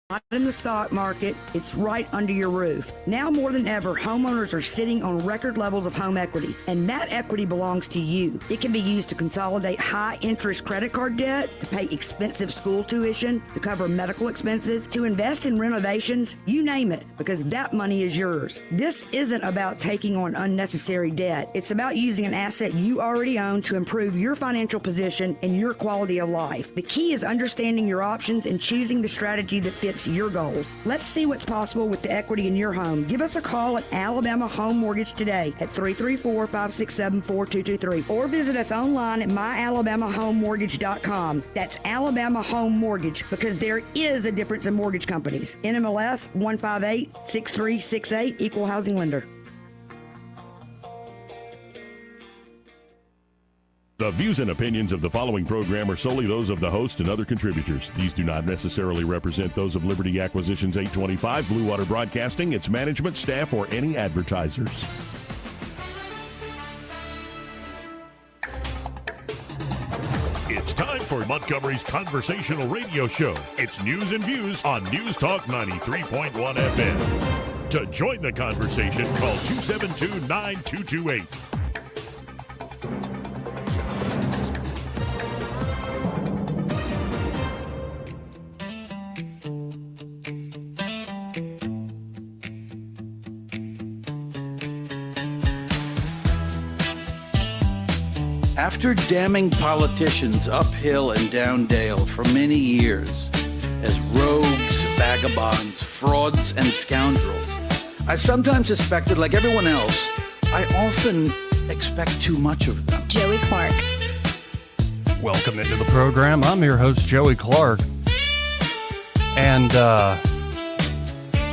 Not in the stock market, it's right under your roof. Now more than ever, homeowners are sitting on record levels of home equity, and that equity belongs to you. It can be used to consolidate high-interest credit card debt, to pay expensive school tuition, to cover medical expenses, to invest in renovations, you name it, because that money is yours. This isn't about taking on unnecessary debt. It's about using an asset you already own to improve your financial position and your quality of life. The key is understanding your options and choosing the strategy that fits your goals. Let's see what's possible with the equity in your home. Give us a call at Alabama Home Mortgage today at 334-567-4223 or visit us online at myalabamahomemortgage.com. That's Alabama Home Mortgage, because there is a difference in mortgage companies. NMLS 1586368, Equal Housing Lender. The views and opinions of the following program are solely those of the host and other contributors. These do not necessarily represent those of Liberty Acquisitions 825, Blue Water Broadcasting, its management, staff, or any advertisers. It's time for Montgomery's conversational radio show. It's News and Views on News Talk 93.1 FM. To join the conversation, call 272-9228. After damning politicians uphill and down dale for many years as rogues, vagabonds, frauds, and scoundrels, I sometimes suspected, like everyone else, I often expect too much of them. Joey Clark. Welcome into the program. I'm your host, Joey Clark. And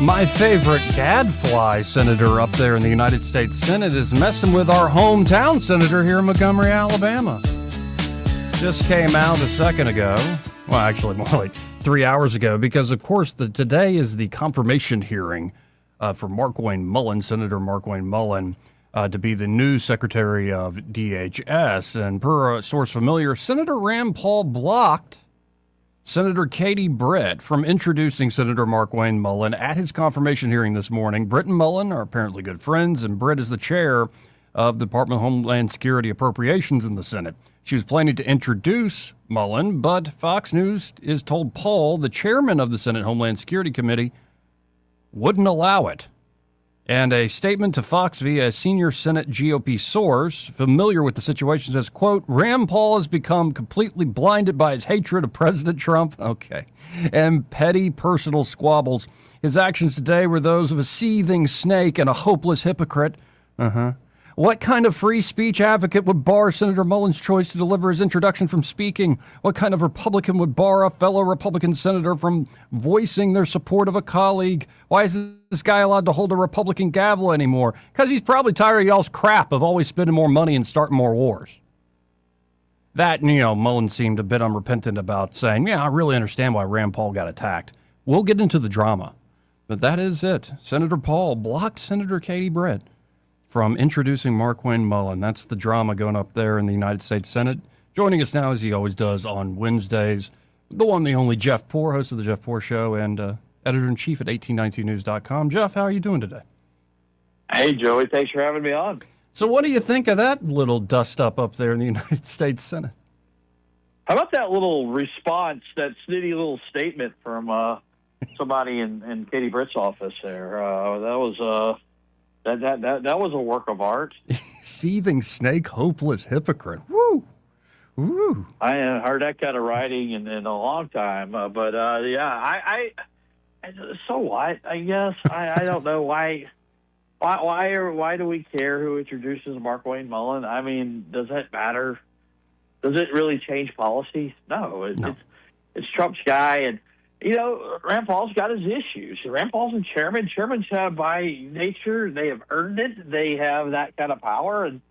my favorite gadfly senator up there in the United States Senate is messing with our hometown senator here in Montgomery, Alabama. Just came out a second ago. Well, actually, more like 3 hours ago, because, of course, today is the confirmation hearing for Markwayne Mullin, Senator Markwayne Mullin, to be the new Secretary of DHS. And per a source familiar, Senator Rand Paul blocked Senator Katie Britt from introducing Senator Markwayne Mullin at his confirmation hearing this morning. Britt and Mullin are apparently good friends, and Britt is the chair of the Department of Homeland Security appropriations in the Senate. She was planning to introduce Mullin, but Fox News is told Paul, the chairman of the Senate Homeland Security Committee, wouldn't allow it. And a statement to Fox via a senior Senate GOP source familiar with the situation says, quote, Rand Paul has become completely blinded by his hatred of President Trump. Okay. And petty personal squabbles. His actions today were those of a seething snake and a hopeless hypocrite. What kind of free speech advocate would bar Senator Mullin's choice to deliver his introduction from speaking? What kind of Republican would bar a fellow Republican senator from voicing their support of a colleague? Why is this guy allowed to hold a Republican gavel anymore? Because he's probably tired of y'all's crap of always spending more money and starting more wars. That, Mullin seemed a bit unrepentant about saying, yeah, I really understand why Rand Paul got attacked. We'll get into the drama. But that is it. Senator Paul blocked Senator Katie Britt from introducing Markwayne Mullin. That's the drama going up there in the United States Senate. Joining us now, as he always does on Wednesdays, the one, the only Jeff Poor, host of the Jeff Poor Show and editor-in-chief at 1892news.com. Jeff, how are you doing today? Hey, Joey. Thanks for having me on. So what do you think of that little dust-up up there in the United States Senate? How about that little response, that snitty little statement from somebody in Katie Britt's office there? That was a work of art. Seething snake, hopeless hypocrite. Woo! Woo! I haven't heard that kind of writing in a long time. So what? I guess I don't know why. Why do we care who introduces Markwayne Mullin? I mean, does that matter? Does it really change policy? No. It's Trump's guy, and Rand Paul's got his issues. Rand Paul's a chairman. Chairmans have, by nature, they have earned it. They have that kind of power, and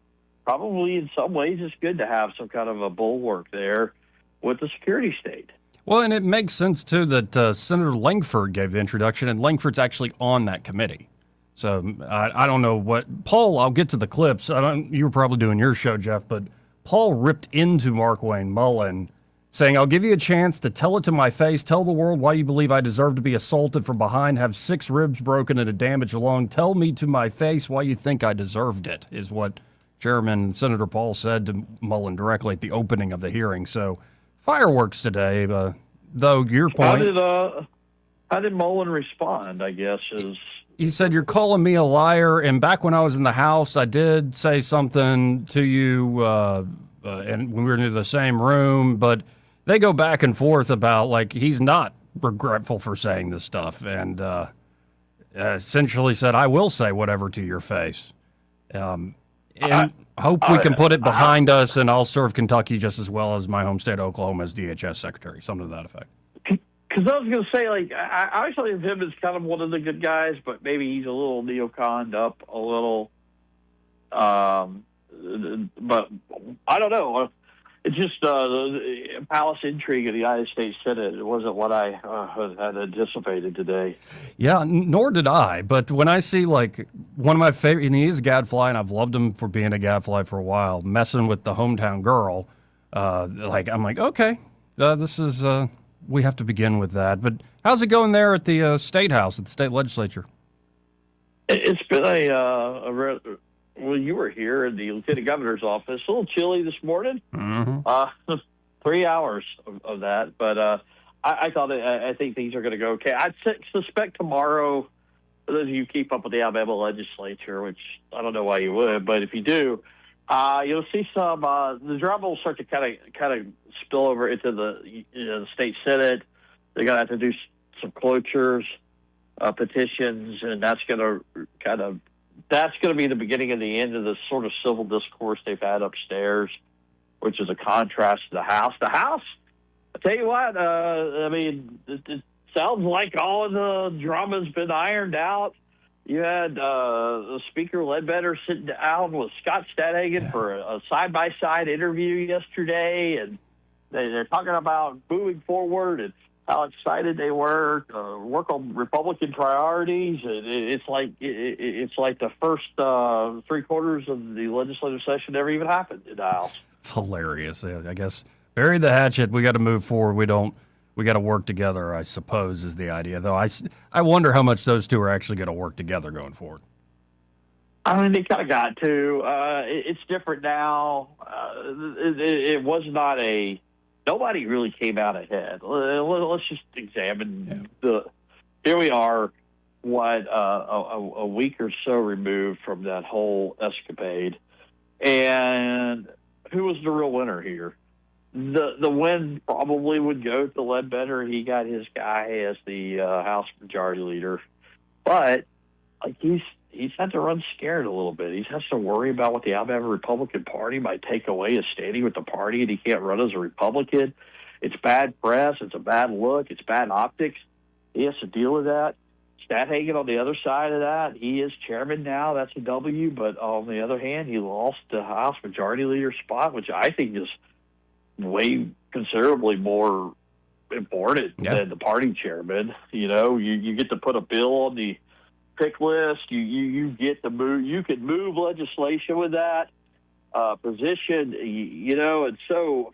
probably in some ways it's good to have some kind of a bulwark there with the security state. Well, and it makes sense, too, that Senator Langford gave the introduction, and Langford's actually on that committee. So I don't know what Paul. I'll get to the clips. You were probably doing your show, Jeff, but Paul ripped into Markwayne Mullin, saying, I'll give you a chance to tell it to my face, tell the world why you believe I deserve to be assaulted from behind, have 6 ribs broken and a damaged lung. Tell me to my face why you think I deserved it, is what Chairman Senator Paul said to Mullin directly at the opening of the hearing. So fireworks today, though your point. How did Mullin respond, I guess, is... He said, you're calling me a liar, and back when I was in the House, I did say something to you, and when we were in the same room, but they go back and forth about, like, he's not regretful for saying this stuff, and essentially said, I will say whatever to your face. And hope we can put it behind us, and I'll serve Kentucky just as well as my home state, Oklahoma, as DHS secretary, something to that effect. Because I was going to say, like, I actually have him as kind of one of the good guys, but maybe he's a little neoconned up a little. But I don't know. It's just the palace intrigue in the United States Senate. It wasn't what I had anticipated today. Yeah, nor did I. But when I see, like, one of my favorite, and he is a gadfly, and I've loved him for being a gadfly for a while, messing with the hometown girl, like, I'm like, okay, this is... we have to begin with that. But how's it going there at the State House, at the state legislature? It's been well, you were here in the lieutenant governor's office. A little chilly this morning. Mm-hmm. 3 hours of that. But I think things are going to go okay. I suspect tomorrow, for those of you who keep up with the Alabama legislature, which I don't know why you would, but if you do, you'll see some, the drama will start to kind of spill over into the state Senate. They're going to have to do some cloture petitions, and that's going to be the beginning of the end of the sort of civil discourse they've had upstairs, which is a contrast to the House. The House, I tell you what, I mean, it sounds like all of the drama's been ironed out. You had the Speaker Ledbetter sitting down with Scott Stadhagen for a side-by-side interview yesterday, and they're talking about moving forward and how excited they were to work on Republican priorities. It's like the first 3 quarters of the legislative session never even happened in the House. It's hilarious. I guess bury the hatchet. We got to move forward. We got to work together, I suppose, is the idea. Though I wonder how much those two are actually going to work together going forward. I mean, they kind of got to. It's different now. It was not a... Nobody really came out ahead. Let's just examine here we are, a week or so removed from that whole escapade. And who was the real winner here? The win probably would go to Ledbetter. He got his guy as the House Majority Leader. But like he's had to run scared a little bit. He has to worry about what the Alabama Republican Party might take away his standing with the party, and he can't run as a Republican. It's bad press. It's a bad look. It's bad optics. He has to deal with that. Stadhagen on the other side of that, he is chairman now. That's a W. But on the other hand, he lost the House Majority Leader spot, which I think is way considerably more important than the party chairman. You know, you get to put a bill on the pick list. You get to move. You can move legislation with that position. You know, and so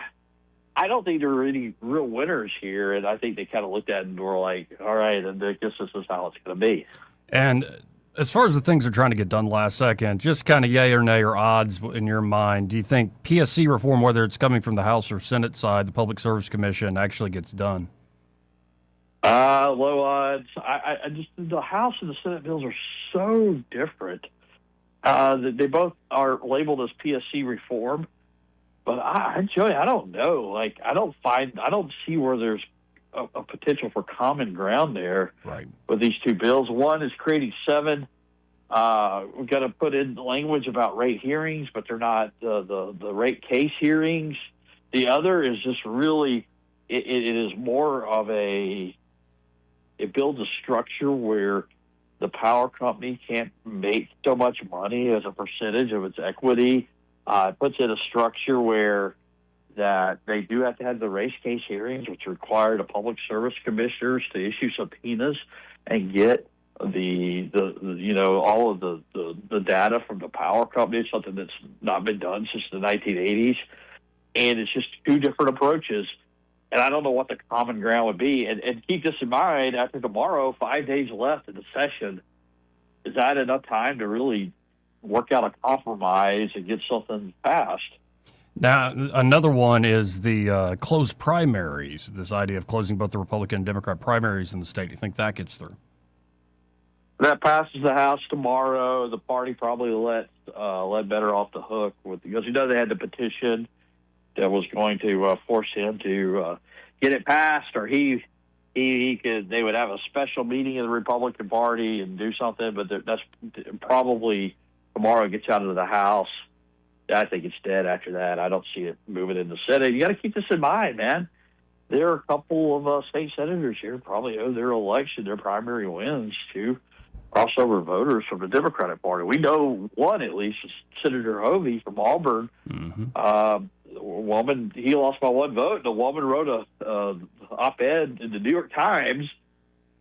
I don't think there are any real winners here. And I think they kind of looked at it and were like, "All right, and I guess this is how it's going to be." And as far as the things they're trying to get done last second, just kind of yay or nay or odds in your mind, do you think PSC reform, whether it's coming from the House or Senate side, the Public Service Commission, actually gets done? Low odds. I just, the House and the Senate bills are so different. They both are labeled as PSC reform, but I don't know. Like, I don't see where there's a potential for common ground there with these two bills. One is creating 7. We've got to put in language about rate hearings, but they're not the rate case hearings. The other is just really, it is more of it builds a structure where the power company can't make so much money as a percentage of its equity. It puts in a structure where that they do have to have the race case hearings, which require the public service commissioners to issue subpoenas and get all of the data from the power company. It's something that's not been done since the 1980s, and it's just 2 different approaches. And I don't know what the common ground would be. And keep this in mind, after tomorrow, 5 days left in the session, is that enough time to really work out a compromise and get something passed? Now, another one is the closed primaries, this idea of closing both the Republican and Democrat primaries in the state. Do you think that gets through? That passes the House tomorrow. The party probably let Better off the hook because they had the petition that was going to force him to get it passed, or he could. They would have a special meeting of the Republican Party and do something. But that's probably tomorrow. It gets out of the House. I think it's dead after that. I don't see it moving in the Senate. You got to keep this in mind, man. There are a couple of state senators here probably owe their election, their primary wins to crossover voters from the Democratic Party. We know one, at least, Senator Hovey from Auburn. Mm-hmm. Woman, he lost by one vote. The woman wrote a op-ed in the New York Times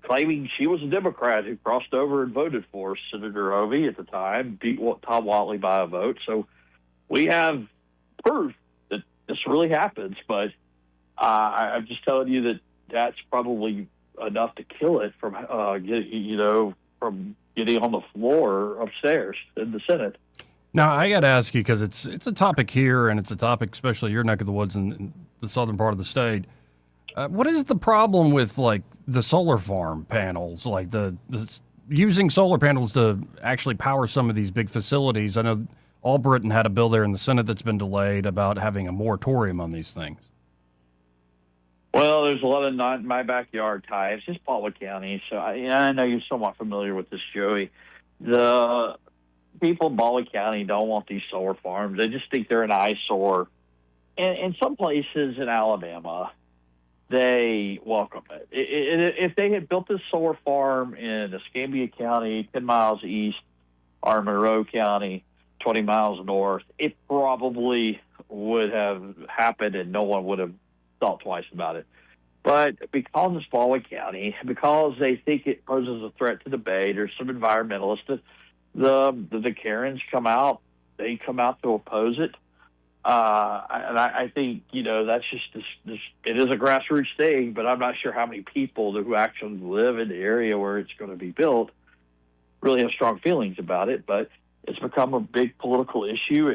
claiming she was a Democrat who crossed over and voted for Senator Hovey at the time, beat Tom Whatley by a vote. So we have proof that this really happens, but I'm just telling you that that's probably enough to kill it from from getting on the floor upstairs in the Senate. Now, I got to ask you, because it's a topic here, and it's a topic, especially your neck of the woods in the southern part of the state. What is the problem with, like, the solar farm panels, like the using solar panels to actually power some of these big facilities? I know Britain had a bill there in the Senate that's been delayed about having a moratorium on these things. Well, there's a lot of not in my backyard types. It's Baldwin County, so I know you're somewhat familiar with this, Joey. The people in Baldwin County don't want these solar farms. They just think they're an eyesore. And in some places in Alabama, they welcome it. If they had built this solar farm in Escambia County, 10 miles east, or Monroe County, 20 miles north, it probably would have happened and no one would have thought twice about it. But because it's Baldwin County, because they think it poses a threat to the Bay, there's some environmentalists. The Karens come out. They come out to oppose it. And I think, that's just this. It is a grassroots thing, but I'm not sure how many people who actually live in the area where it's going to be built really have strong feelings about it. But it's become a big political issue,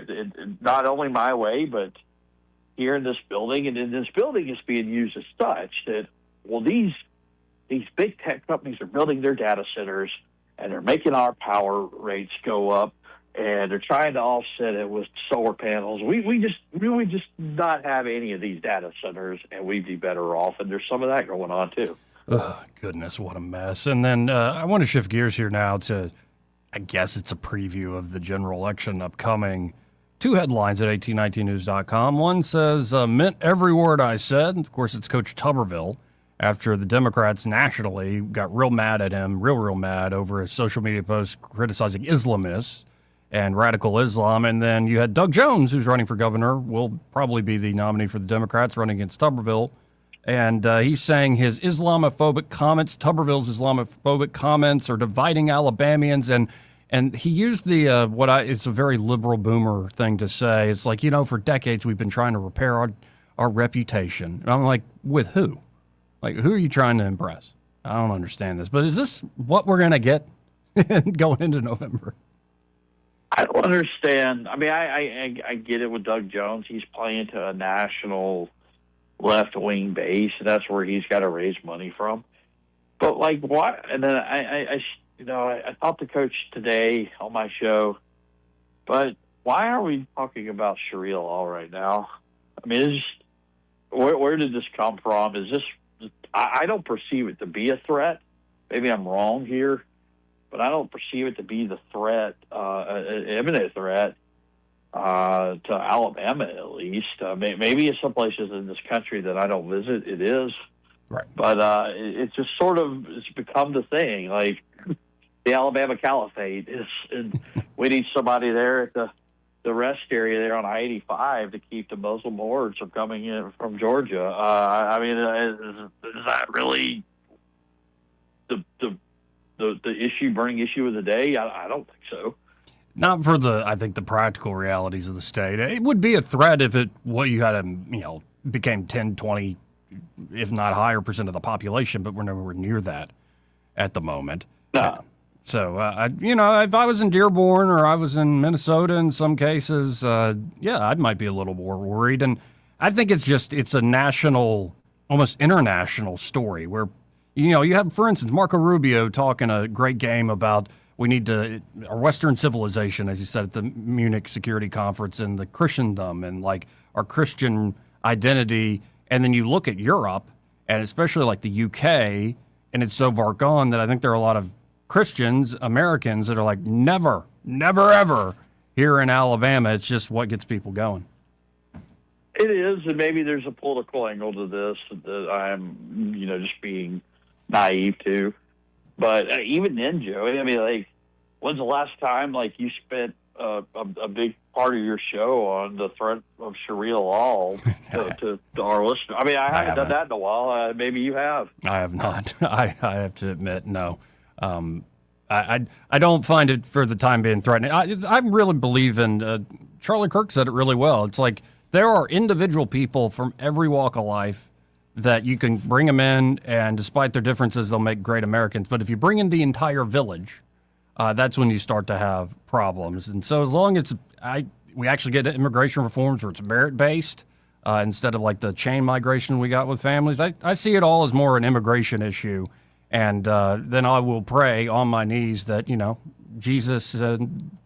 not only my way, but here in this building. And in this building is being used as such that, well, these big tech companies are building their data centers and they're making our power rates go up, and they're trying to offset it with solar panels. We just not have any of these data centers, and we'd be better off. And there's some of that going on too. Oh, goodness, what a mess. And then I want to shift gears here now to, I guess it's a preview of the general election upcoming. Two headlines at 1819news.com. One says, meant every word I said. Of course, it's Coach Tuberville, after the Democrats nationally got real mad at him, real mad over his social media posts criticizing Islamists and radical Islam. And then you had Doug Jones, who's running for governor, will probably be the nominee for the Democrats, running against Tuberville. And he's saying his Islamophobic comments, Tuberville's Islamophobic comments, are dividing Alabamians. And he used the it's a very liberal boomer thing to say. It's like, for decades we've been trying to repair our reputation. And I'm like, with who? Like, who are you trying to impress? I don't understand this. But is this what we're going to get going into November? I don't understand. I mean, I get it with Doug Jones. He's playing to a national left-wing base, and that's where he's got to raise money from. But, like, what? And then I talked to Coach today on my show, but why are we talking about Sharia law right now? I mean, where did this come from? Is this? I don't perceive it to be a threat. Maybe I'm wrong here, but I don't perceive it to be the threat, an imminent threat to Alabama, at least. Maybe in some places in this country that I don't visit, it is. Right. But it's just sort of it's become the thing. Like the Alabama Caliphate is, and we need somebody there at the rest area there on I-85 to keep the Muslim hordes from coming in from Georgia. I mean, is that really the burning issue of the day? I don't think so. Not for I think the practical realities of the state. It would be a threat if what you had became 10, 20, if not higher percent of the population, but we're nowhere near that at the moment. No. So, if I was in Dearborn or I was in Minnesota in some cases, I might be a little more worried. And I think it's a national, almost international story where, you have, for instance, Marco Rubio talking a great game about our Western civilization, as he said at the Munich Security Conference, and the Christendom and like our Christian identity. And then you look at Europe and especially like the UK, and it's so far gone that I think there are a lot of Christians, Americans, that are like, never, ever here in Alabama. It's just what gets people going. It is, and maybe there's a political angle to this that I'm, just being naive to. But even then, Joey, I mean, like, when's the last time, like, you spent a big part of your show on the threat of Sharia law to our listeners? I mean, I haven't done that in a while. Maybe you have. I have not. I have to admit, no. I don't find it for the time being threatening. I really believe in, Charlie Kirk said it really well. It's like there are individual people from every walk of life that you can bring them in, and despite their differences, they'll make great Americans. But if you bring in the entire village, that's when you start to have problems. And so as long as we actually get immigration reforms where it's merit-based instead of like the chain migration we got with families, I see it all as more an immigration issue. And then I will pray on my knees that, Jesus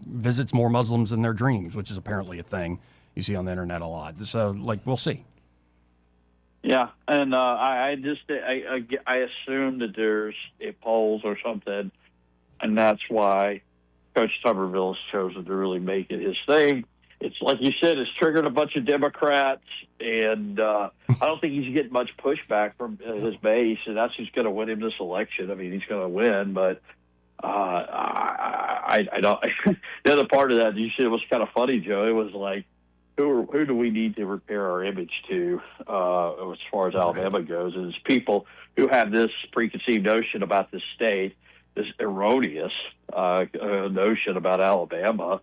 visits more Muslims in their dreams, which is apparently a thing you see on the internet a lot. So, we'll see. Yeah, and I assume that there's polls or something, and that's why Coach Tuberville has chosen to really make it his thing. It's like you said, it's triggered a bunch of Democrats, and I don't think he's getting much pushback from his base, and that's who's going to win him this election. I mean, he's going to win, but I don't. The other part of that, you said, was kind of funny, Joe. It was like, who do we need to repair our image to as far as Alabama goes? And it's people who have this preconceived notion about this state, this erroneous notion about Alabama.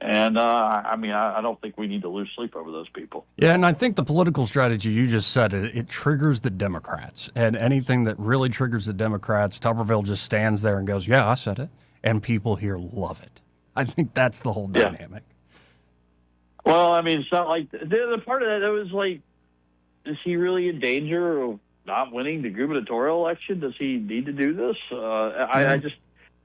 And, I don't think we need to lose sleep over those people. Yeah, and I think the political strategy you just said, it triggers the Democrats. And anything that really triggers the Democrats, Tuberville just stands there and goes, yeah, I said it. And people here love it. I think that's the whole dynamic. Well, I mean, it's not like the other part of that was like, is he really in danger of not winning the gubernatorial election? Does he need to do this?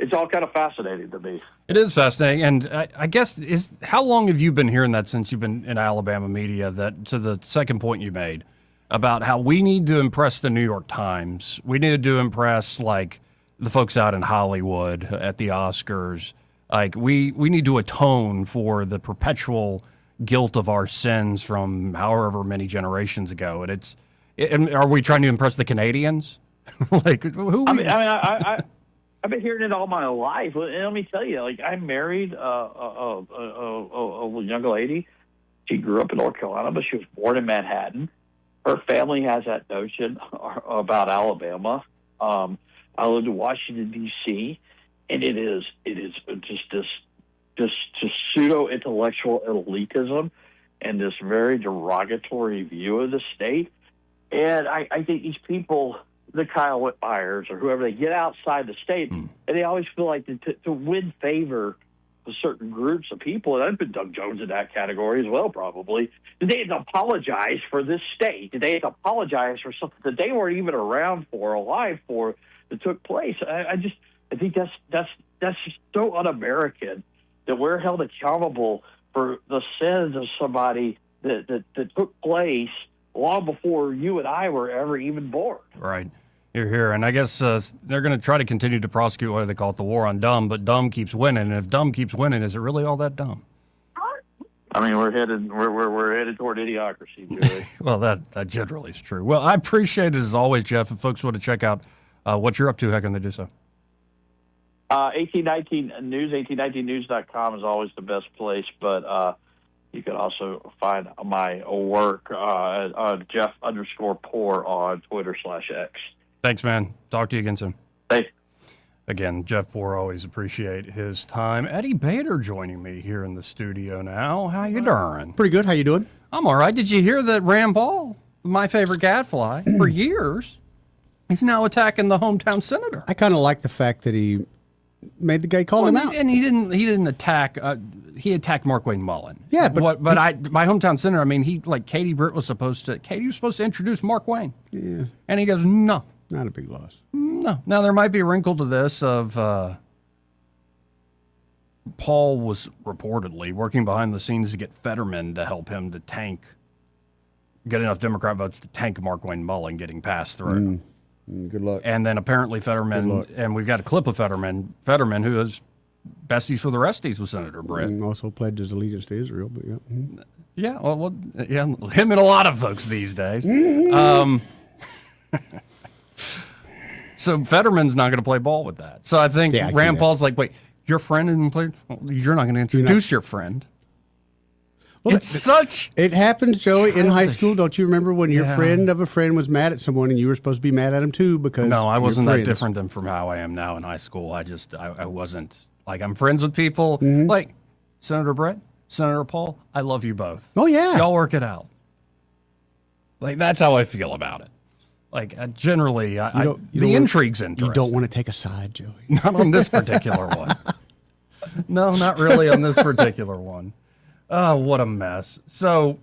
It's all kind of fascinating to me. It is fascinating. And I guess, how long have you been hearing that since you've been in Alabama media, that to the second point you made about how we need to impress the New York Times? We need to impress, like, the folks out in Hollywood at the Oscars. Like, we need to atone for the perpetual guilt of our sins from however many generations ago. And are we trying to impress the Canadians? Like, who? I've been hearing it all my life. And let me tell you, like, I married a young lady. She grew up in North Carolina, but she was born in Manhattan. Her family has that notion about Alabama. I lived in Washington, D.C., and it is just pseudo-intellectual elitism and this very derogatory view of the state. And I think these people, the Kyle Whitmires or whoever, they get outside the state, and they always feel like to win favor with certain groups of people, and I've been Doug Jones in that category as well, probably, did they have to apologize for this state? Did they have to apologize for something that they weren't even around for, alive for, that took place? I think that's just so un-American, that we're held accountable for the sins of somebody that took place long before you and I were ever even born. Right. You're here. And I guess they're going to try to continue to prosecute what they call it, the war on dumb, but dumb keeps winning. And if dumb keeps winning, is it really all that dumb? I mean, we're headed toward idiocracy, Joey. Well, that generally is true. Well, I appreciate it as always, Jeff. If folks want to check out what you're up to, how can they do so? 1819 News, 1819news.com is always the best place, but you can also find my work on Jeff_Poor on Twitter/X. Thanks, man. Talk to you again soon. Thanks. Again, Jeff Poor, always appreciate his time. Eddie Bader joining me here in the studio now. How you doing? Pretty good. How you doing? I'm all right. Did you hear that Rand Paul my favorite gadfly, for years. He's now attacking the hometown senator. I kind of like the fact that he made the guy call him out. And he didn't attack. He attacked Markwayne Mullin. Yeah, but my hometown senator. I mean, Katie Britt was supposed to introduce Markwayne. Yeah, and he goes, no, not a big loss. No. Now there might be a wrinkle to this of Paul was reportedly working behind the scenes to get Fetterman to help him to get enough Democrat votes to tank Markwayne Mullin getting passed through. Good luck. And then apparently Fetterman, and we've got a clip of Fetterman who is besties for the resties with Senator Britt. And also pledged his allegiance to Israel, but yeah. Mm-hmm. Yeah, well, him and a lot of folks these days. So Fetterman's not going to play ball with that. So I think Rand Paul's like, wait, your friend isn't playing? Well, you're not going to introduce your friend. Well, It happened, Joey, in high school. Don't you remember when your friend of a friend was mad at someone and you were supposed to be mad at him too? Because no, I wasn't that different than from how I am now in high school. I wasn't like, I'm friends with people like Senator Britt, Senator Paul. I love you both. Oh yeah, y'all work it out. Like that's how I feel about it. Like generally, the intrigue's interesting. You don't want to take a side, Joey. Not on this particular one. No, not really on this particular one. Oh, what a mess. So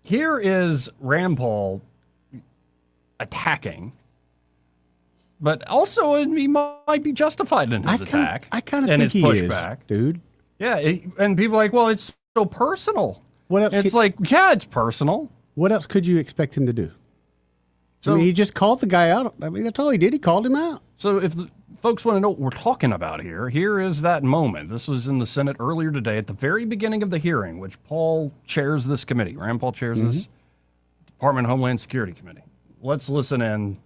here is Rand Paul attacking, but also he might be justified in his attack. I kind of think he pushback. Is, dude. Yeah, and people are like, well, it's so personal. What else? It's personal. What else could you expect him to do? So, I mean, he just called the guy out. I mean, that's all he did. He called him out. So if folks want to know what we're talking about here is that moment. This was in the Senate earlier today at the very beginning of the hearing, which Paul chairs this committee. Rand Paul chairs this Department of Homeland Security Committee. Let's listen in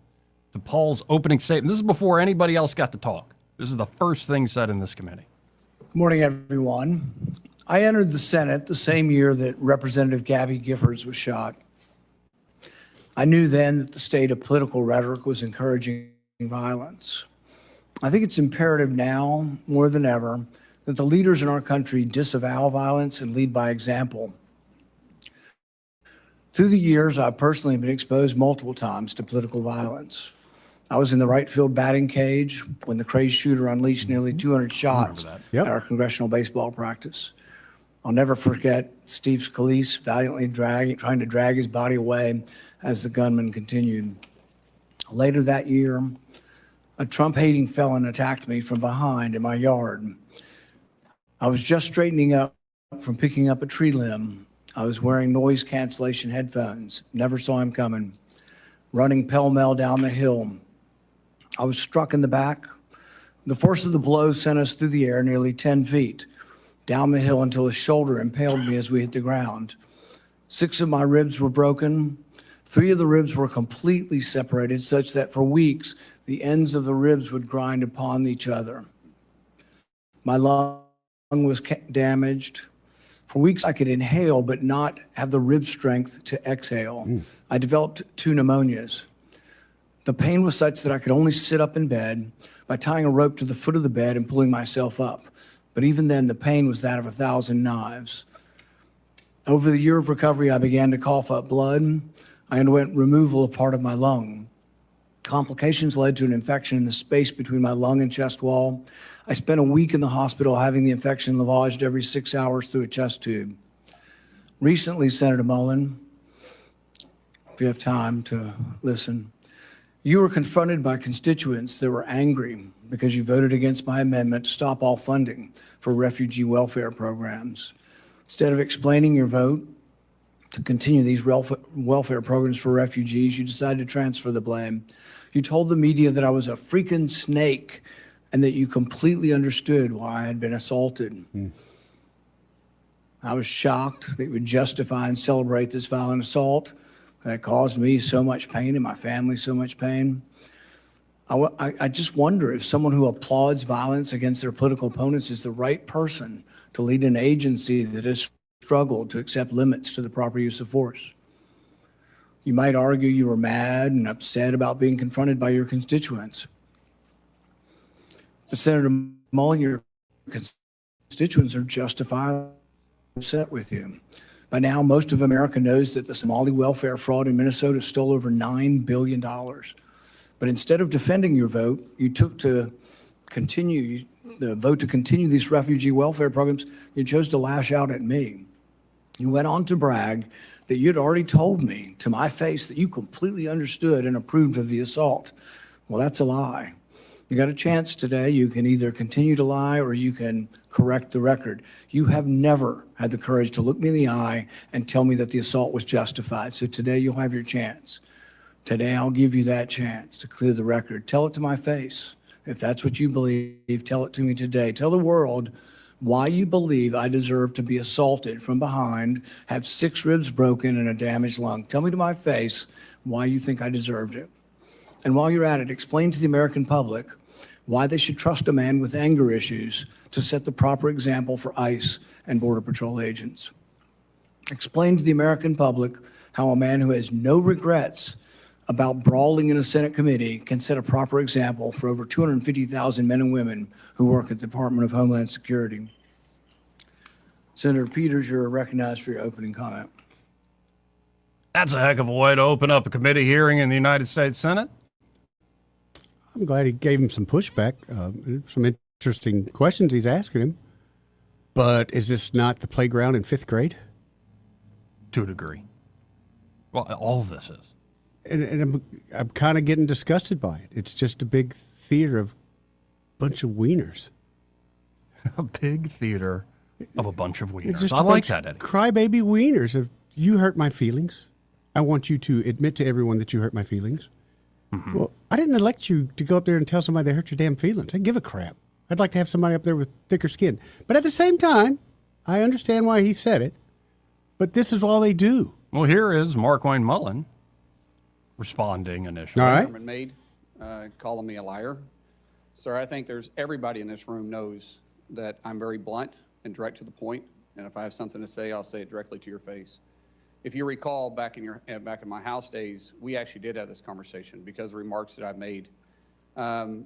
to Paul's opening statement. This is before anybody else got to talk. This is the first thing said in this committee. Good morning, everyone. I entered the Senate the same year that Representative Gabby Giffords was shot. I knew then that the state of political rhetoric was encouraging violence. I think it's imperative now, more than ever, that the leaders in our country disavow violence and lead by example. Through the years, I've personally been exposed multiple times to political violence. I was in the right field batting cage when the crazed shooter unleashed nearly 200 shots at our congressional baseball practice. I'll never forget Steve Scalise valiantly trying to drag his body away as the gunman continued. Later that year, a Trump-hating felon attacked me from behind in my yard. I was just straightening up from picking up a tree limb. I was wearing noise cancellation headphones, never saw him coming, running pell-mell down the hill. I was struck in the back. The force of the blow sent us through the air nearly 10 feet, down the hill until his shoulder impaled me as we hit the ground. 6 of my ribs were broken. 3 of the ribs were completely separated, such that for weeks, the ends of the ribs would grind upon each other. My lung was damaged. For weeks, I could inhale, but not have the rib strength to exhale. I developed 2 pneumonias. The pain was such that I could only sit up in bed by tying a rope to the foot of the bed and pulling myself up. But even then, the pain was that of 1,000 knives. Over the year of recovery, I began to cough up blood. I underwent removal of part of my lung. Complications led to an infection in the space between my lung and chest wall. I spent a week in the hospital having the infection lavaged every 6 hours through a chest tube. Recently, Senator Mullin, if you have time to listen, you were confronted by constituents that were angry because you voted against my amendment to stop all funding for refugee welfare programs. Instead of explaining your vote to continue these welfare programs for refugees, you decided to transfer the blame. You told the media that I was a freaking snake and that you completely understood why I had been assaulted. I was shocked that you would justify and celebrate this violent assault that caused me so much pain and my family so much pain. I just wonder if someone who applauds violence against their political opponents is the right person to lead an agency that has struggled to accept limits to the proper use of force. You might argue you were mad and upset about being confronted by your constituents. But Senator Mullin, your constituents are justifiably upset with you. By now, most of America knows that the Somali welfare fraud in Minnesota stole over $9 billion. But instead of defending your vote, you took to continue the vote to continue these refugee welfare programs. You chose to lash out at me. You went on to brag that you'd already told me to my face that you completely understood and approved of the assault. Well, that's a lie. You got a chance today. You can either continue to lie or you can correct the record. You have never had the courage to look me in the eye and tell me that the assault was justified. So today you'll have your chance. Today I'll give you that chance to clear the record. Tell it to my face. If that's what you believe, tell it to me today. Tell the world why you believe I deserve to be assaulted from behind, have 6 ribs broken and a damaged lung. Tell me to my face why you think I deserved it. And while you're at it, explain to the American public why they should trust a man with anger issues to set the proper example for ICE and Border Patrol agents. Explain to the American public how a man who has no regrets about brawling in a Senate committee can set a proper example for over 250,000 men and women who work at the Department of Homeland Security. Senator Peters, you're recognized for your opening comment. That's a heck of a way to open up a committee hearing in the United States Senate. I'm glad he gave him some pushback, some interesting questions he's asking him. But is this not the playground in 5th grade? To a degree. Well, all of this is. And I'm kind of getting disgusted by it. It's just a big theater of a bunch of wieners. A big theater of a bunch of wieners. I like that, Eddie. Crybaby wieners of, you hurt my feelings. I want you to admit to everyone that you hurt my feelings. Mm-hmm. Well, I didn't elect you to go up there and tell somebody they hurt your damn feelings. I give a crap. I'd like to have somebody up there with thicker skin. But at the same time, I understand why he said it. But this is all they do. Well, here is Markwayne Mullin responding initially. All right. Made, calling me a liar. Sir, I think everybody in this room knows that I'm very blunt and direct to the point, and if I have something to say, I'll say it directly to your face. If you recall, back in my House days, we actually did have this conversation because of the remarks that I've made.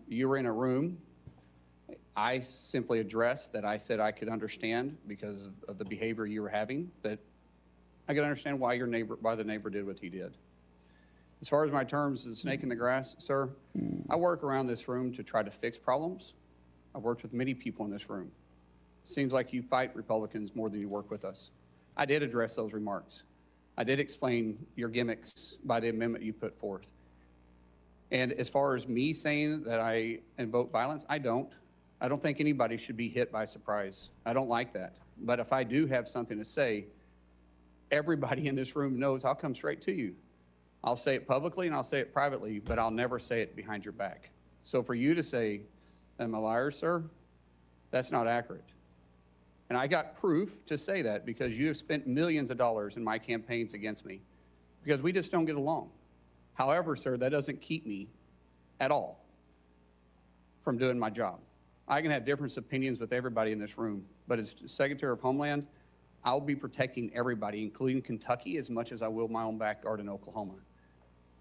You were in a room. I simply addressed that I said I could understand because of the behavior you were having, that I could understand why the neighbor did what he did. As far as my terms of the snake in the grass, sir, I work around this room to try to fix problems. I've worked with many people in this room. Seems like you fight Republicans more than you work with us. I did address those remarks. I did explain your gimmicks by the amendment you put forth. And as far as me saying that I invoke violence, I don't. I don't think anybody should be hit by surprise. I don't like that. But if I do have something to say, everybody in this room knows I'll come straight to you. I'll say it publicly and I'll say it privately, but I'll never say it behind your back. So for you to say I'm a liar, sir, that's not accurate. And I got proof to say that because you have spent millions of dollars in my campaigns against me because we just don't get along. However, sir, that doesn't keep me at all from doing my job. I can have different opinions with everybody in this room, but as Secretary of Homeland, I'll be protecting everybody, including Kentucky, as much as I will my own backyard in Oklahoma.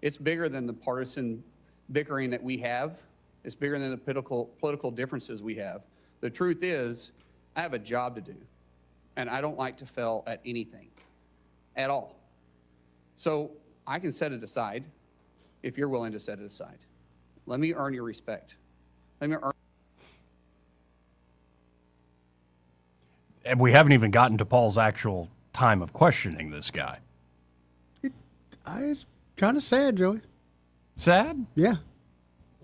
It's bigger than the partisan bickering that we have. It's bigger than the political differences we have. The truth is, I have a job to do, and I don't like to fail at anything, at all. So I can set it aside if you're willing to set it aside. Let me earn your respect. Let me earn. And we haven't even gotten to Paul's actual time of questioning this guy. It's kind of sad, Joey. Sad? Yeah.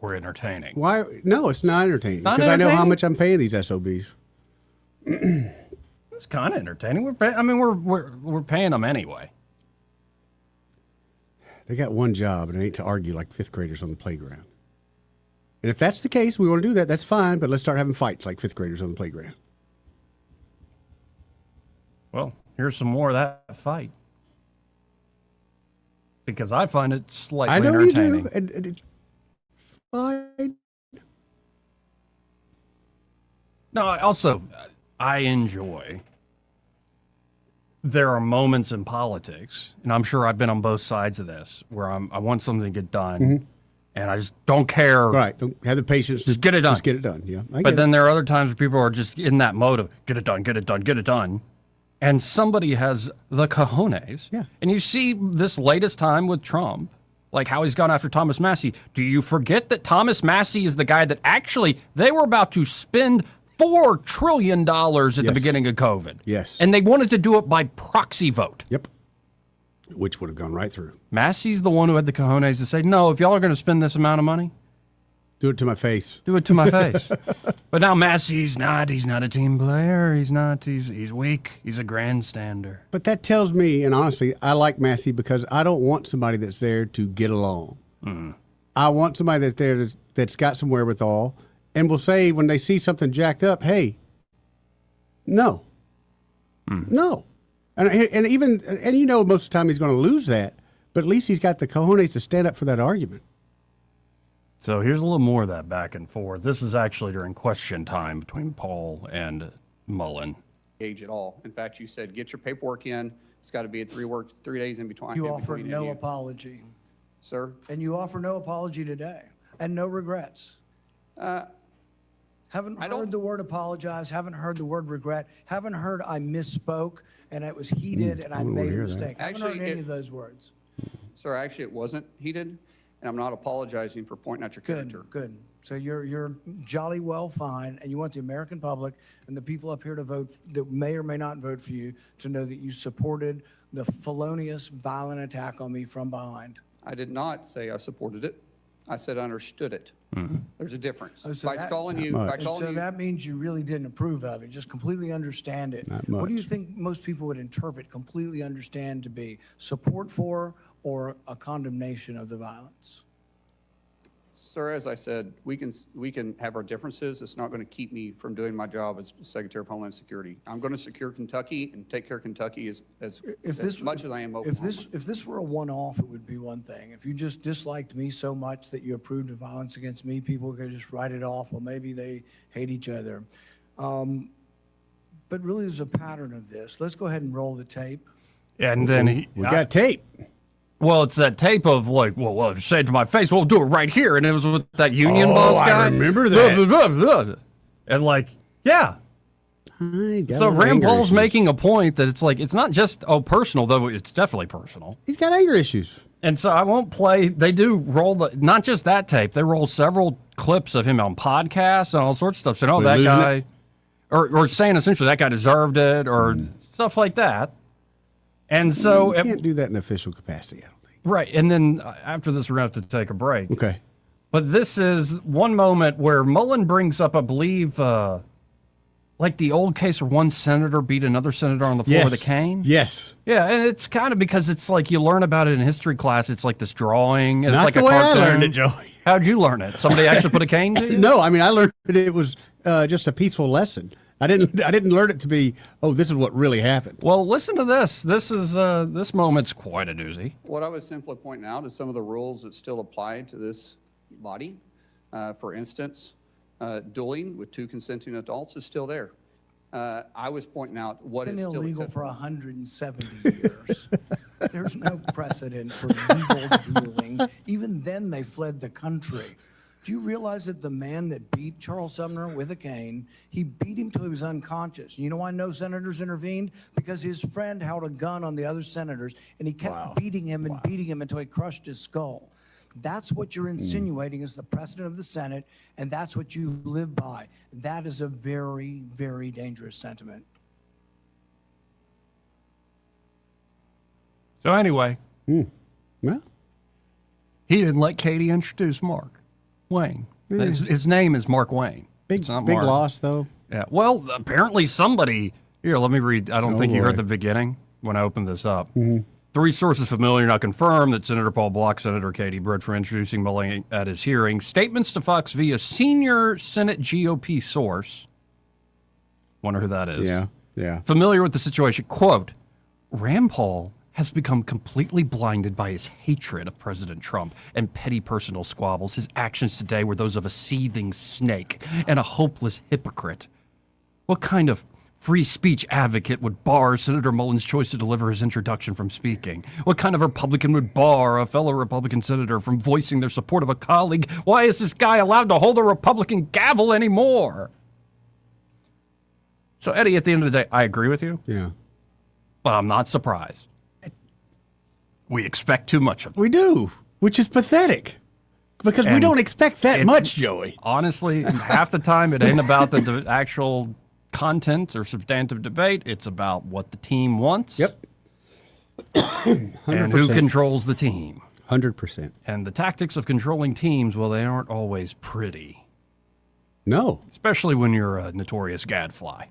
Or entertaining? Why? No, it's not entertaining. Not because I know how entertaining? much I'm paying these SOBs. It's kind of entertaining. We're paying them anyway. They got one job, and it ain't to argue like 5th graders on the playground. And if that's the case, we want to do that, that's fine, but let's start having fights like 5th graders on the playground. Well, here's some more of that fight. Because I find it slightly entertaining. I know you do. And it's fine. No, I enjoy. There are moments in politics, and I'm sure I've been on both sides of this, where I want something to get done, and I just don't care. Right. Don't have the patience. Just get it done. Just get it done, yeah. But then there are other times where people are just in that mode of get it done, get it done, get it done. and somebody has the cojones, and you see this latest time with Trump, like how he's gone after Thomas Massie. Do you forget that Thomas Massie is the guy that actually they were about to spend $4 trillion at the beginning of COVID? Yes. And they wanted to do it by proxy vote. Yep. Which would have gone right through. Massie's the one who had the cojones to say, no, if y'all are going to spend this amount of money, do it to my face. Do it to my face. But now Massie's not. He's not a team player. He's not. He's weak. He's a grandstander. But that tells me, and honestly, I like Massie because I don't want somebody that's there to get along. I want somebody that's there that's got some wherewithal and will say when they see something jacked up, hey, no. No. And you know most of the time he's going to lose that, but at least he's got the cojones to stand up for that argument. So here's a little more of that back and forth. This is actually during question time between Paul and Mullin. Age at all. In fact, you said get your paperwork in. It's got to be at 3 days in between. You offered no apology, sir, and you offer no apology today, and no regrets. Haven't heard the word apologize. Haven't heard the word regret. Haven't heard I misspoke and it was heated and I made a mistake. Haven't heard any of those words. Sir, actually, it wasn't heated. And I'm not apologizing for pointing out your character. Good. So you're jolly well fine, and you want the American public and the people up here to vote that may or may not vote for you to know that you supported the felonious, violent attack on me from behind. I did not say I supported it. I said I understood it. There's a difference. So that means you really didn't approve of it, just completely understand it. What do you think most people would interpret completely understand to be support for or a condemnation of the violence? Sir, as I said, we can have our differences. It's not going to keep me from doing my job as Secretary of Homeland Security. I'm going to secure Kentucky and take care of Kentucky as much as I am Oklahoma. If this were a one-off, it would be one thing. If you just disliked me so much that you approved of violence against me, people could just write it off. Well, maybe they hate each other. But really, there's a pattern of this. Let's go ahead and roll the tape. And then we got tape. Well, it's that tape of like, well, say it to my face. We'll do it right here. And it was with that union boss guy. I remember that. And like, yeah. So Rand Paul's making a point that it's like, it's not just, personal, though it's definitely personal. He's got anger issues. And so I won't play, they do roll, not just that tape, they roll several clips of him on podcasts and all sorts of stuff. So, that guy, or saying essentially that guy deserved it or stuff like that. And so you can't do that in official capacity, I don't think. Right. And then after this, we're going to have to take a break. Okay. But this is one moment where Mullin brings up, I believe, like the old case where one senator beat another senator on the floor with a cane. Yes. Yeah, and it's kind of because it's like you learn about it in history class. It's like this drawing. And Not it's like the a way cartoon. I learned it, Joey. How'd you learn it? Somebody actually put a cane to you? No, I mean, I learned it was just a peaceful lesson. I didn't learn it to be, this is what really happened. Well, listen to this. This moment's quite a doozy. What I was simply pointing out is some of the rules that still apply to this body. For instance, dueling with 2 consenting adults is still there. I was pointing out what is still illegal for 170 years. There's no precedent for legal dueling. Even then, they fled the country. Do you realize that the man that beat Charles Sumner with a cane, he beat him till he was unconscious? You know why no senators intervened? Because his friend held a gun on the other senators, and he kept beating him and beating him until he crushed his skull. That's what you're insinuating is the precedent of the Senate, and that's what you live by. That is a very, very dangerous sentiment. So anyway, well, he didn't let Katie introduce Mark Wayne. His name is Markwayne. Big loss, though. Yeah. Well, apparently somebody. Here, let me read. I don't think you heard the beginning when I opened this up. 3 sources familiar now confirm that Senator Paul blocked Senator Katie Britt for introducing Mullin at his hearing. Statements to Fox via senior Senate GOP source. Wonder who that is. Yeah. Familiar with the situation. Quote, Rand Paul has become completely blinded by his hatred of President Trump and petty personal squabbles. His actions today were those of a seething snake and a hopeless hypocrite. What kind of free speech advocate would bar Senator Mullin's choice to deliver his introduction from speaking? What kind of Republican would bar a fellow Republican senator from voicing their support of a colleague? Why is this guy allowed to hold a Republican gavel anymore? So, Eddie, at the end of the day, I agree with you. Yeah. But I'm not surprised. We expect too much of them. We do, which is pathetic. Because we don't expect that much, Joey. Honestly, half the time it ain't about the actual content or substantive debate. It's about what the team wants. Yep. And who controls the team. 100%. And the tactics of controlling teams, well, they aren't always pretty. No. Especially when you're a notorious gadfly.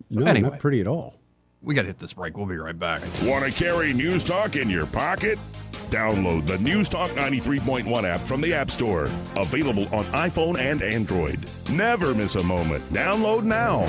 No, anyway, not pretty at all. We got to hit this break. We'll be right back. Want to carry News Talk in your pocket? Download the News Talk 93.1 app from the App Store. Available on iPhone and Android. Never miss a moment. Download now.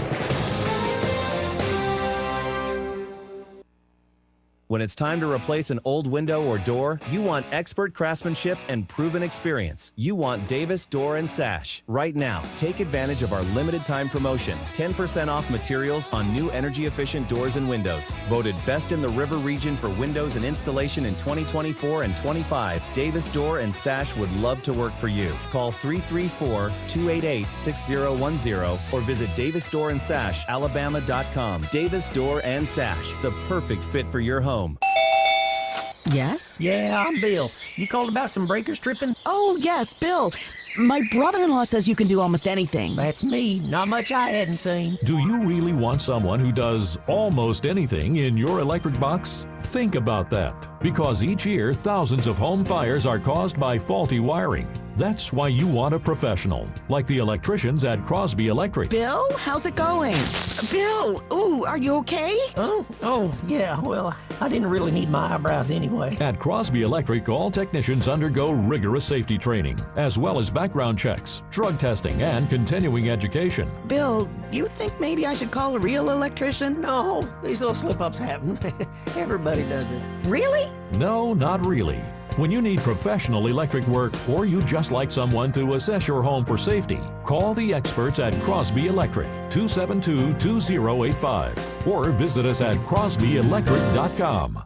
When it's time to replace an old window or door, you want expert craftsmanship and proven experience. You want Davis Door & Sash. Right now, take advantage of our limited time promotion. 10% off materials on new energy-efficient doors and windows. Voted best in the River region for windows and installation in 2024 and 25. Davis Door & Sash would love to work for you. Call 334-288-6010 or visit davisdoorandsashalabama.com. Davis Door & Sash, the perfect fit for your home. Yes? Yeah, I'm Bill. You called about some breakers tripping? Oh, yes, Bill. My brother-in-law says you can do almost anything. That's me. Not much I hadn't seen. Do you really want someone who does almost anything in your electric box? Think about that, because each year thousands of home fires are caused by faulty wiring. That's why you want a professional, like the electricians at Crosby Electric. Bill, how's it going? Bill, ooh, are you okay? Oh, yeah, well, I didn't really need my eyebrows anyway. At Crosby Electric, all technicians undergo rigorous safety training, as well as background checks, drug testing, and continuing education. Bill, you think maybe I should call a real electrician? No, these little slip-ups happen. Everybody does it. Really? No, not really. When you need professional electric work, or you just like someone to assess your home for safety, call the experts at Crosby Electric, 272-2085, or visit us at crosbyelectric.com.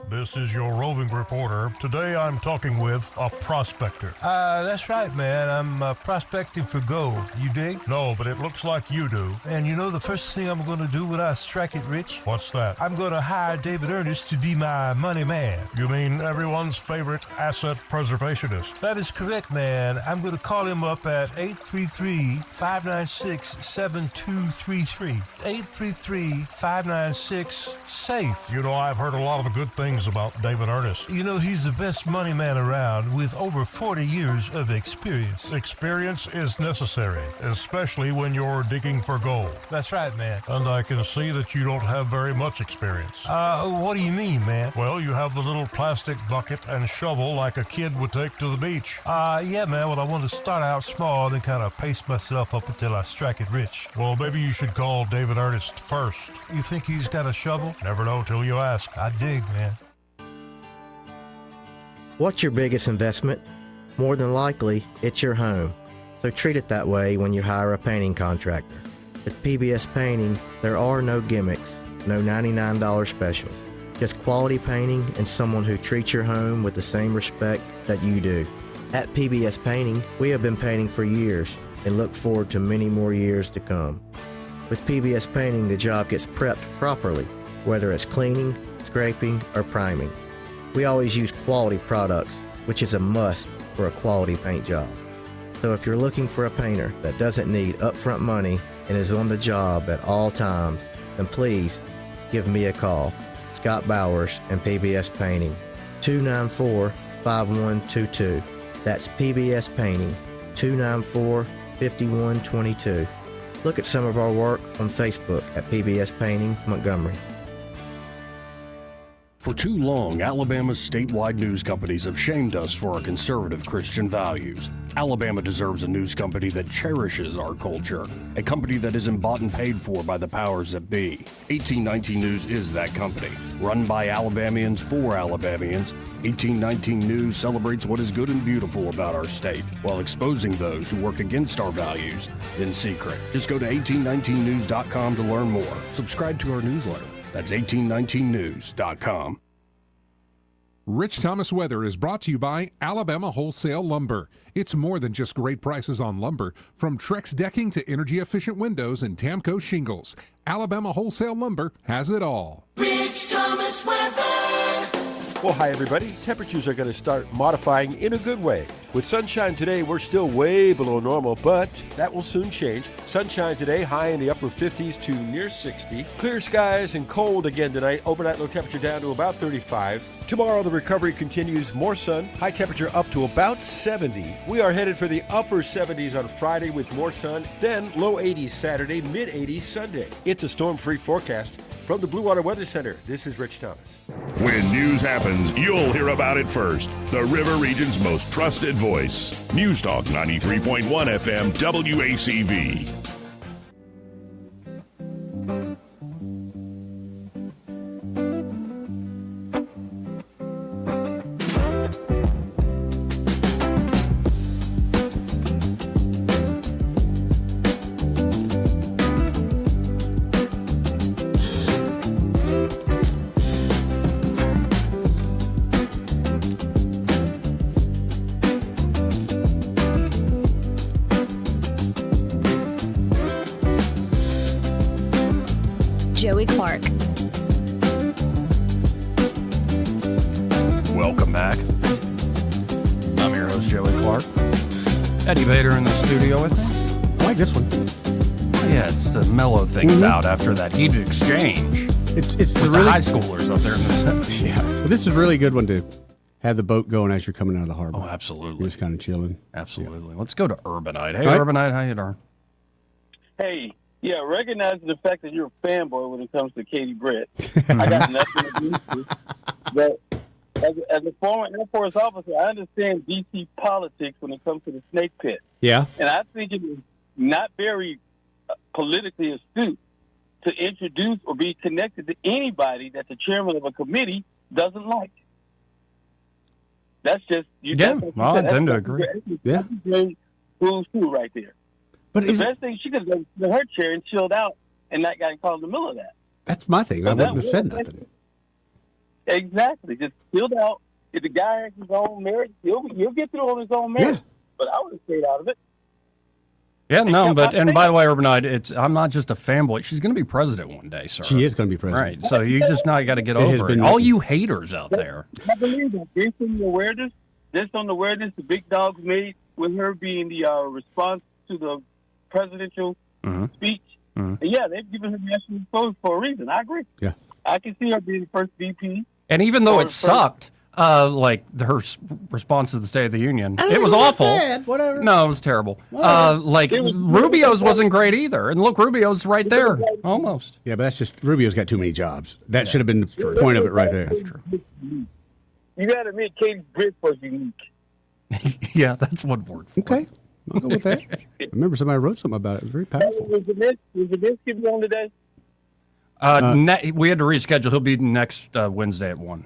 This is your roving reporter. Today I'm talking with a prospector. That's right, man. I'm prospecting for gold. You dig? No, but it looks like you do. And you know the first thing I'm going to do when I strike it rich? What's that? I'm going to hire David Ernest to be my money man. You mean everyone's favorite asset preservationist? That is correct, man. I'm going to call him up at 833-596-7233. 833-596-SAFE. You know, I've heard a lot of good things about David Ernest. You know, he's the best money man around with over 40 years of experience. Experience is necessary, especially when you're digging for gold. That's right, man. And I can see that you don't have very much experience. What do you mean, man? Well, you have the little plastic bucket and shovel like a kid would take to the beach. Yeah, man. Well, I want to start out small and kind of pace myself up until I strike it rich. Well, maybe you should call David Ernest first. You think he's got a shovel? Never know till you ask. I dig, man. What's your biggest investment? More than likely, it's your home. So treat it that way when you hire a painting contractor. With PBS Painting, there are no gimmicks, no $99 specials. Just quality painting and someone who treats your home with the same respect that you do. At PBS Painting, we have been painting for years and look forward to many more years to come. With PBS Painting, the job gets prepped properly, whether it's cleaning, scraping, or priming. We always use quality products, which is a must for a quality paint job. So if you're looking for a painter that doesn't need upfront money and is on the job at all times, then please give me a call. Scott Bowers and PBS Painting, 294-5122. That's PBS Painting, 294-5122. Look at some of our work on Facebook at PBS Painting Montgomery. For too long, Alabama's statewide news companies have shamed us for our conservative Christian values. Alabama deserves a news company that cherishes our culture, a company that isn't bought and paid for by the powers that be. 1819 News is that company. Run by Alabamians for Alabamians, 1819 News celebrates what is good and beautiful about our state, while exposing those who work against our values in secret. Just go to 1819news.com to learn more. Subscribe to our newsletter. That's 1819news.com. Rich Thomas Weather is brought to you by Alabama Wholesale Lumber. It's more than just great prices on lumber. From Trex decking to energy-efficient windows and Tamco shingles, Alabama Wholesale Lumber has it all. Rich Thomas Weather. Well, hi, everybody. Temperatures are going to start modifying in a good way. With sunshine today, we're still way below normal, but that will soon change. Sunshine today, high in the upper 50s to near 60. Clear skies and cold again tonight. Overnight low temperature down to about 35. Tomorrow, the recovery continues. More sun, high temperature up to about 70. We are headed for the upper 70s on Friday with more sun. Then low 80s Saturday, mid 80s Sunday. It's a storm-free forecast. From the Blue Water Weather Center, this is Rich Thomas. When news happens, you'll hear about it first. The River Region's most trusted voice. News Talk 93.1 FM WACV. Joey Clark. Welcome back. I'm your host, Joey Clark. Eddie Vader in the studio with me. I like this one. Yeah, it's to mellow things out after that heated exchange. It's with the really high schoolers up there in the center. Yeah, well, this is a really good one to have the boat going as you're coming out of the harbor. Oh, absolutely. You're just kind of chilling. Absolutely. Let's go to Urbanite. Hey, All right. Urbanite, how you doing? Hey, yeah, recognizing the fact that you're a fanboy when it comes to Katie Britt. I got nothing against you. But as a former Air Force officer, I understand D.C. politics when it comes to the snake pit. Yeah. And I think it is not very politically astute to introduce or be connected to anybody that the chairman of a committee doesn't like. That's just... Yeah, well, I tend to agree. Yeah. Who's who right there. But the best thing, she could have done to her chair and chilled out and not got called in the middle of that. That's my thing. I wouldn't have said nothing. Exactly. Just chilled out. If the guy has his own merit, he'll get through on his own merit. Yeah. But I would have stayed out of it. Yeah, no, but, and by the way, Urbanite, I'm not just a fanboy. She's going to be president one day, sir. She is going to be president. Right, so you just now got to get over it. All you haters out there. I believe that based on the awareness the big dogs made with her being the response to the presidential speech. And yeah, they've given her national exposure for a reason. I agree. Yeah. I can see her being the first VP. And even though it sucked, like her response to the State of the Union, it was awful. Bad, whatever. No, it was terrible. Like Rubio's wasn't great either. And look, Rubio's right there, almost. Yeah, but that's just Rubio's got too many jobs. That should have been the point of it right there. That's true. You got to admit, Katie Britt was unique. Yeah, that's one word. Okay. I'll go with that. I remember somebody wrote something about it. It was very powerful. Was the Minsky on today? We had to reschedule. He'll be next Wednesday at 1.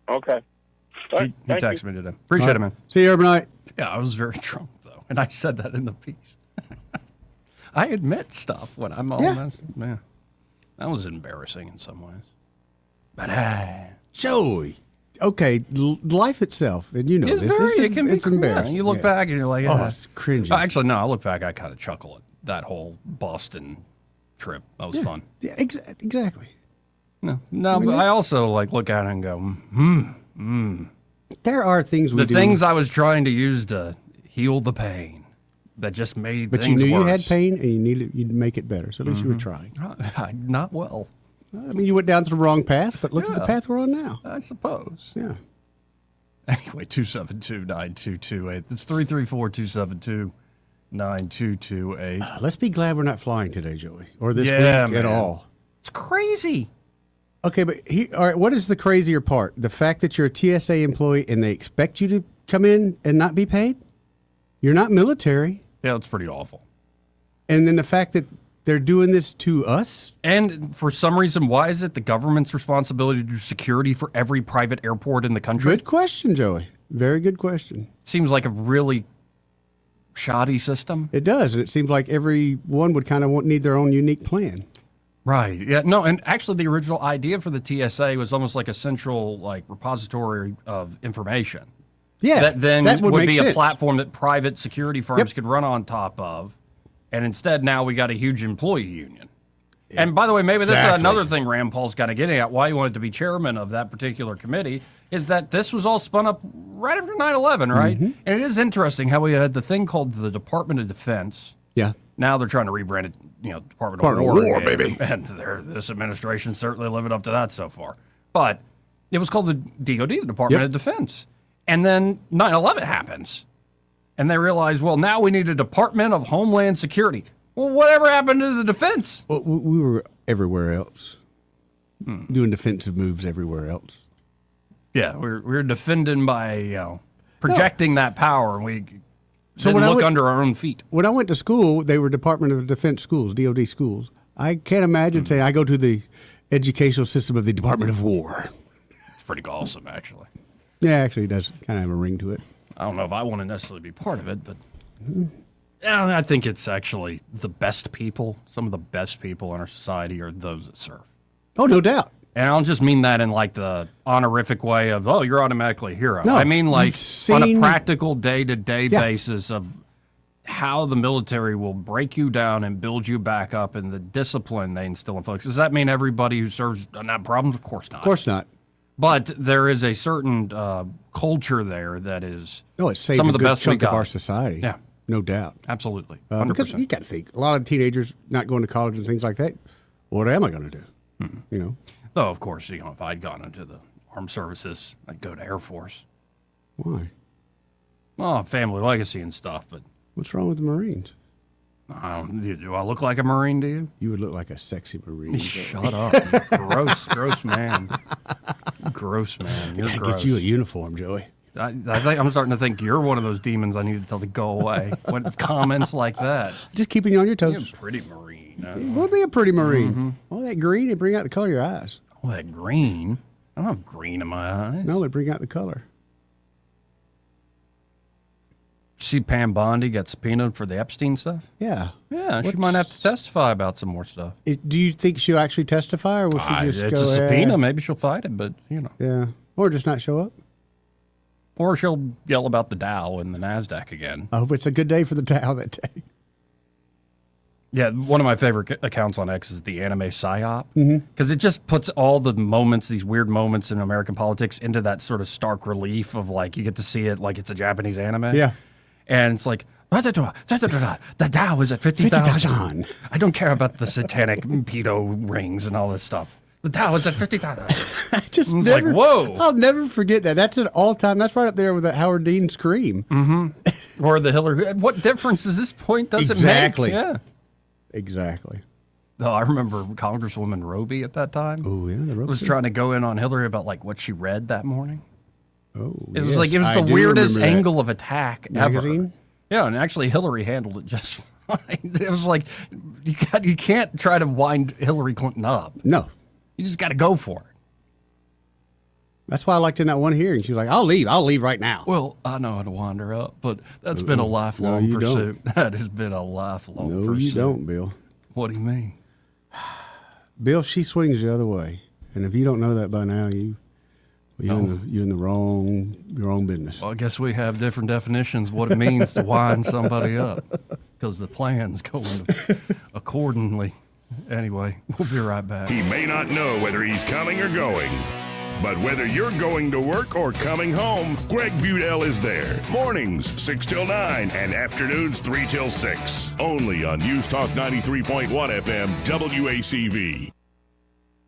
Okay. He texted me today. Appreciate it, man. See you, Urbanite. Yeah, I was very drunk, though. And I said that in the piece. I admit stuff when I'm all man. That was embarrassing in some ways. But hey. Joey. Okay, life itself, and you know it's this. It's embarrassing. You look back and you're like, oh, it's cringy. Actually, no, I look back, I kind of chuckle at that whole Boston trip. That was fun. Yeah, exactly. No, but I also like look at it and go, There are things we do. The things I was trying to use to heal the pain that just made but things you knew worse. you had pain, and you'd make it better. So at least you were trying. Not well. I mean, you went down to the wrong path, but look at the path we're on now. I suppose. Yeah. Anyway, 272-9228. That's 334-272-9228. Let's be glad we're not flying today, Joey, or this week at all. It's crazy. Okay, but all right, what is the crazier part? The fact that you're a TSA employee and they expect you to come in and not be paid? You're not military. Yeah, that's pretty awful. And then the fact that they're doing this to us? And for some reason, why is it the government's responsibility to do security for every private airport in the country? Good question, Joey. Very good question. Seems like a really shoddy system. It does. It seems like everyone would kind of need their own unique plan. Right. Yeah. No, and actually the original idea for the TSA was almost like a central repository of information. Yeah. That then that would be sense. a platform that private security firms could run on top of. And instead now we got a huge employee union. And by the way, maybe this is another thing Rand Paul's kind of getting at, why he wanted to be chairman of that particular committee, is that this was all spun up right after 9/11, right? And it is interesting how we had the thing called the Department of Defense. Yeah. Now they're trying to rebrand it, Department of War, baby. And this administration certainly living up to that so far. But it was called the DOD, the Department of Defense. And then 9/11 happens. And they realized, well, now we need a Department of Homeland Security. Well, whatever happened to the defense? Well, we were everywhere else, doing defensive moves everywhere else. Yeah, we're defending by projecting that power, and we So didn't look under our own feet. When I went to school, they were Department of Defense schools, DOD schools. I can't imagine saying I go to the educational system of the Department of War. It's pretty awesome, actually. Yeah, actually, it does kind of have a ring to it. I don't know if I want to necessarily be part of it, but yeah, I think it's actually the best people. Some of the best people in our society are those that serve. Oh, no doubt. And I don't just mean that in like the honorific way of, oh, you're automatically a hero. No, I mean like on a seen- practical day-to-day basis of how the military will break you down and build you back up and the discipline they instill in folks. Does that mean everybody who serves doesn't have problems? Of course not. Of course not. But there is a certain culture there that is it's saved some of a the good best we chunk of got. our society. Yeah. No doubt. Absolutely. 100%. Because you got to think, a lot of teenagers not going to college and things like that, what am I going to do? You know? Though, of course, if I'd gone into the armed services, I'd go to Air Force. Why? Well, family legacy and stuff, but... What's wrong with the Marines? Do I look like a Marine to you? You would look like a sexy Marine. Shut up. Gross man. Gross man. You're Gotta gross. get you a uniform, Joey. I think I'm starting to think you're one of those demons I need to tell to go away. What comments like that? Just keeping you on your toes. You're a pretty Marine. You would be a pretty Marine. All that green, it bring out the color of your eyes. All that green? I don't have green in my eyes. No, it bring out the color. See Pam Bondi got subpoenaed for the Epstein stuff? Yeah. Yeah, she might have to testify about some more stuff. Do you think she'll actually testify, or will she just it's go a subpoena. ahead? Maybe she'll fight it, but, Yeah. Or just not show up? Or she'll yell about the Dow and the NASDAQ again. I hope it's a good day for the Dow that day. Yeah, one of my favorite accounts on X is the anime PSYOP. Mhm. Because it just puts all the moments, these weird moments in American politics into that sort of stark relief of like, you get to see it like it's a Japanese anime. Yeah. And it's like, the Dow is at 50,000. 50,000. I don't care about the satanic pedo rings and all this stuff. The Dow is at 50,000. Just It's never, like, whoa. I'll never forget that. That's an all-time. That's right up there with that Howard Dean scream. Mm-hmm. Or the Hillary. What difference does this point does Exactly. it make? Yeah. Exactly. No, I remember Congresswoman Roby at that time. Oh, yeah. The Was trying to go in on Hillary about like what she read that morning. Oh, It was like, it was the weirdest angle of attack Magazine? ever. Yeah, and actually Hillary handled it just fine. It was like, you can't try to wind Hillary Clinton up. No. You just got to go for it. That's why I liked in that one hearing. She was like, I'll leave right now. Well, I know how to wind her up, but that's been a lifelong you pursuit. That has been a lifelong pursuit. No, you don't, Bill. What do you mean? Bill, she swings the other way. And if you don't know that by now, you're in the wrong business. Well, I guess we have different definitions of what it means to wind somebody up because the plan's going accordingly. Anyway, we'll be right back. He may not know whether he's coming or going, but whether you're going to work or coming home, Greg Budell is there. Mornings 6 till 9 and afternoons 3 till 6. Only on News Talk 93.1 FM WACV.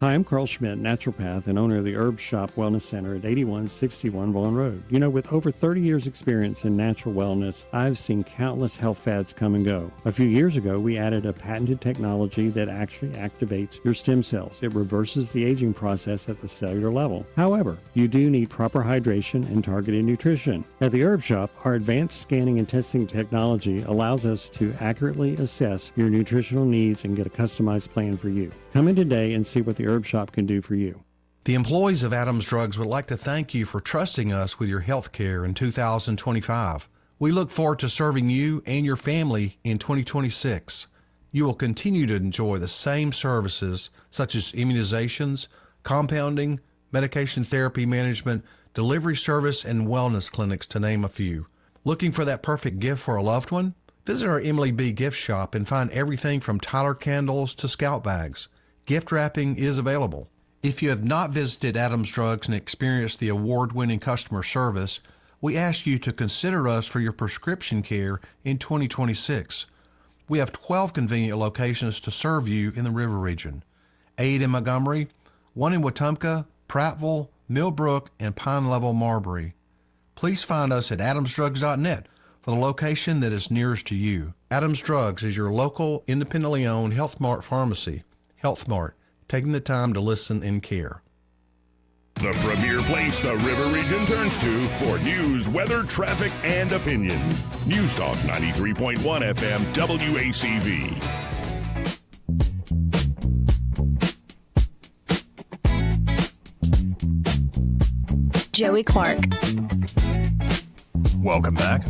Hi, I'm Carl Schmidt, naturopath and owner of the Herb Shop Wellness Center at 8161 Vaughan Road. You know, with over 30 years experience in natural wellness, I've seen countless health fads come and go. A few years ago, we added a patented technology that actually activates your stem cells. It reverses the aging process at the cellular level. However, you do need proper hydration and targeted nutrition. At the Herb Shop, our advanced scanning and testing technology allows us to accurately assess your nutritional needs and get a customized plan for you. Come in today and see what the Herb Shop can do for you. The employees of Adams Drugs would like to thank you for trusting us with your health care in 2025. We look forward to serving you and your family in 2026. you will continue to enjoy the same services such as immunizations, compounding, medication therapy management, delivery service, and wellness clinics, to name a few. Looking for that perfect gift for a loved one? Visit our Emily B. gift shop and find everything from Tyler candles to scout bags. Gift wrapping is available. If you have not visited Adams Drugs and experienced the award-winning customer service, we ask you to consider us for your prescription care in 2026. We have 12 convenient locations to serve you in the River Region. 8 in Montgomery, 1 in Wetumpka, Prattville, Millbrook, and Pine Level, Marbury. Please find us at adamsdrugs.net for the location that is nearest to you. Adams Drugs is your local, independently owned Health Mart pharmacy. Health Mart, taking the time to listen and care. The premier place the River Region turns to for news, weather, traffic, and opinion. News Talk 93.1 FM WACV. Joey Clark. Welcome back.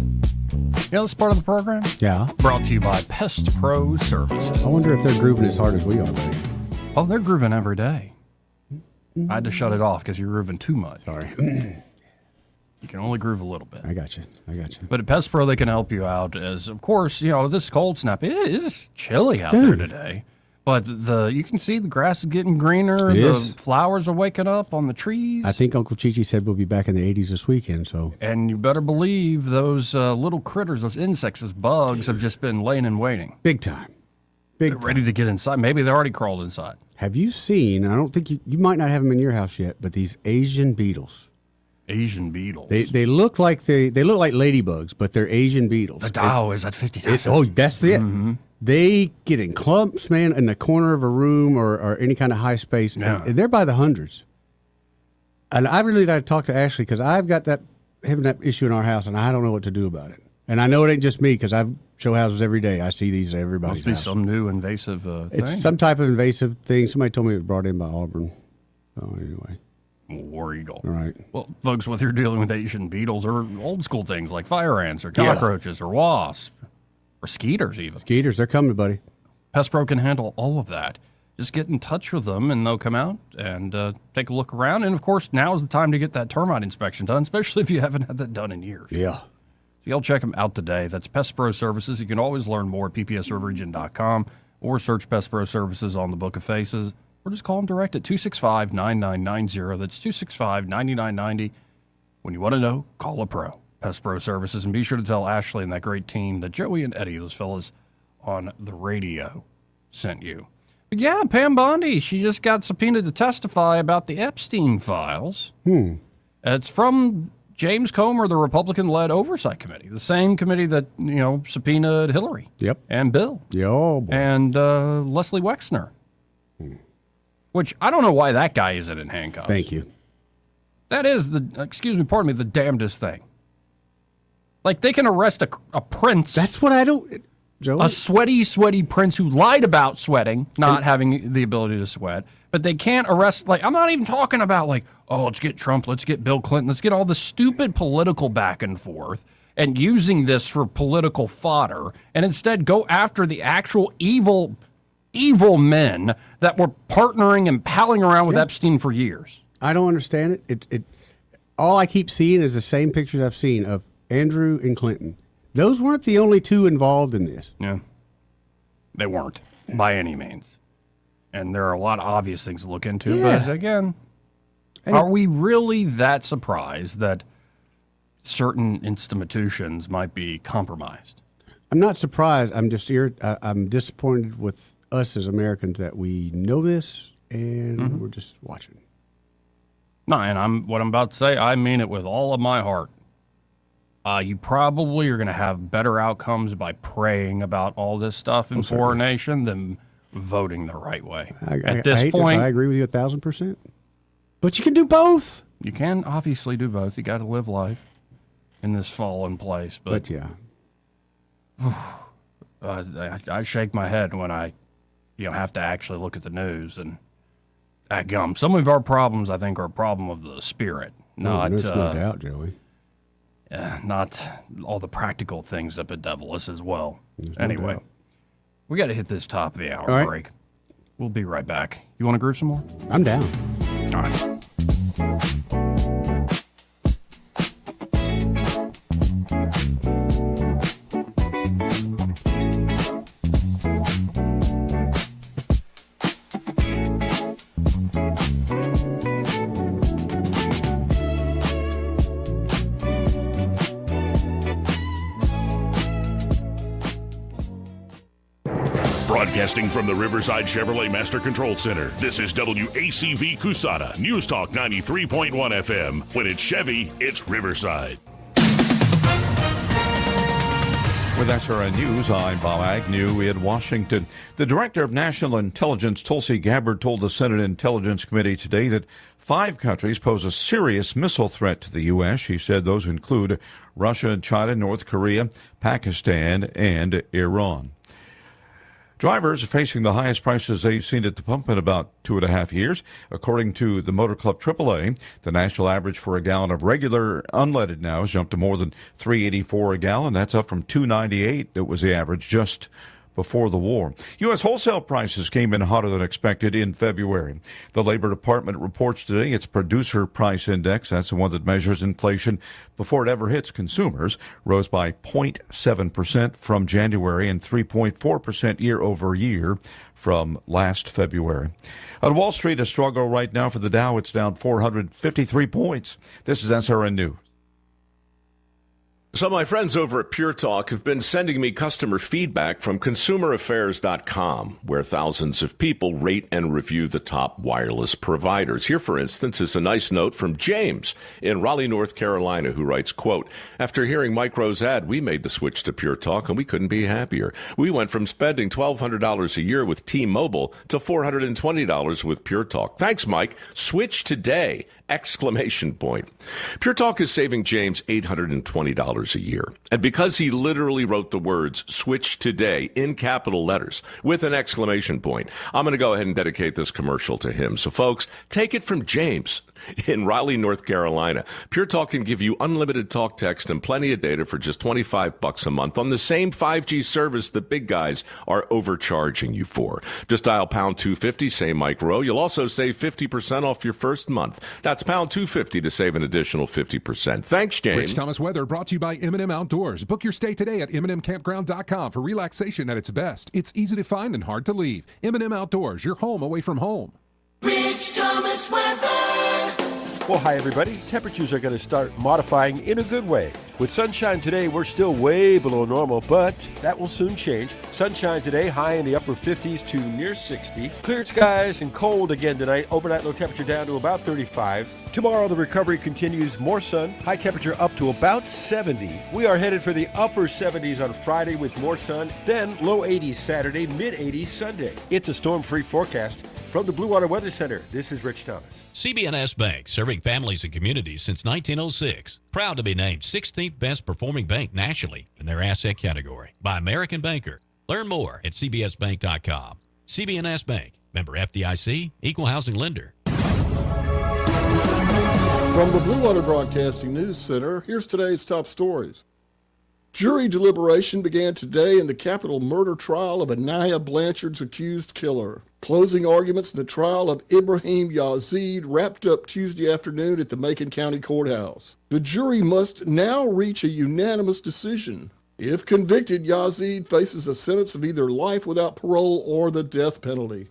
Yeah, this part of the program? Yeah. Brought to you by Pest Pro Services. I wonder if they're grooving as hard as we are, buddy. Oh, they're grooving every day. I had to shut it off because you're grooving too much. Sorry. You can only groove a little bit. I got you. But at Pest Pro, they can help you out as, of course, this cold snap, it is chilly out there today. But you can see the grass is getting greener. The flowers are waking up on the trees. I think Uncle Chi-Chi said we'll be back in the 80s this weekend. So, and you better believe those little critters, those insects, those bugs have just been laying in waiting. Big time. They're ready to get inside. Maybe they already crawled inside. Have you seen, I don't think you might not have them in your house yet, but these Asian beetles. Asian beetles. They look like they look like ladybugs, but they're Asian beetles. The Dow is at 50,000. Oh, that's it. Mm-hmm. They get in clumps, man, in the corner of a room or any kind of high space. Yeah. And they're by the hundreds. And I really got to talk to Ashley because I've got having that issue in our house, and I don't know what to do about it. And I know it ain't just me because I show houses every day. I see these at everybody's house. Must be some new invasive thing. It's some type of invasive thing. Somebody told me it was brought in by Auburn. So anyway. War eagle. All right. Well, folks, whether you're dealing with Asian beetles or old school things like fire ants or cockroaches or wasps or skeeters even. Skeeters, they're coming, buddy. Pest Pro can handle all of that. Just get in touch with them and they'll come out and take a look around. And, of course, now is the time to get that termite inspection done, especially if you haven't had that done in years. Yeah. So you'll check them out today. That's Pest Pro Services. You can always learn more at ppsriverregion.com or search Pest Pro Services on the Book of Faces or just call them direct at 265-9990. That's 265-9990. When you want to know, call a pro. Pest Pro Services. And be sure to tell Ashley and that great team that Joey and Eddie, those fellas on the radio, sent you. But yeah, Pam Bondi, she just got subpoenaed to testify about the Epstein files. It's from James Comer, the Republican-led Oversight Committee, the same committee that, subpoenaed Hillary. Yep. And Bill. Yo, boy. And Leslie Wexner. Which, I don't know why that guy isn't in handcuffs. Thank you. That is the damnedest thing. Like, they can arrest a prince. That's what I don't... Joey? A sweaty prince who lied about sweating, not having the ability to sweat. But they can't arrest, I'm not even talking about, let's get Trump, let's get Bill Clinton, let's get all the stupid political back and forth and using this for political fodder, and instead go after the actual evil men that were partnering and palling around with Epstein for years. I don't understand it. All I keep seeing is the same pictures I've seen of Andrew and Clinton. Those weren't the only two involved in this. Yeah. They weren't, by any means. And there are a lot of obvious things to look into. Yeah. But again, are we really that surprised that certain institutions might be compromised? I'm not surprised. I'm just I'm disappointed with us as Americans that we know this and we're just watching. No, and what I'm about to say, I mean it with all of my heart. You probably are going to have better outcomes by praying about all this stuff in foreign nation than voting the right way. At this point, I agree with you 1,000%. But you can do both. You can obviously do both. You got to live life in this fallen place. But yeah, I shake my head when I, have to actually look at the news and some of our problems, I think, are a problem of the spirit, not there's no doubt, Joey. Not all the practical things that bedevil us as well. Anyway, We got to hit this top of the hour All right. break. We'll be right back. You want to groove some more? I'm down. All right. Broadcasting from the Riverside Chevrolet Master Control Center, this is WACV Cusada, News Talk 93.1 FM. When it's Chevy, it's Riverside. With SRN News, I'm Bob Agnew in Washington. The Director of National Intelligence, Tulsi Gabbard, told the Senate Intelligence Committee today that 5 countries pose a serious missile threat to the U.S. She said those include Russia, China, North Korea, Pakistan, and Iran. Drivers are facing the highest prices they've seen at the pump in about 2.5 years. According to the Motor Club AAA, the national average for a gallon of regular unleaded now has jumped to more than $3.84 a gallon. That's up from $2.98 that was the average just before the war. U.S. wholesale prices came in hotter than expected in February. The Labor Department reports today its Producer Price Index, that's the one that measures inflation before it ever hits consumers, rose by 0.7% from January and 3.4% year over year from last February. On Wall Street, a struggle right now for the Dow. It's down 453 points. This is SRN News. So my friends over at Pure Talk have been sending me customer feedback from consumeraffairs.com, where thousands of people rate and review the top wireless providers. Here, for instance, is a nice note from James in Raleigh, North Carolina, who writes, quote, after hearing Mike Rowe's ad, we made the switch to Pure Talk, and we couldn't be happier. We went from spending $1,200 a year with T-Mobile to $420 with Pure Talk. Thanks, Mike. Switch today! Exclamation point. Pure Talk is saving James $820 a year. And because he literally wrote the words switch today in capital letters with an exclamation point, I'm going to go ahead and dedicate this commercial to him. So folks, take it from James in Raleigh, North Carolina. Pure Talk can give you unlimited talk, text, and plenty of data for just $25 a month on the same 5G service the big guys are overcharging you for. Just dial pound 250, say Mike Rowe. You'll also save 50% off your first month. That's pound 250 to save an additional 50%. Thanks, James. Rich Thomas Weather brought to you by M&M Outdoors. Book your stay today at MNMCampground.com for relaxation at its best. It's easy to find and hard to leave. M&M Outdoors, your home away from home. Rich Thomas Weather. Well, hi, everybody. Temperatures are going to start modifying in a good way. With sunshine today, we're still way below normal, but that will soon change. Sunshine today, high in the upper 50s to near 60. Clear skies and cold again tonight. Overnight low temperature down to about 35. Tomorrow, the recovery continues. More sun, high temperature up to about 70. We are headed for the upper 70s on Friday with more sun, then low 80s Saturday, mid 80s Sunday. It's a storm-free forecast. From the Blue Water Weather Center, this is Rich Thomas. CB&S Bank, serving families and communities since 1906. Proud to be named 16th best performing bank nationally in their asset category by American Banker. Learn more at cbsbank.com. CB&S Bank, member FDIC, equal housing lender. From the Blue Water Broadcasting News Center, here's today's top stories. Jury deliberation began today in the capital murder trial of Anaya Blanchard's accused killer. Closing arguments in the trial of Ibrahim Yazid wrapped up Tuesday afternoon at the Macon County Courthouse. The jury must now reach a unanimous decision. If convicted, Yazid faces a sentence of either life without parole or the death penalty.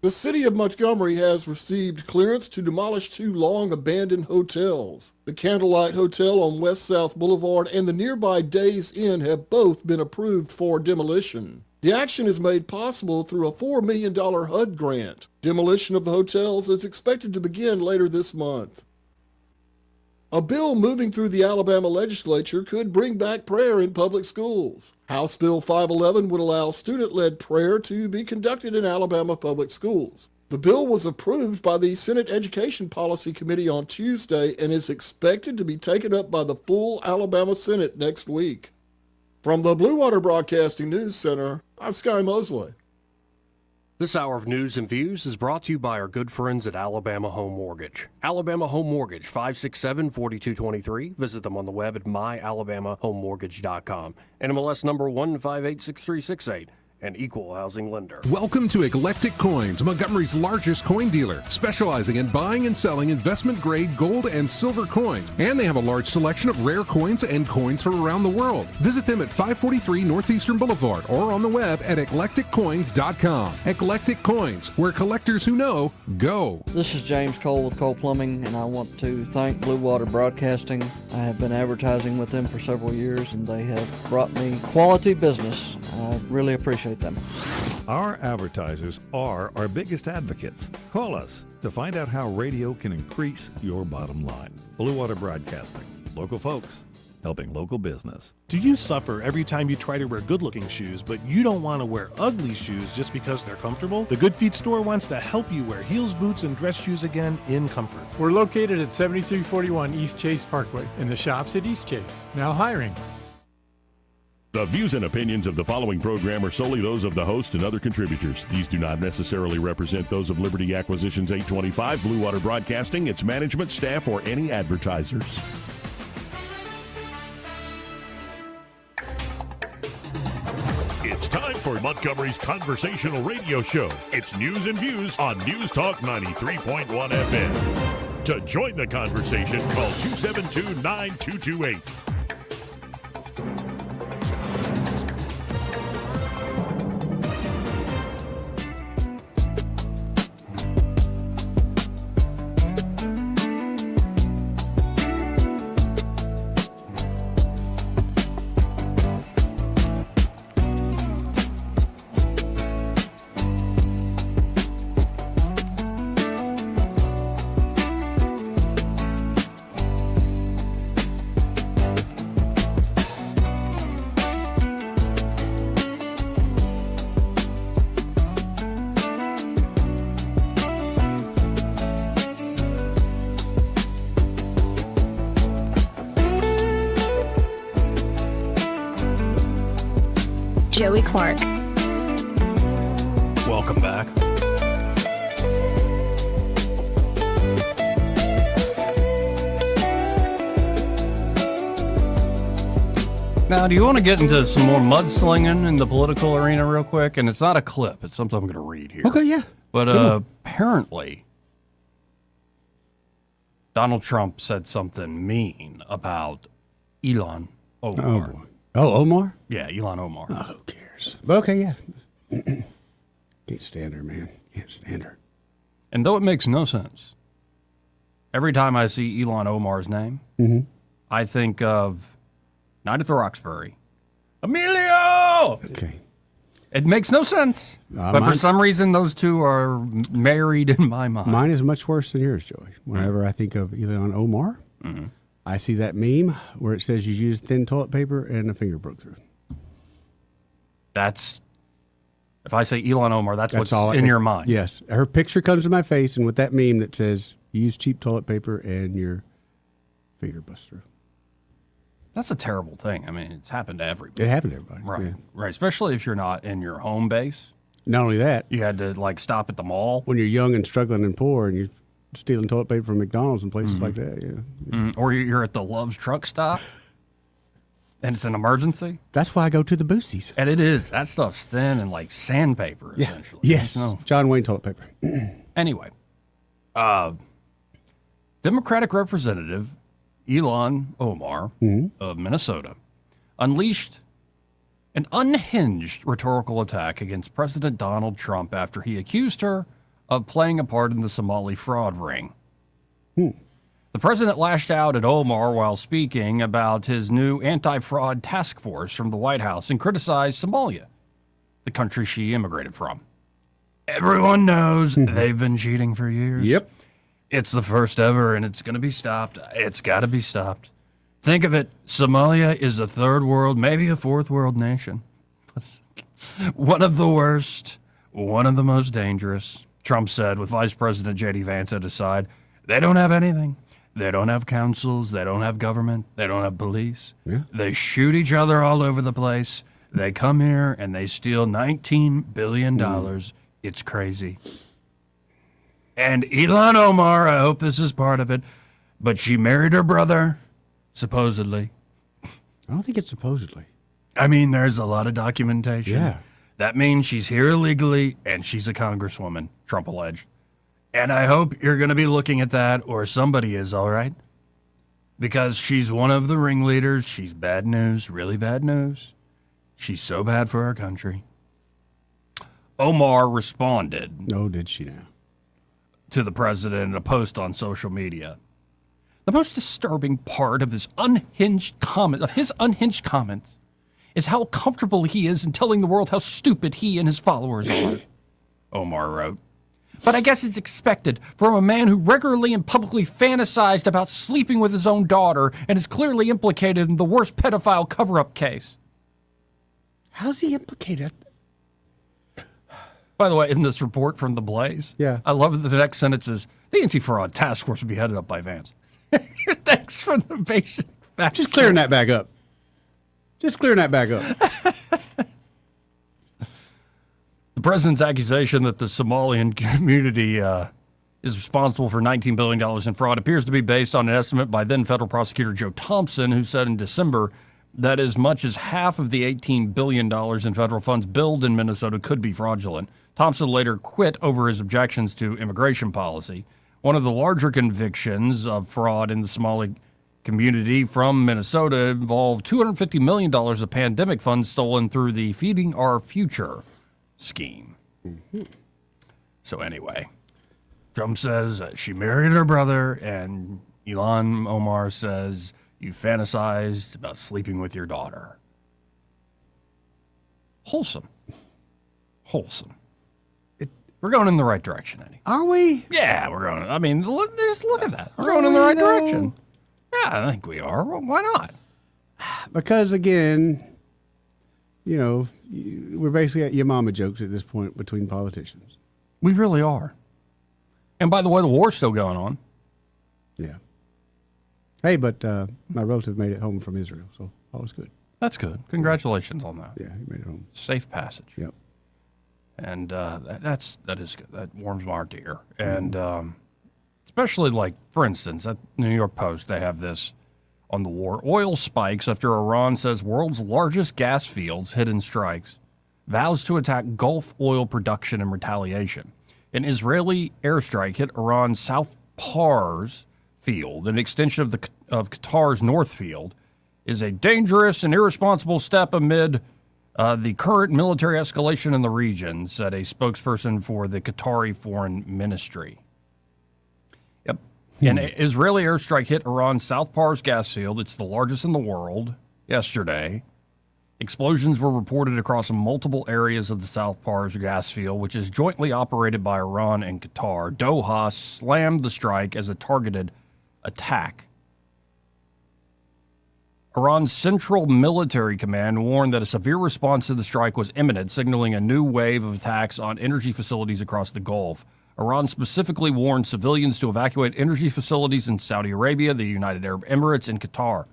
The city of Montgomery has received clearance to demolish 2 long-abandoned hotels. The Candlelight Hotel on West South Boulevard and the nearby Days Inn have both been approved for demolition. The action is made possible through a $4 million HUD grant. Demolition of the hotels is expected to begin later this month. A bill moving through the Alabama legislature could bring back prayer in public schools. House Bill 511 would allow student-led prayer to be conducted in Alabama public schools. The bill was approved by the Senate Education Policy Committee on Tuesday and is expected to be taken up by the full Alabama Senate next week. From the Blue Water Broadcasting News Center, I'm Sky Mosley. This hour of news and views is brought to you by our good friends at Alabama Home Mortgage. Alabama Home Mortgage, 567-4223. Visit them on the web at myalabamahomemortgage.com. NMLS number 1586368. An equal housing lender. Welcome to Eclectic Coins, Montgomery's largest coin dealer, specializing in buying and selling investment-grade gold and silver coins. And they have a large selection of rare coins and coins from around the world. Visit them at 543 Northeastern Boulevard or on the web at eclecticcoins.com. Eclectic Coins, where collectors who know go. This is James Cole with Cole Plumbing, and I want to thank Blue Water Broadcasting. I have been advertising with them for several years, and they have brought me quality business. I really appreciate them. Our advertisers are our biggest advocates. Call us to find out how radio can increase your bottom line. Blue Water Broadcasting. Local folks helping local business. Do you suffer every time you try to wear good-looking shoes, but you don't want to wear ugly shoes just because they're comfortable? The Good Feet store wants to help you wear heels, boots, and dress shoes again in comfort. We're located at 7341 East Chase Parkway in the shops at East Chase. Now hiring. The views and opinions of the following program are solely those of the host and other contributors. These do not necessarily represent those of Liberty Acquisitions 825, Blue Water Broadcasting, its management, staff, or any advertisers. It's time for Montgomery's conversational radio show. It's news and views on News Talk 93.1 FM. To join the conversation, call 272-9228. Joey Clark. Welcome back. Now, do you want to get into some more mudslinging in the political arena real quick? And it's not a clip. It's something I'm going to read here. Okay, yeah. But apparently, Donald Trump said something mean about Ilhan Omar. Omar? Yeah, Ilhan Omar. Oh, who cares? But okay, yeah. Can't stand her, man. Can't stand her. And though it makes no sense, every time I see Ilhan Omar's name, I think of Night at the Roxbury. Emilio! Okay. It makes no sense. But for some reason, those two are married in my mind. Mine is much worse than yours, Joey. Whenever I think of Ilhan Omar, I see that meme where it says you used thin toilet paper and a finger broke through. That's, if I say Ilhan Omar, that's what's in your mind. Yes. Her picture comes to my face, and with that meme that says you use cheap toilet paper and your finger bust through. That's a terrible thing. I mean, it's happened to everybody. It happened to everybody. Right. Yeah. Right. Especially if you're not in your home base. Not only that. You had to, like, stop at the mall. When you're young and struggling and poor and you're stealing toilet paper from McDonald's and places like that. Yeah. Or you're at the Love's truck stop and it's an emergency. That's why I go to the Boosties. And it is. That stuff's thin and like sandpaper, essentially. Yes. No. John Wayne toilet paper. Anyway, Democratic Representative Ilhan Omar of Minnesota unleashed an unhinged rhetorical attack against President Donald Trump after he accused her of playing a part in the Somali fraud ring. The president lashed out at Omar while speaking about his new anti-fraud task force from the White House and criticized Somalia, the country she immigrated from. Everyone knows they've been cheating for years. Yep. It's the first ever, and it's going to be stopped. It's got to be stopped. Think of it. Somalia is a third world, maybe a fourth world nation. One of the worst, one of the most dangerous, Trump said, with Vice President J.D. Vance at his side. They don't have anything. They don't have councils. They don't have government. They don't have police. Yeah. They shoot each other all over the place. They come here and they steal $19 billion It's crazy. And Ilhan Omar, I hope this is part of it, but she married her brother, supposedly. I don't think it's supposedly. I mean, there's a lot of documentation. Yeah. That means she's here illegally, and she's a congresswoman, Trump alleged. And I hope you're going to be looking at that, or somebody is, all right? Because she's one of the ringleaders. She's bad news, really bad news. She's so bad for our country. Omar responded. Oh, did she now? To the president in a post on social media. The most disturbing part of his unhinged comments is how comfortable he is in telling the world how stupid he and his followers are, Omar wrote. But I guess it's expected from a man who regularly and publicly fantasized about sleeping with his own daughter and is clearly implicated in the worst pedophile cover-up case. How's he implicated? By the way, in this report from The Blaze, I love that the next sentence is, the anti-fraud task force will be headed up by Vance. Thanks for the basic fact. Just clearing that back up. The president's accusation that the Somalian community is responsible for $19 billion in fraud appears to be based on an estimate by then federal prosecutor Joe Thompson, who said in December that as much as half of the $18 billion in federal funds billed in Minnesota could be fraudulent. Thompson later quit over his objections to immigration policy. One of the larger convictions of fraud in the Somali community from Minnesota involved $250 million of pandemic funds stolen through the Feeding Our Future scheme. Mm-hmm. So anyway, Trump says she married her brother, and Ilhan Omar says you fantasized about sleeping with your daughter. Wholesome. We're going in the right direction, Eddie. Are we? Yeah, we're going. I mean, just look at that. We're going in the right direction. Yeah, I think we are. Well, why not? Because, again, we're basically at your mama jokes at this point between politicians. We really are. And by the way, the war's still going on. Yeah. Hey, but my relative made it home from Israel, so all was good. That's good. Congratulations on that. Yeah, he made it home. Safe passage. Yep. And that is good. That warms my heart to hear. And especially, like, for instance, at the New York Post, they have this on the war. Oil spikes after Iran says world's largest gas fields hit in strikes. Vows to attack Gulf oil production in retaliation. An Israeli airstrike hit Iran's South Pars field, an extension of Qatar's North Field, is a dangerous and irresponsible step amid the current military escalation in the region, said a spokesperson for the Qatari Foreign Ministry. Yep. An Israeli airstrike hit Iran's South Pars gas field. It's the largest in the world yesterday. Explosions were reported across multiple areas of the South Pars gas field, which is jointly operated by Iran and Qatar. Doha slammed the strike as a targeted attack. Iran's Central Military Command warned that a severe response to the strike was imminent, signaling a new wave of attacks on energy facilities across the Gulf. Iran specifically warned civilians to evacuate energy facilities in Saudi Arabia, the United Arab Emirates, and Qatar.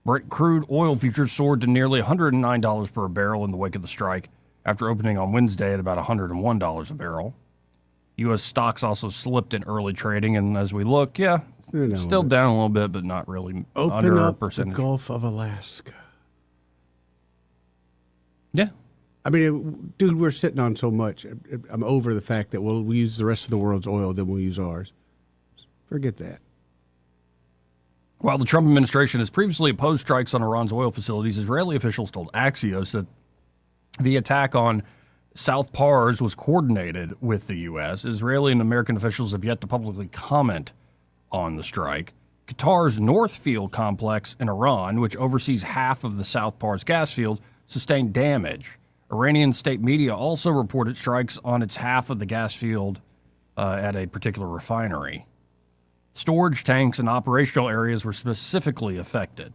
Brent crude oil futures soared to nearly $109 per barrel in the wake of the strike, after opening on Wednesday at about $101 a barrel. U.S. stocks also slipped in early trading, and as we look, still down a little bit, but not really under a percentage. The Gulf of Alaska. Yeah. I mean, dude, we're sitting on so much. I'm over the fact that we'll use the rest of the world's oil, then we'll use ours. Forget that. While the Trump administration has previously opposed strikes on Iran's oil facilities, Israeli officials told Axios that the attack on South Pars was coordinated with the U.S. Israeli and American officials have yet to publicly comment on the strike. Qatar's North Field complex in Iran, which oversees half of the South Pars gas field, sustained damage. Iranian state media also reported strikes on its half of the gas field at a particular refinery. Storage tanks and operational areas were specifically affected.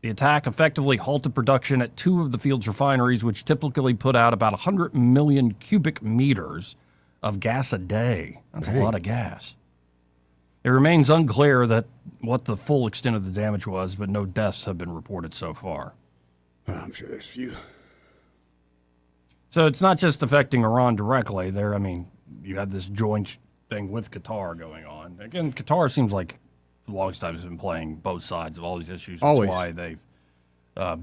The attack effectively halted production at two of the field's refineries, which typically put out about 100 million cubic meters of gas a day. That's a lot of gas. It remains unclear what the full extent of the damage was, but no deaths have been reported so far. I'm sure there's few. So it's not just affecting Iran directly. You had this joint thing with Qatar going on. Again, Qatar seems like the longest time has been playing both sides of all these issues. That's Always. why they've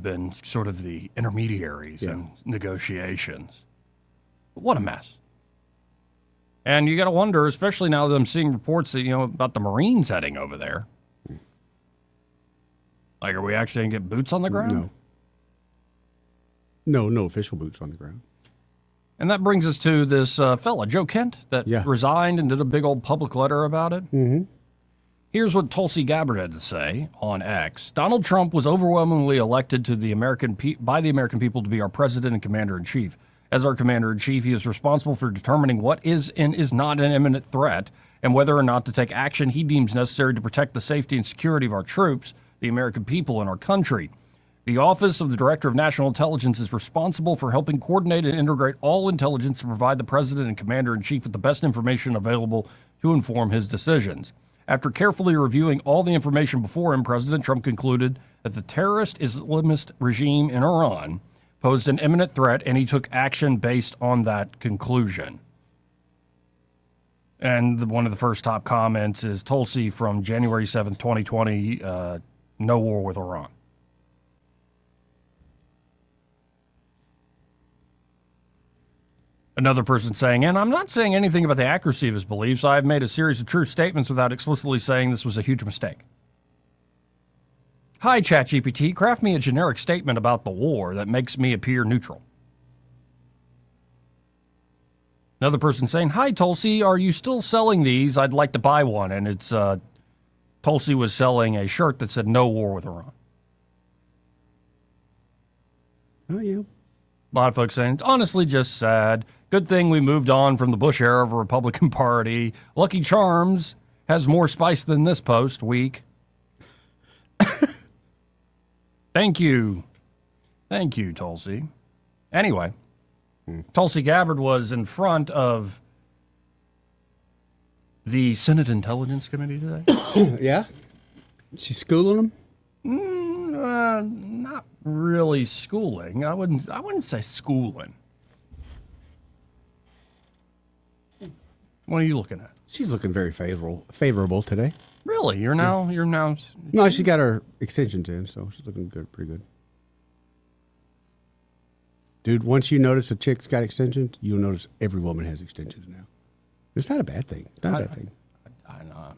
been sort of the intermediaries in negotiations. But what a mess. And you got to wonder, especially now that I'm seeing reports that, about the Marines heading over there. Like, are we actually going to get boots on the ground? No, no official boots on the ground. And that brings us to this fella, Joe Kent, that resigned and did a big old public letter about it. Mm-hmm. Here's what Tulsi Gabbard had to say on X. Donald Trump was overwhelmingly elected to by the American people to be our president and commander-in-chief. As our commander-in-chief, he is responsible for determining what is and is not an imminent threat and whether or not to take action he deems necessary to protect the safety and security of our troops, the American people, and our country. The Office of the Director of National Intelligence is responsible for helping coordinate and integrate all intelligence to provide the President and Commander-in-Chief with the best information available to inform his decisions. After carefully reviewing all the information before him, President Trump concluded that the terrorist Islamist regime in Iran posed an imminent threat, and he took action based on that conclusion. And one of the first top comments is Tulsi from January 7th, 2020, no war with Iran. Another person saying, and I'm not saying anything about the accuracy of his beliefs. I've made a series of true statements without explicitly saying this was a huge mistake. Hi, ChatGPT, craft me a generic statement about the war that makes me appear neutral. Another person saying, hi, Tulsi, are you still selling these? I'd like to buy one. And it's Tulsi was selling a shirt that said no war with Iran. Oh, yeah. A lot of folks saying, honestly, just sad. Good thing we moved on from the Bush era of the Republican Party. Lucky Charms has more spice than this post. Weak. Thank you. Thank you, Tulsi. Anyway, Tulsi Gabbard was in front of the Senate Intelligence Committee today. Yeah? She's schooling them? Not really schooling. I wouldn't say schooling. What are you looking at? She's looking very favorable today. Really? You're now. No, she's got her extensions in, so she's looking good, pretty good. Dude, once you notice a chick's got extensions, you'll notice every woman has extensions now. It's not a bad thing. It's not a bad thing. I know.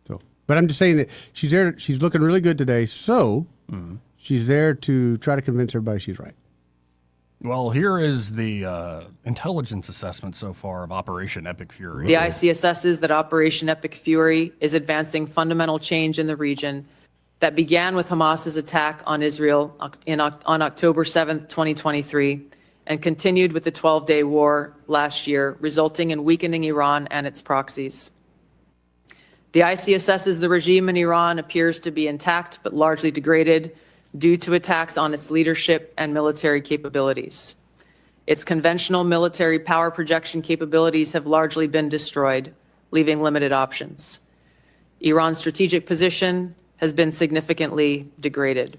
So, but I'm just saying that she's there. She's looking really good today. So she's there to try to convince everybody she's right. Well, here is the intelligence assessment so far of Operation Epic Fury. The IC assesses that Operation Epic Fury is advancing fundamental change in the region that began with Hamas's attack on Israel on October 7th, 2023, and continued with the 12-day war last year, resulting in weakening Iran and its proxies. The IC assesses the regime in Iran appears to be intact but largely degraded due to attacks on its leadership and military capabilities. Its conventional military power projection capabilities have largely been destroyed, leaving limited options. Iran's strategic position has been significantly degraded.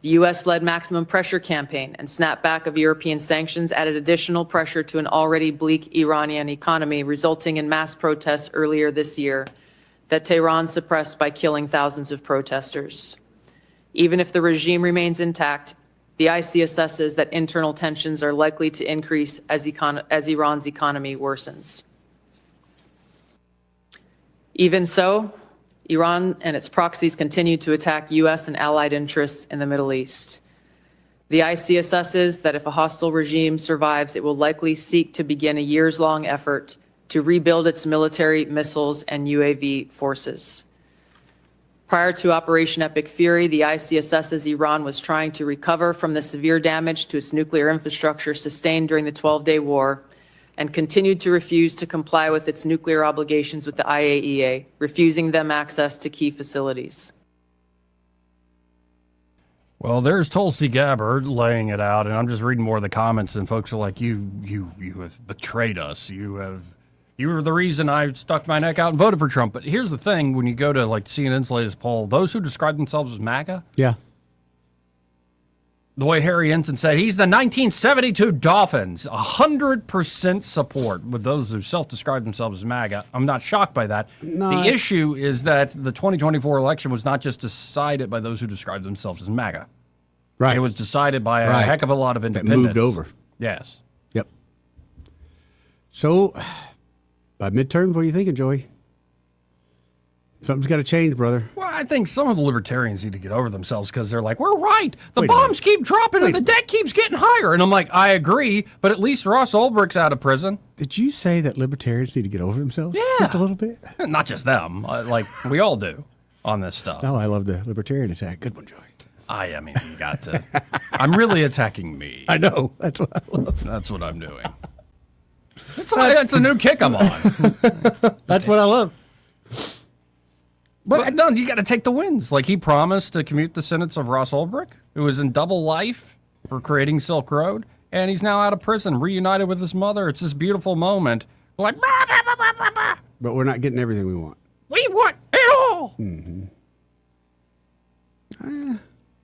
The U.S.-led maximum pressure campaign and snapback of European sanctions added additional pressure to an already bleak Iranian economy, resulting in mass protests earlier this year that Tehran suppressed by killing thousands of protesters. Even if the regime remains intact, the IC assesses that internal tensions are likely to increase as Iran's economy worsens. Even so, Iran and its proxies continue to attack U.S. and allied interests in the Middle East. The IC assesses that if a hostile regime survives, it will likely seek to begin a years-long effort to rebuild its military, missiles, and UAV forces. Prior to Operation Epic Fury, the IC assesses Iran was trying to recover from the severe damage to its nuclear infrastructure sustained during the 12-day war and continued to refuse to comply with its nuclear obligations with the IAEA, refusing them access to key facilities. Well, there's Tulsi Gabbard laying it out, and I'm just reading more of the comments, and folks are like, you have betrayed us. You were the reason I stuck my neck out and voted for Trump. But here's the thing, when you go to like CNN's latest poll, those who describe themselves as MAGA, yeah, The way Harry Ensign said, he's the 1972 Dolphins. 100% support with those who self-describe themselves as MAGA. I'm not shocked by that. The issue is that the 2024 election was not just decided by those who describe themselves as MAGA. Right. It was decided by a heck of a lot of independents. That moved over. Yes. Yep. So, by midterms, what are you thinking, Joey? Something's got to change, brother. Well, I think some of the libertarians need to get over themselves because they're like, we're right. The bombs keep dropping and the debt keeps getting higher. And I'm like, I agree, but at least Ross Ulbricht's out of prison. Did you say that libertarians need to get over themselves? Yeah. Just a little bit? Not just them. Like, we all do on this stuff. No, I love the libertarian attack. Good one, Joey. I mean, you got to. I'm really attacking me. I know. That's what I love. That's what I'm doing. It's a new kick I'm on. That's what I love. But no, you got to take the wins. Like he promised to commute the sentence of Ross Ulbricht, who was in double life for creating Silk Road, and he's now out of prison, reunited with his mother. It's this beautiful moment. We're like, bah, bah, bah, bah, bah, bah. But we're not getting everything we want. We want it all. Mm-hmm.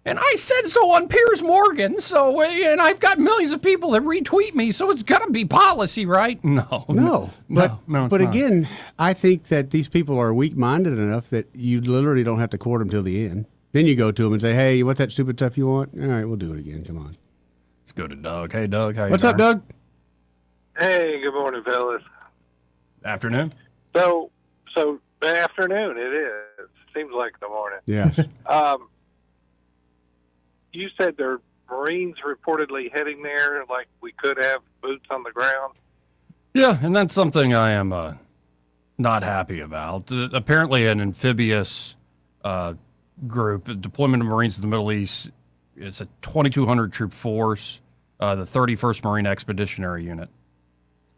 And I said so on Piers Morgan, and I've got millions of people that retweet me, so it's got to be policy, right? No. But again, I think that these people are weak-minded enough that you literally don't have to court them till the end. Then you go to them and say, hey, you want that stupid stuff you want? All right, we'll do it again. Come on. Let's go to Doug. Hey, Doug. How you What's up, Doug? Hey, good morning, fellas. Afternoon. So afternoon it is. Seems like the morning. Yes. You said there are Marines reportedly heading there, like we could have boots on the ground. Yeah, and that's something I am not happy about. Apparently an amphibious group, deployment of Marines in the Middle East, it's a 2,200 troop force, the 31st Marine Expeditionary Unit.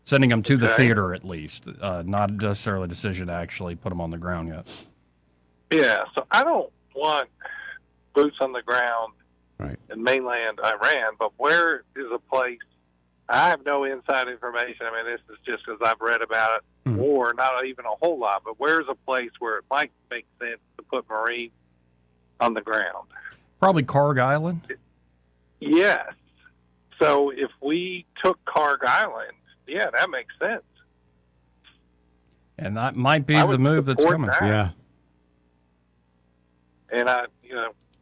Sending them to the theater at least, not necessarily a decision to actually put them on the ground yet. Yeah, so I don't want boots on the ground right in mainland Iran, but where is a place? I have no inside information. I mean, this is just because I've read about it, or not even a whole lot, but where's a place where it might make sense to put Marines on the ground? Probably Karg Island. Yes. So if we took Karg Island, yeah, that makes sense. And that might be the move that's coming. That. Yeah. And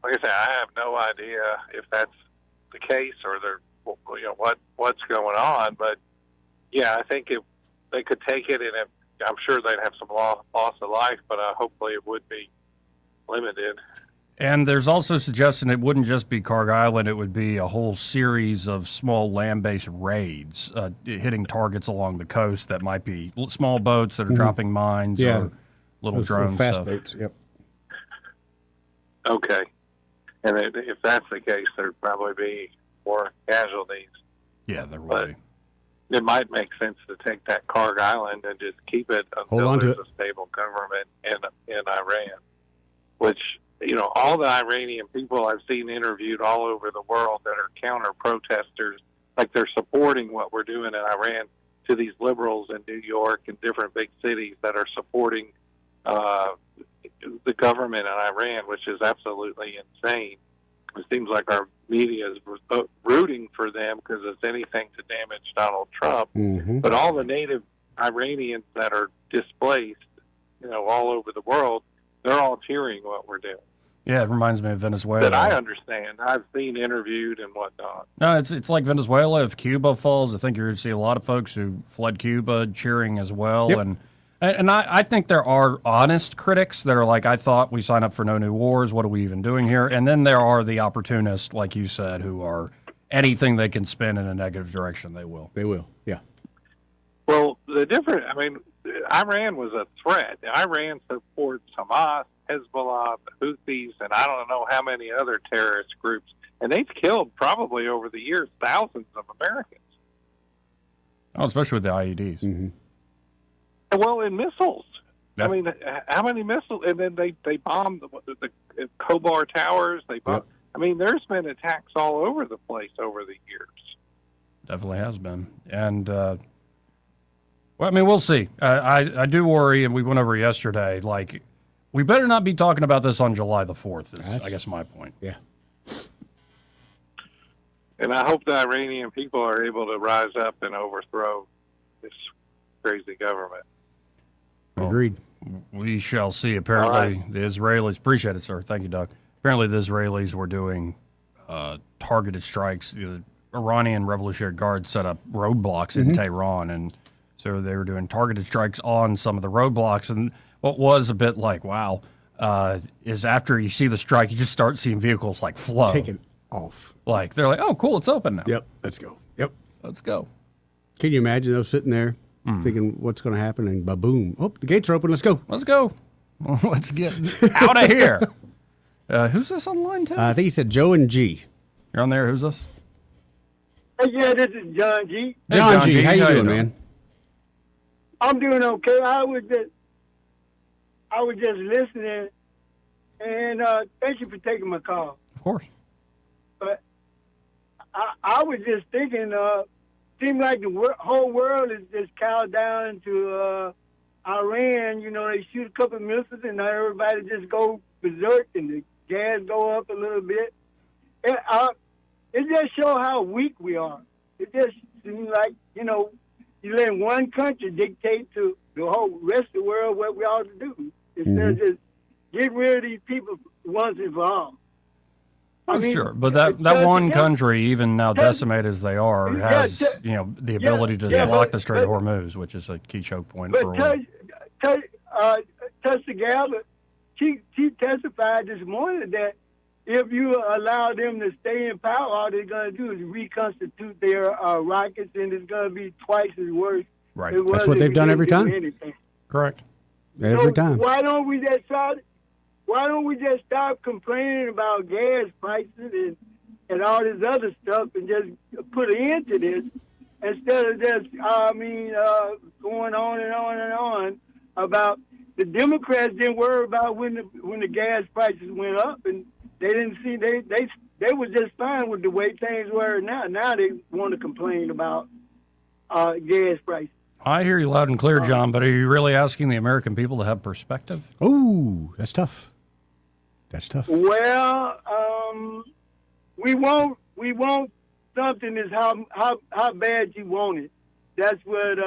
like I said, I have no idea if that's the case or what's going on. But yeah, I think they could take it, and I'm sure they'd have some loss of life, but hopefully it would be limited. And there's also suggestion it wouldn't just be Karg Island; it would be a whole series of small land-based raids hitting targets along the coast that might be small boats that are dropping mines or little drones. Fast boats. Yep. Okay. And if that's the case, there'd probably be more casualties. Yeah, there would be. It might make sense to take that Karg Island and just keep it until there's a stable government in Iran, which, all the Iranian people I've seen interviewed all over the world that are counter-protesters, like they're supporting what we're doing in Iran, to these liberals in New York and different big cities that are supporting the government in Iran, which is absolutely insane. It seems like our media is rooting for them because it's anything to damage Donald Trump. Mm-hmm. But all the native Iranians that are displaced, all over the world, they're all cheering what we're doing. Yeah, it reminds me of Venezuela. That I understand. I've seen interviewed and whatnot. No, it's like Venezuela. If Cuba falls, I think you're going to see a lot of folks who fled Cuba cheering as well. Yep. And I think there are honest critics that are like, I thought we signed up for no new wars. What are we even doing here? And then there are the opportunists, like you said, who are anything they can spin in a negative direction, they will. They will, yeah. Well, Iran was a threat. Iran supports Hamas, Hezbollah, the Houthis, and I don't know how many other terrorist groups. And they've killed probably over the years thousands of Americans. Oh, especially with the IEDs. Mm-hmm. Well, in missiles. Yep. I mean, how many missiles? And then they bombed the Khobar towers. They bombed. Yep. I mean, there's been attacks all over the place over the years. Definitely has been. And, we'll see. I do worry, and we went over yesterday, like, we better not be talking about this on July the 4th, I guess my point. Yeah. And I hope the Iranian people are able to rise up and overthrow this crazy government. Agreed. We shall see. Apparently, the Israelis, appreciate it, sir. Thank you, Doug. Apparently, the Israelis were doing targeted strikes. The Iranian Revolutionary Guard set up roadblocks in Tehran, and so they were doing targeted strikes on some of the roadblocks. And what was a bit like, wow, is after you see the strike, you just start seeing vehicles like flow. Taken off. Like, they're like, oh, cool, it's open now. Yep, let's go. Yep. Let's go. Can you imagine those sitting there thinking what's going to happen, and ba-boom. Oh, the gates are open. Let's go. Let's go. Let's get out of here. Who's this on the line, Tim? I think he said Joe and G. You're on there. Who's this? Yeah, this is John G. Hey, John G. How you doing, man? I'm doing okay. I was just listening, and thank you for taking my call. Of course. But I was just thinking, seems like the whole world is just cowed down to Iran. You know, they shoot a couple of missiles, and now everybody just go berserk, and the gas go up a little bit. It just shows how weak we are. It just seems like, you know, you let one country dictate to the whole rest of the world what we ought to do. Instead of just get rid of these people once and for all. Oh, sure. But that one country, even now decimated as they are, has, you know, the ability to block the Strait of Hormuz, which is a key choke point for a while. Tulsi Gabbard, she testified this morning that if you allow them to stay in power, all they're going to do is reconstitute their rockets, and it's going to be twice as worse. Right. That's what they've done every time. Correct. Every time. Why don't we just stop complaining about gas prices and all this other stuff and just put an end to this instead of just going on and on and on about the Democrats didn't worry about when the gas prices went up, and they didn't see they were just fine with the way things were now. Now they want to complain about gas prices. I hear you loud and clear, John, but are you really asking the American people to have perspective? Oh, that's tough. That's tough. Well, we want something that's how bad you want it. That's what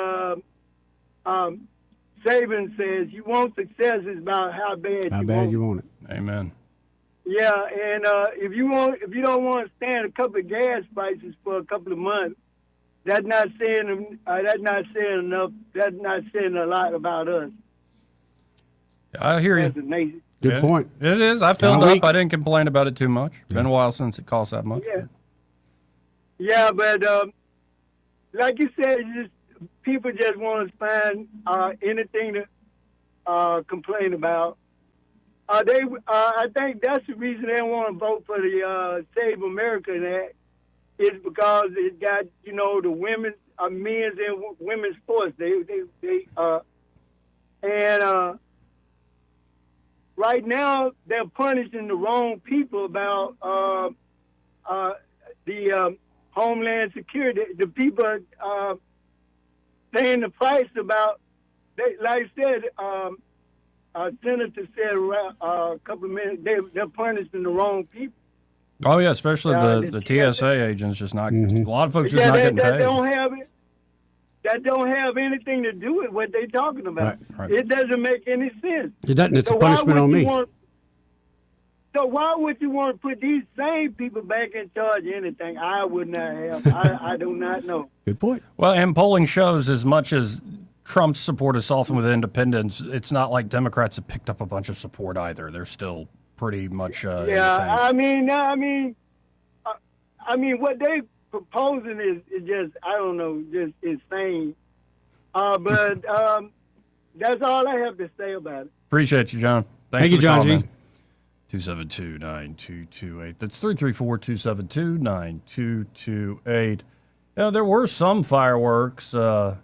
Saban says. You want success is about how bad you want it. Amen. Yeah, and if you don't want to stand a couple of gas prices for a couple of months, that's not saying enough. That's not saying a lot about us. I hear you. Good point. It is. I filled up. I didn't complain about it too much. Been a while since it cost that much. Yeah, but like you said, people just want to find anything to complain about. I think that's the reason they don't want to vote for the Save America Act. Is because it got, you know, the women, men's and women's sports. Right now they're punishing the wrong people about the Homeland Security. The people paying the price about. Like I said, Senator said a couple of minutes. They're punishing the wrong people. Oh yeah, especially the TSA agents just not. A lot of folks just not getting paid. That don't have anything to do with what they're talking about. Right. It doesn't make any sense. It doesn't. It's a punishment on me. So why would you want to put these same people back in charge of anything? I would not have. I do not know. Good point. Well, and polling shows as much as Trump's support has softened with independents, it's not like Democrats have picked up a bunch of support either. They're still pretty much. I mean, what they proposing is just, I don't know, just insane. But that's all I have to say about it. Appreciate you, John. Thank you, John G. 272-9228. That's 334-272-9228. Yeah, there were some fireworks, I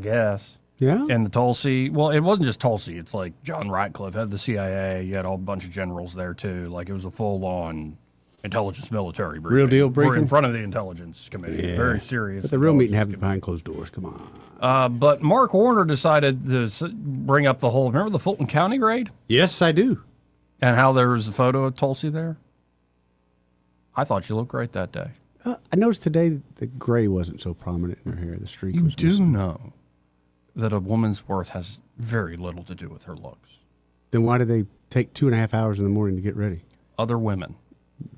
guess. Yeah. And the Tulsi, well, it wasn't just Tulsi. It's like John Ratcliffe had the CIA. You had a whole bunch of generals there, too. Like, it was a full-on intelligence military briefing. Real deal briefing? We're in front of the Intelligence Committee. Yeah. Very serious. But the real meeting happened behind closed doors. Come on. But Mark Warner decided to bring up the whole, remember the Fulton County raid? Yes, I do. And how there was a photo of Tulsi there? I thought she looked great that day. I noticed today the gray wasn't so prominent in her hair. The streak was You do missing. know that a woman's worth has very little to do with her looks. Then why do they take 2.5 hours in the morning to get ready? Other women.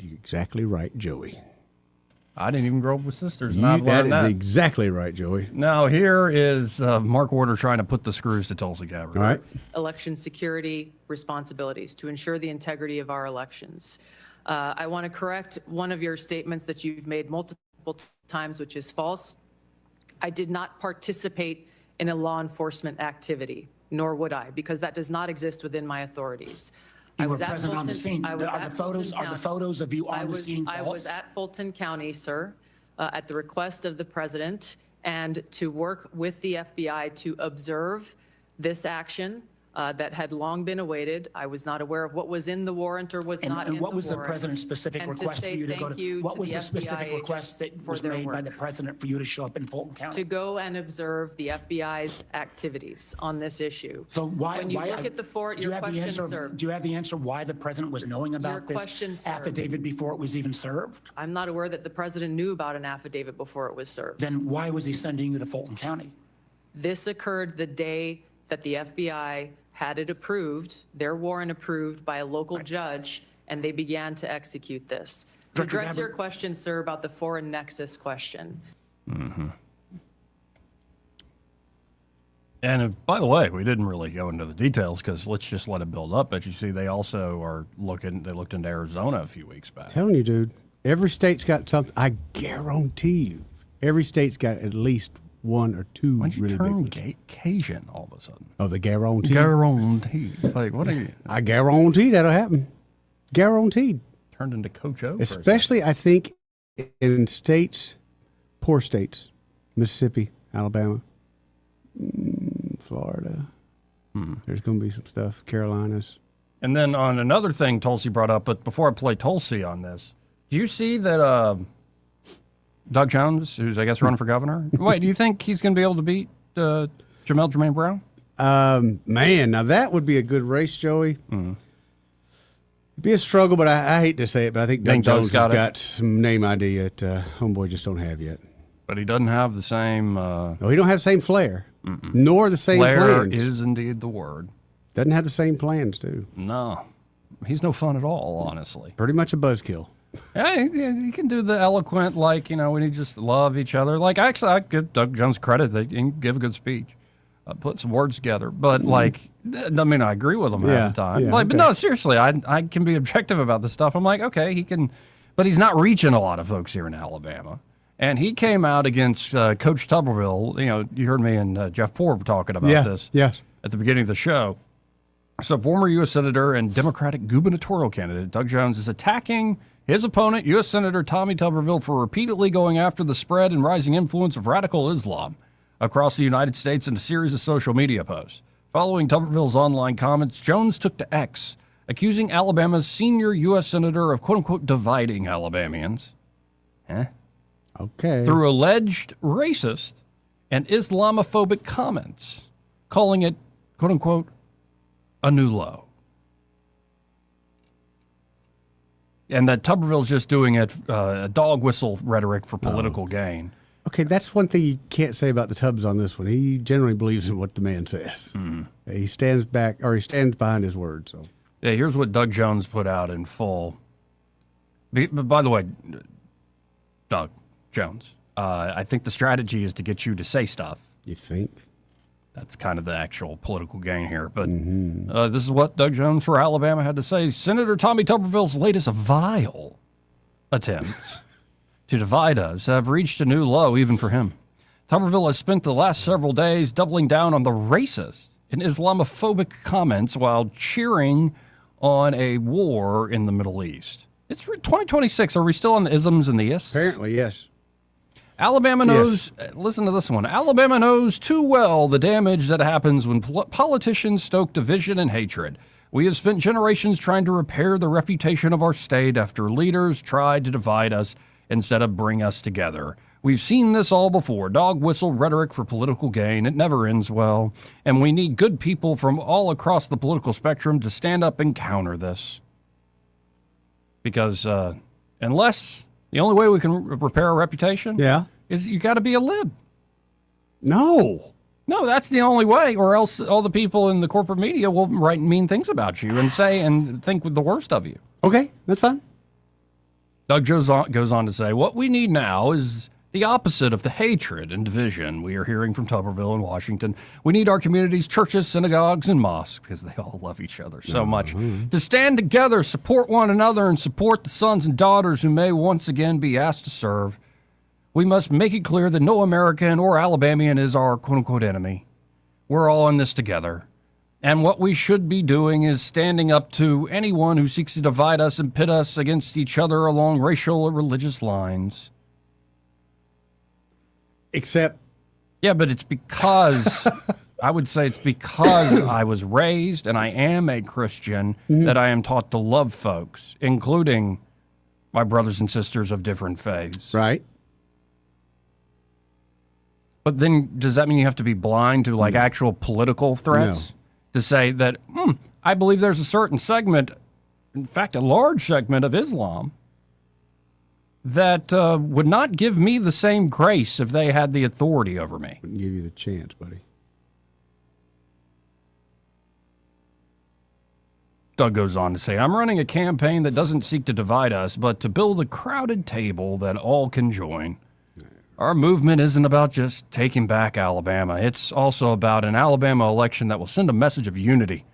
You're exactly right, Joey. I didn't even grow up with sisters. And I've That learned is that. exactly right, Joey. Now, here is Mark Warner trying to put the screws to Tulsi Gabbard. All right. Election security responsibilities to ensure the integrity of our elections. I want to correct one of your statements that you've made multiple times, which is false. I did not participate in a law enforcement activity, nor would I, because that does not exist within my authorities. You were present on the scene. Are the photos of you on the scene false? I was at Fulton County, sir, at the request of the president, and to work with the FBI to observe this action that had long been awaited. I was not aware of what was in the warrant or was not in the warrant. And what was the president's specific And request for you to go to? What was the specific FBI request that for was their made by work. the president for you to show up in Fulton County? To go and observe the FBI's activities on this issue. So why? When you look at the fort, your question, sir. Do you have the answer why the president was knowing Your about this question, sir. affidavit before it was even served? I'm not aware that the president knew about an affidavit before it was served. Then why was he sending you to Fulton County? This occurred the day that the FBI had it approved, their warrant approved by a local judge, and they began to execute this. To Director address your Gabbard. question, sir, about the foreign nexus question. Mm-hmm. And by the way, we didn't really go into the details because let's just let it build up. But you see, they also are they looked into Arizona a few weeks back. Telling you, dude, every state's got something. I guarantee you, every state's got at least one or two Why'd you really turn big ones. Cajun all of a sudden? Oh, the guarantee. Guarantee. Like, what are you? I guarantee that'll happen. Guaranteed. Turned into Coach O. for a Especially, I think, in states, poor states, Mississippi, Alabama, Florida. There's going to be some stuff. Carolinas. And then on another thing Tulsi brought up, but before I play Tulsi on this, do you see that Doug Jones, who's I guess running for governor, wait, do you think he's going to be able to beat Jermaine Brown? Man, now that would be a good race, Joey. It'd be a struggle, but I hate to say it, but I think Doug Jones has got some name ID that homeboy just don't have yet. But he doesn't have the same... no, he don't have the same flair, nor the same flair plans. is indeed the word. Doesn't have the same plans, too. No. He's no fun at all, honestly. Pretty much a buzzkill. Yeah, he can do the eloquent, like, we need to just love each other. Like, actually, I give Doug Jones credit. He can give a good speech, put some words together. But, like, I mean, I agree with him half the time. Yeah, like, But no, seriously, I can be objective about this stuff. I'm like, okay, he can, but he's not reaching a lot of folks here in Alabama. And he came out against Coach Tuberville. You heard me and Jeff Poor talking about this at the beginning of the show. So former U.S. Senator and Democratic gubernatorial candidate Doug Jones is attacking his opponent, U.S. Senator Tommy Tuberville, for repeatedly going after the spread and rising influence of radical Islam across the United States in a series of social media posts. Following Tuberville's online comments, Jones took to X, accusing Alabama's senior U.S. Senator of, quote-unquote, dividing Alabamians. Okay. Through alleged racist and Islamophobic comments, calling it, quote-unquote, a new low. And that Tuberville's just doing it, a dog whistle rhetoric for political gain. Okay, that's one thing you can't say about the Tubbs on this one. He generally believes in what the man says. He stands behind his word. So, yeah, here's what Doug Jones put out in full. By the way, Doug Jones, I think the strategy is to get you to say stuff. You think? That's kind of the actual political gain here. But this is what Doug Jones for Alabama had to say. Senator Tommy Tuberville's latest vile attempts to divide us have reached a new low even for him. Tuberville has spent the last several days doubling down on the racist and Islamophobic comments while cheering on a war in the Middle East. It's 2026. Are we still on the isms and the ists? Apparently, yes. Alabama knows, listen to this one. Alabama knows too well the damage that happens when politicians stoke division and hatred. We have spent generations trying to repair the reputation of our state after leaders tried to divide us instead of bring us together. We've seen this all before. Dog whistle rhetoric for political gain. It never ends well. And we need good people from all across the political spectrum to stand up and counter this. Because unless The only way we can repair a reputation is you got to be a lib. No, that's the only way, or else all the people in the corporate media will write mean things about you and say and think the worst of you. Okay, that's fine. Doug goes on to say, what we need now is the opposite of the hatred and division we are hearing from Tuberville and Washington. We need our communities, churches, synagogues, and mosques, because they all love each other so much, to stand together, support one another, and support the sons and daughters who may once again be asked to serve. We must make it clear that no American or Alabamian is our quote-unquote enemy. We're all in this together. And what we should be doing is standing up to anyone who seeks to divide us and pit us against each other along racial or religious lines. Except... Yeah, but it's because... I would say it's because I was raised and I am a Christian that I am taught to love folks, including my brothers and sisters of different faiths. Right. But then does that mean you have to be blind to like actual political threats? No. To say that, I believe there's a certain segment, in fact, a large segment of Islam that would not give me the same grace if they had the authority over me. Wouldn't give you the chance, buddy. Doug goes on to say, I'm running a campaign that doesn't seek to divide us, but to build a crowded table that all can join. Our movement isn't about just taking back Alabama. It's also about an Alabama election that will send a message of unity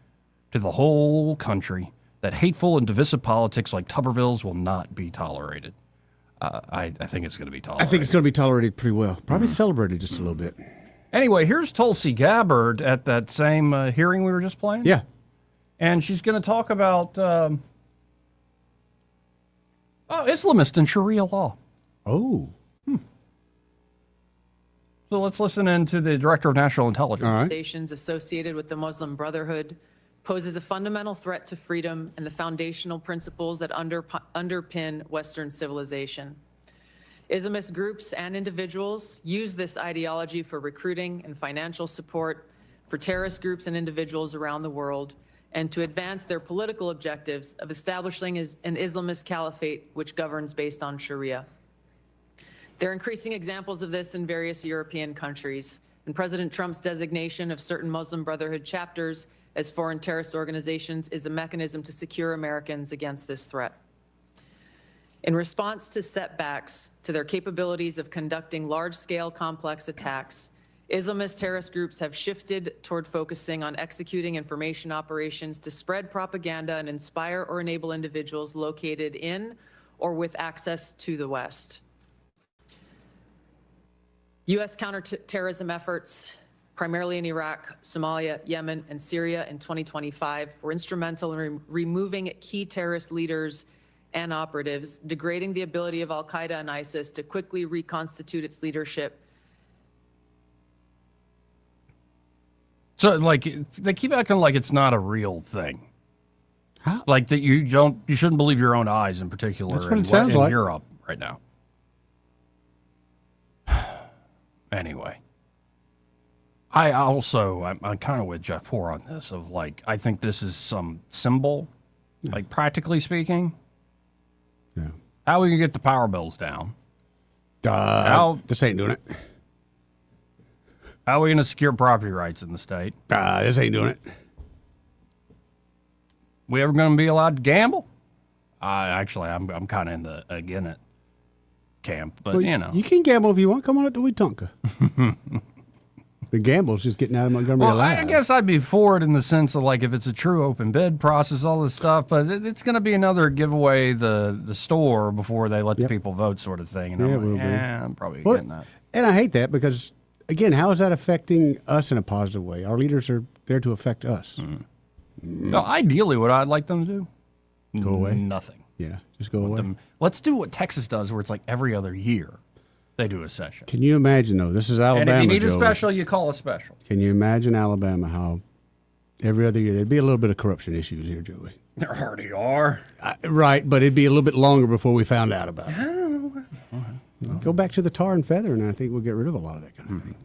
to the whole country, that hateful and divisive politics like Tuberville's will not be tolerated. I think it's going to be tolerated. I think it's going to be tolerated pretty well. Probably celebrated just a little bit. Anyway, here's Tulsi Gabbard at that same hearing we were just playing. Yeah. And she's going to talk about Islamist and Sharia law. Oh. So let's listen in to the Director of National Intelligence. All right. Organizations associated with the Muslim Brotherhood poses a fundamental threat to freedom and the foundational principles that underpin Western civilization. Islamist groups and individuals use this ideology for recruiting and financial support for terrorist groups and individuals around the world, and to advance their political objectives of establishing an Islamist caliphate which governs based on Sharia. There are increasing examples of this in various European countries, and President Trump's designation of certain Muslim Brotherhood chapters as foreign terrorist organizations is a mechanism to secure Americans against this threat. In response to setbacks to their capabilities of conducting large-scale complex attacks, Islamist terrorist groups have shifted toward focusing on executing information operations to spread propaganda and inspire or enable individuals located in or with access to the West. U.S. counterterrorism efforts, primarily in Iraq, Somalia, Yemen, and Syria in 2025, were instrumental in removing key terrorist leaders and operatives, degrading the ability of al-Qaeda and ISIS to quickly reconstitute its leadership. So, like, they keep acting like it's not a real thing. How? Like that you shouldn't believe your own eyes in particular. That's what it sounds like. In Europe right now. Anyway, I'm kind of with Jeff Poor on this of like, I think this is some symbol, like practically speaking. Yeah. How we can get the power bills down? This ain't doing it. How are we going to secure property rights in the state? This ain't doing it. We ever going to be allowed to gamble? Actually, I'm kind of in the again it camp, but Well, you know. You can gamble if you want. Come on up to Wetumpka. The gamble's just getting out of Montgomery alive. I guess I'd be for it in the sense of like if it's a true open bid process, all this stuff, but it's going to be another giveaway the store before they let the people vote sort of thing. And Yeah, I'm it will like, be. I'm probably Well, getting that. And I hate that because, again, how is that affecting us in a positive way? Our leaders are there to affect us. No, ideally, what I'd like them to do, Go away? Nothing. Yeah, just go away. Let's do what Texas does, where it's like every other year they do a session. Can you imagine, though? This is Alabama, And if you need a Joey. special, you call a special. Can you imagine Alabama, how every other year there'd be a little bit of corruption issues here, Joey? There already are. Right, but it'd be a little bit longer before we found out about it. Go back to the tar and feather, and I think we'll get rid of a lot of that kind of thing.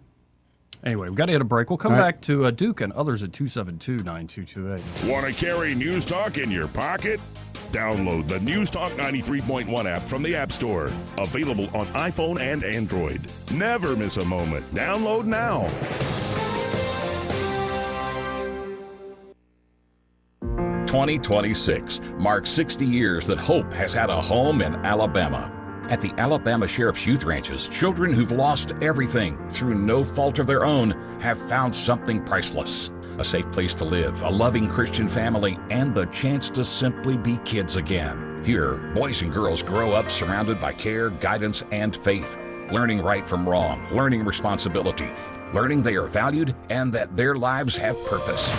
Anyway, we've got to hit a break. We'll come All right. back to Duke and others at 272-9228. Want to carry news talk in your pocket? Download the News Talk 93.1 app from the App Store. Available on iPhone and Android. Never miss a moment. Download now. "2026 marks 60 years that hope has had a home in Alabama. At the Alabama Sheriff's Youth Ranches, children who've lost everything through no fault of their own have found something priceless. A safe place to live, a loving Christian family, and the chance to simply be kids again. Here, boys and girls grow up surrounded by care, guidance, and faith, learning right from wrong, learning responsibility, learning they are valued and that their lives have purpose.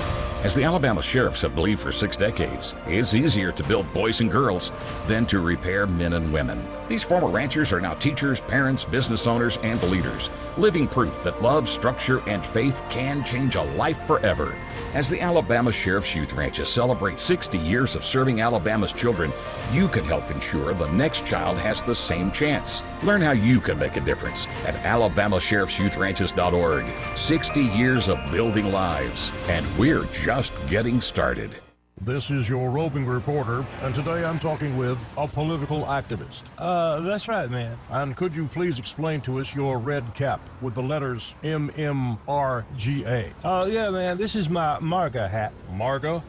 As the Alabama sheriffs have believed for 6 decades, it's easier to build boys and girls than to repair men and women. These former ranchers are now teachers, parents, business owners, and leaders, living proof that love, structure, and faith can change a life forever. As the Alabama Sheriff's Youth Ranches celebrate 60 years of serving Alabama's children, you can help ensure the next child has the same chance. Learn how you can make a difference at alabamasheriffsyouthranches.org. 60 years of building lives, and we're just getting started. This is your roving reporter, and today I'm talking with a political activist. That's right, man. And could you please explain to us your red cap with the letters MMRGA? Yeah, man, this is my MAGA hat. MAGA?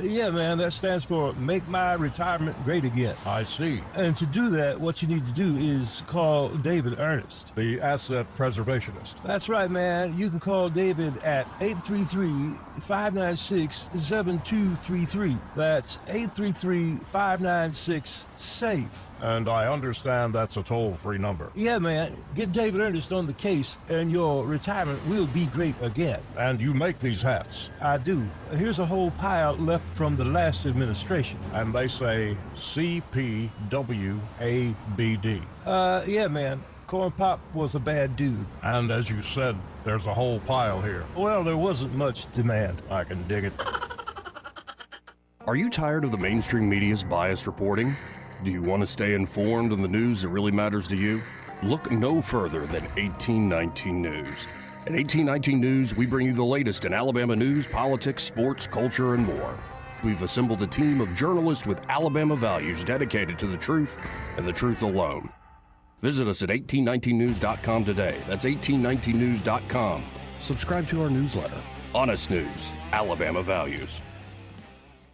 Yeah, man, that stands for Make My Retirement Great Again. I see. And to do that, what you need to do is call David Ernest, the asset preservationist. That's right, man. You can call David at 833-596-7233. That's 833-596-SAFE. And I understand that's a toll-free number. Yeah, man. Get David Ernest on the case, and your retirement will be great again. And you make these hats? I do. Here's a whole pile left from the last administration. And they say CPWABD. Yeah, man. Corn Pop was a bad dude. And as you said, there's a whole pile here. Well, there wasn't much demand. I can dig it. Are you tired of the mainstream media's biased reporting? Do you want to stay informed on the news that really matters to you? Look no further than 1819 News. At 1819 News, we bring you the latest in Alabama news, politics, sports, culture, and more. We've assembled a team of journalists with Alabama values dedicated to the truth and the truth alone. Visit us at 1819news.com today. That's 1819news.com. Subscribe to our newsletter. Honest News, Alabama Values.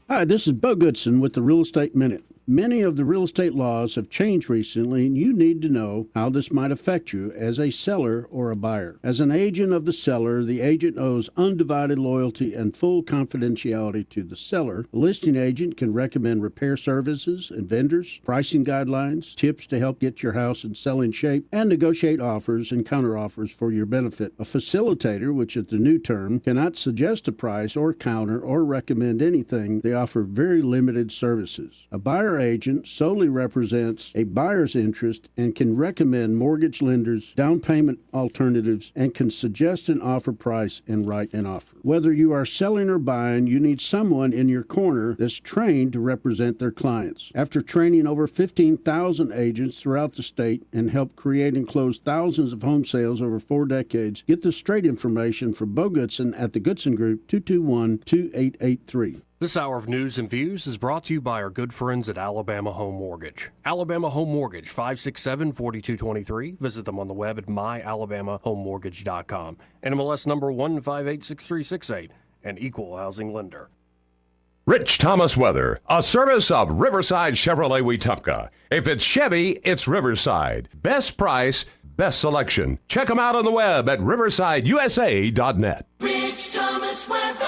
Hi, this is Bo Goodson with the Real Estate Minute. Many of the real estate laws have changed recently, and you need to know how this might affect you as a seller or a buyer. As an agent of the seller, the agent owes undivided loyalty and full confidentiality to the seller. A listing agent can recommend repair services and vendors, pricing guidelines, tips to help get your house in selling shape, and negotiate offers and counteroffers for your benefit. A facilitator, which is the new term, cannot suggest a price or counter or recommend anything. They offer very limited services. A buyer agent solely represents a buyer's interest and can recommend mortgage lenders, down payment alternatives, and can suggest an offer price and write an offer. Whether you are selling or buying, you need someone in your corner that's trained to represent their clients. After training over 15,000 agents throughout the state and help create and close thousands of home sales over 4 decades, get the straight information from Bo Goodson at the Goodson Group, 221-2883. This hour of News and Views is brought to you by our good friends at Alabama Home Mortgage. Alabama Home Mortgage, 567-4223. Visit them on the web at myalabamahomemortgage.com. NMLS number 1586368, an equal housing lender. Rich Thomas Weather, a service of Riverside Chevrolet Wetumpka. If it's Chevy, it's Riverside. Best price, best selection. Check them out on the web at riversideusa.net. Rich Thomas Weather.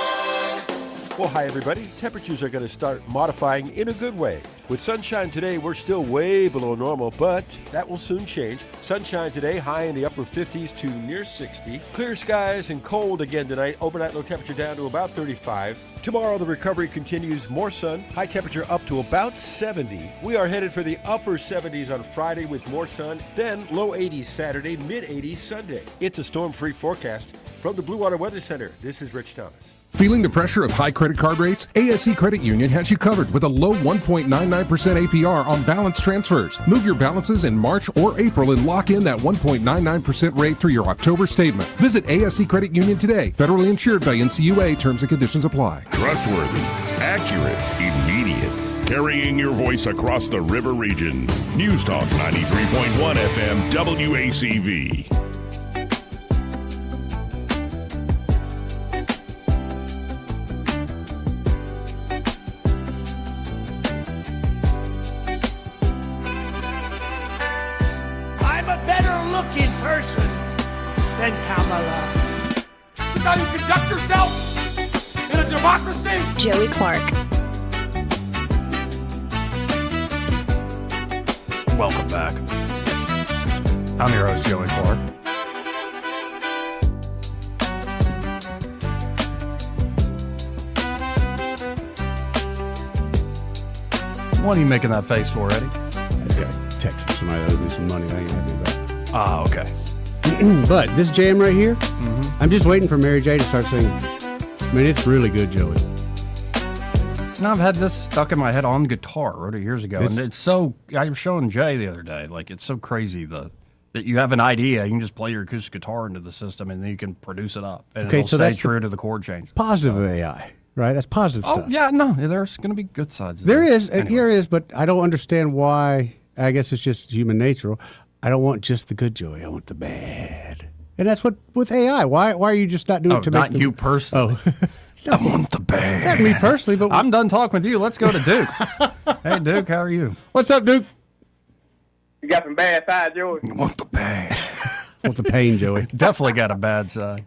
Well, hi, everybody. Temperatures are going to start modifying in a good way. With sunshine today, we're still way below normal, but that will soon change. Sunshine today, high in the upper 50s to near 60. Clear skies and cold again tonight. Overnight low temperature down to about 35. Tomorrow, the recovery continues. More sun, high temperature up to about 70. We are headed for the upper 70s on Friday with more sun, then low 80s Saturday, mid 80s Sunday. It's a storm-free forecast from the Blue Water Weather Center. This is Rich Thomas. Feeling the pressure of high credit card rates? ASE Credit Union has you covered with a low 1.99% APR on balance transfers. Move your balances in March or April and lock in that 1.99% rate through your October statement. Visit ASE Credit Union today. Federally insured by NCUA. Terms and conditions apply. Trustworthy, accurate, immediate. carrying your voice across the river region. News Talk 93.1 FM WACV. I'm a better looking person than Kamala. You how you conduct yourself in a democracy? Joey Clark. Welcome back. I'm your host, Joey Clark. What are you making that face for, Eddie? I just got a text from somebody that owed me some money I ain't happy about. Ah, okay. But this jam right here, I'm just waiting for Mary J to start singing. I mean, it's really good, Joey. Now, I've had this stuck in my head on guitar, wrote it years ago. And it's so, I was showing Jay the other day, like, it's so crazy that you have an idea, you can just play your acoustic guitar into the system, and then you can produce it up. And it'll stay true to the chord change. Positive of AI, right? That's positive stuff. Oh, yeah, no, there's going to be good sides. There is, but I don't understand why. I guess it's just human nature. I don't want just the good, Joey. I want the bad. And that's what, with AI, why are you just not doing it to not make you personally. Oh. I want the bad. Not me personally, but I'm done talking with you. Let's go to Duke. Hey, Duke, how are you? What's up, Duke? You got some bad side, Joey. I want the bad. I want the pain, Joey. Definitely got a bad side.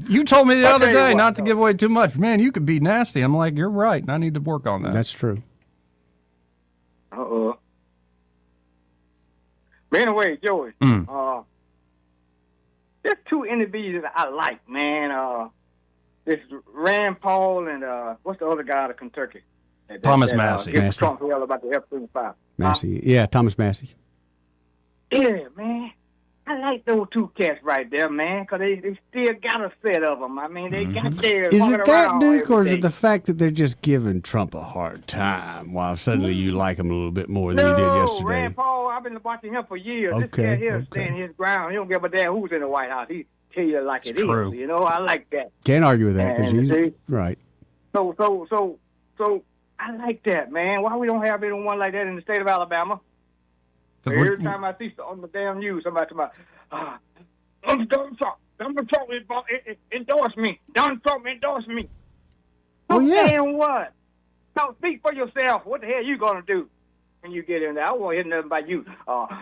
You told me the other day not to give away too much. Man, you could be nasty. I'm like, you're right. And I need to work on that. That's true. Uh-oh. But anyway, Joey, there's two individuals that I like, man. This Rand Paul and what's the other guy out of Kentucky? Thomas Massey. Trump all about the F-35. Massey. Yeah, Thomas Massey. Yeah, man. I like those two cats right there, man, because they still got a set of them. I mean, they got theirs. Is it that, Duke, or is it the fact that they're just giving Trump a hard time while suddenly you like him a little bit more than you did yesterday? No, Rand Paul, I've been watching him for years. This guy here standing his ground. He don't give a damn who's in the White House. He tell you like it's true. You know, I like that. Can't argue with that because he's right. So I like that, man. Why we don't have anyone like that in the state of Alabama? Every time I see on the damn news, somebody talking about, Donald Trump endorsed me. Donald Trump endorsed me. Oh, yeah. Damn what? So speak for yourself. What the hell you going to do when you get in there? I won't hear nothing about you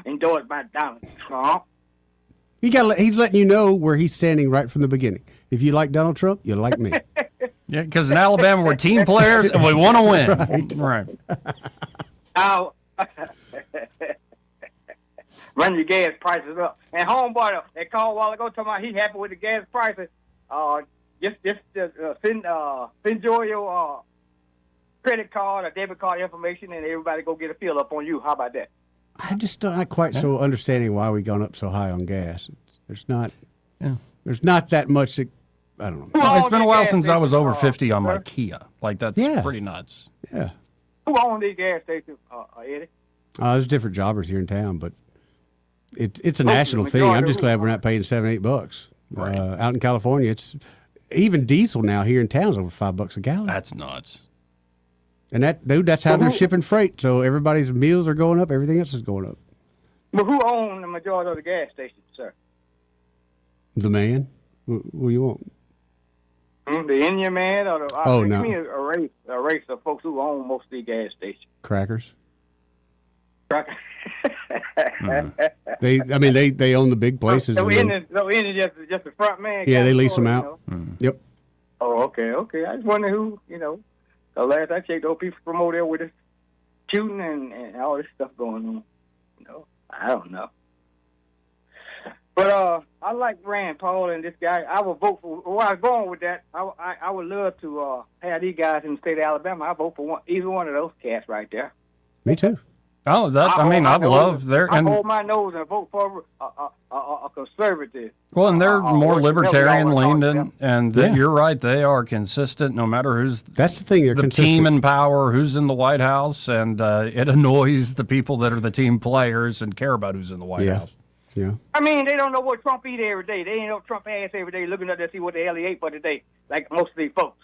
endorsed by Donald Trump. He's letting you know where he's standing right from the beginning. If you like Donald Trump, you like me. Yeah, because in Alabama, we're team players and we want to win. Right. Run your gas prices up. And homeboy, they called a while ago talking about he happy with the gas prices. Just send your credit card or debit card information, and everybody go get a fill up on you. How about that? I'm just not quite so understanding why we gone up so high on gas. There's not that much. I don't know. Well, it's been a while since I was over 50 on my Kia. Like, that's pretty nuts. Yeah. Who owns these gas stations, Eddie? There's different jobbers here in town, but it's a national thing. I'm just glad we're not paying $7-8. Right. Out in California, it's even diesel now here in town is over $5 a gallon. That's nuts. And that's how they're shipping freight. So everybody's meals are going up. Everything else is going up. But who owns the majority of the gas stations, sir? The man. Who you want? The Indian man, or the no. Give me a race of folks who own most of these gas stations. Crackers. They own the big places. So Indian just the front man. Yeah, they lease them out. Yep. Oh, okay. I just wonder who, the last I checked, those people from over there with the shooting and all this stuff going on. I don't know. But I like Rand Paul and this guy. I would vote for. Where I was going with that, I would love to have these guys in the state of Alabama. I vote for either one of those cats right there. Me too. Oh, I love their. I hold my nose and vote for a conservative. Well, and they're more libertarian leaned, and you're right. They are consistent, no matter who's. That's the thing. They're the consistent. Team in power, who's in the White House, and it annoys the people that are the team players and care about who's in the White House. Yeah. I mean, they don't know what Trump eat every day. They ain't know Trump ass every day, looking up to see what the hell he ate for today, like most of these folks.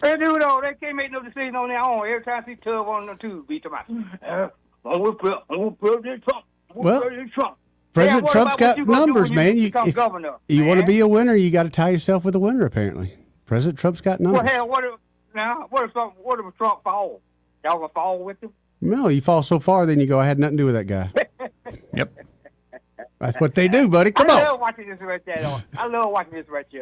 They do though. They can't make no decision on their own. Every time I see Tub on the tube, be talking about, I'm with President Trump. President Trump. President Trump's got numbers, man. You want to be a winner, you got to tie yourself with a winner. Apparently, President Trump's got numbers. Well, hell, what if Trump fall? Y'all gonna fall with him? No, you fall so far, then you go, I had nothing to do with that guy. Yep. That's what they do, buddy. Come on. I love watching this right there,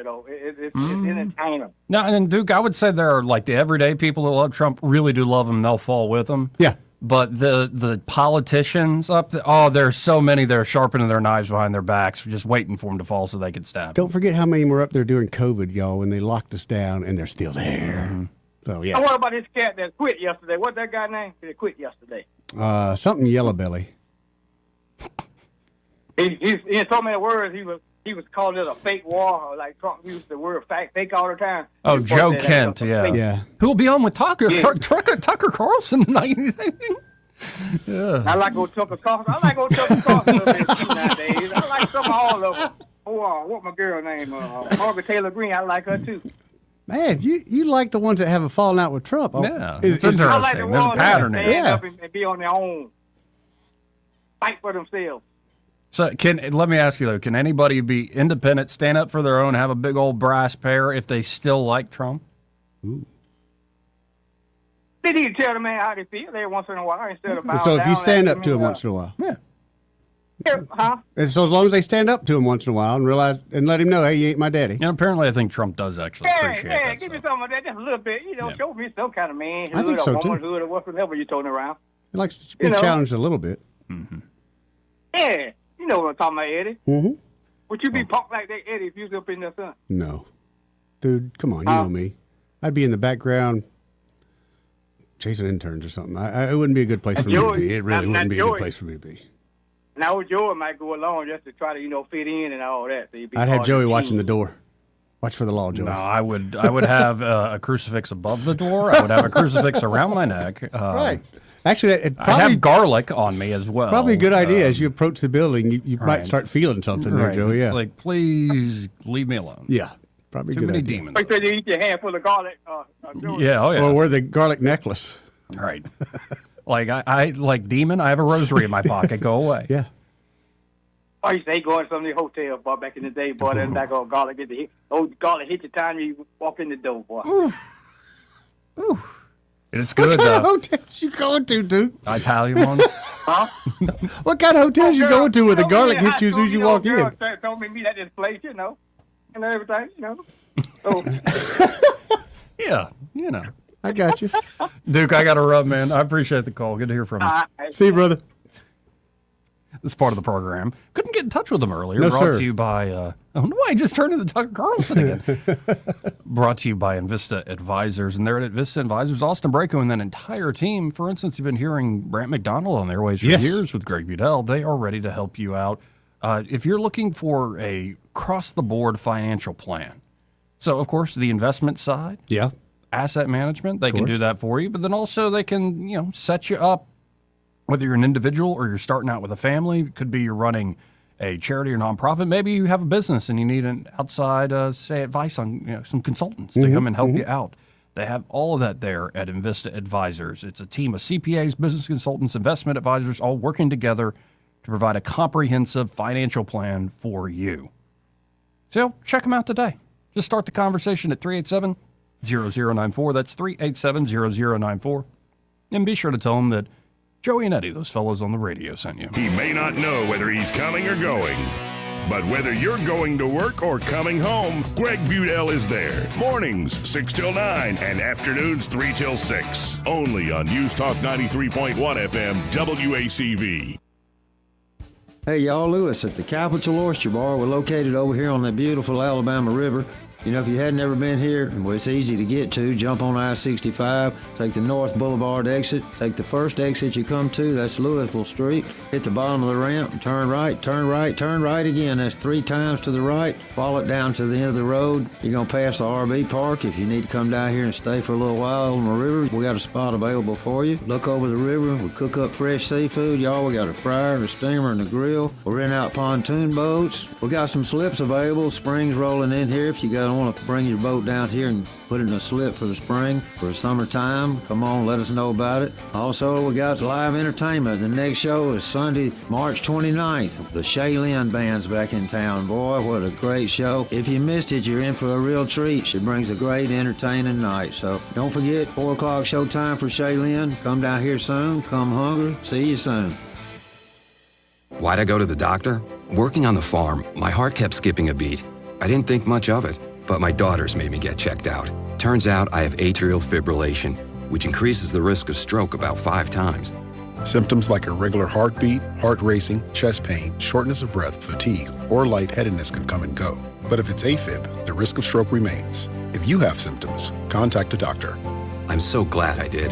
though. It's entertaining. Now, and Duke, I would say there are like the everyday people that love Trump really do love him. They'll fall with him. Yeah. But the politicians there's so many that are sharpening their knives behind their backs, just waiting for him to fall so they can stab him. Don't forget how many were up there during COVID, y'all, when they locked us down, and they're still there. Mm-hmm. So, yeah. What about this cat that quit yesterday? What's that guy's name? He quit yesterday. Something Yellow Belly. In so many words, he was calling it a fake war, like Trump used the word fake all the time. Oh, Joe Kent, yeah. Who will be on with Tucker Carlson tonight? Yeah. I like old Tucker Carlson. I like old Tucker Carlson a little bit too nowadays. I like some of all of them. What's my girl name? Margaret Taylor Greene. I like her too. Man, you like the ones that have a falling out with Trump. Yeah, it's interesting. I like the There's a pattern there. Stand up and be on their own. Fight for themselves. So let me ask you though, can anybody be independent, stand up for their own, have a big old brass pair if they still like Trump? Ooh. They need to tell the man how they feel every once in a while instead of So if you stand up to him once in a while. Yeah. Huh? And so as long as they stand up to him once in a while and realize and let him know, hey, you ain't my daddy. Apparently I think Trump does actually appreciate that. Yeah, give me some of that, just a little bit. Show me some kind of manhood I think so, or womanhood or whatever you're talking around. He likes to be challenged a little bit. Mm-hmm. Yeah. You know what I'm talking about, Eddie. Mm-hmm. Would you be punked like that, Eddie, if you was up in the sun? No. Dude, come on, you know me. I'd be in the background chasing interns or something. It wouldn't be a good place for me to be. It really wouldn't be a good place for me to be. Now, Joey might go along just to try to, fit in and all that. So I'd have Joey watching the door. Watch for the law, Joey. No, I would have a crucifix above the door. I would have a crucifix around my neck. Right. Actually, I have garlic on me as well. Probably a good idea. As you approach the building, you might start feeling something there, Joey. Yeah. It's like, please leave me alone. Yeah. Probably Too good many idea. demons. Wait till you eat your handful of garlic. Joey. Yeah, Or wear the garlic necklace. Right. Like I like demon, I have a rosary in my pocket. Go away. Yeah. I used to hate going to some of the hotels, boy, back in the day, boy. That back on garlic garlic hit the time you walk in the door, boy. Ooh. It's good, What kind of hotels you going to, Duke? Italian ones. Huh? What kind of hotels you going to where the garlic hits you as soon as you walk in? Told me meet at this place, and everything, So. Yeah, I got you. Duke, I got to run, man. I appreciate the call. Good to hear from you. See you, brother. This is part of the program. Couldn't get in touch with them earlier. No, Brought sir. to you by, I don't know why I just turned into Tucker Carlson again. Brought to you by Invista Advisors. And they're at Invista Advisors, Austin Braco, and that entire team. For instance, you've been hearing Brant McDonald on Airways for years with Greg Budell. They are ready to help you out. If you're looking for a across-the-board financial plan. So, of course, the investment side. Yeah. Asset management, they can do that for you. But then also they can, set you up. Whether you're an individual or you're starting out with a family, it could be you're running a charity or nonprofit. Maybe you have a business and you need an outside, advice on some consultants to come and help you out. They have all of that there at Invista Advisors. It's a team of CPAs, business consultants, investment advisors, all working together to provide a comprehensive financial plan for you. So check them out today. Just start the conversation at 387-0094. That's 387-0094. And be sure to tell them that Joey and Eddie, those fellows on the radio, sent you. He may not know whether he's coming or going, but whether you're going to work or coming home, Greg Budell is there. Mornings, 6 till 9, and afternoons, 3 till 6. Only on News Talk 93.1 FM, WACV. Hey, y'all, Lewis at the Capital Oyster Bar. We're located over here on the beautiful Alabama River. If you hadn't ever been here, well, it's easy to get to. Jump on I-65, take the North Boulevard exit, take the first exit you come to, that's Louisville Street. Hit the bottom of the ramp, turn right, turn right, turn right again. That's 3 times to the right. Follow it down to the end of the road. You're going to pass the RV park. If you need to come down here and stay for a little while on the river, we got a spot available for you. Look over the river. We cook up fresh seafood, y'all. We got a fryer, a steamer, and a grill. We rent out pontoon boats. We got some slips available. Spring's rolling in here if you got don't want to bring your boat down here and put it in a slip for the spring, for the summertime, come on, let us know about it. Also, we got live entertainment. The next show is Sunday, March 29th. The Shaylin Band's back in town. Boy, what a great show. If you missed it, you're in for a real treat. She brings a great entertaining night. So don't forget, 4 o'clock show time for Shaylin. Come down here soon. Come hungry. See you soon. Why'd I go to the doctor? Working on the farm, my heart kept skipping a beat. I didn't think much of it, but my daughters made me get checked out. Turns out I have atrial fibrillation, which increases the risk of stroke about 5 times. Symptoms like irregular heartbeat, heart racing, chest pain, shortness of breath, fatigue, or lightheadedness can come and go. But if it's AFib, the risk of stroke remains. If you have symptoms, contact a doctor. I'm so glad I did.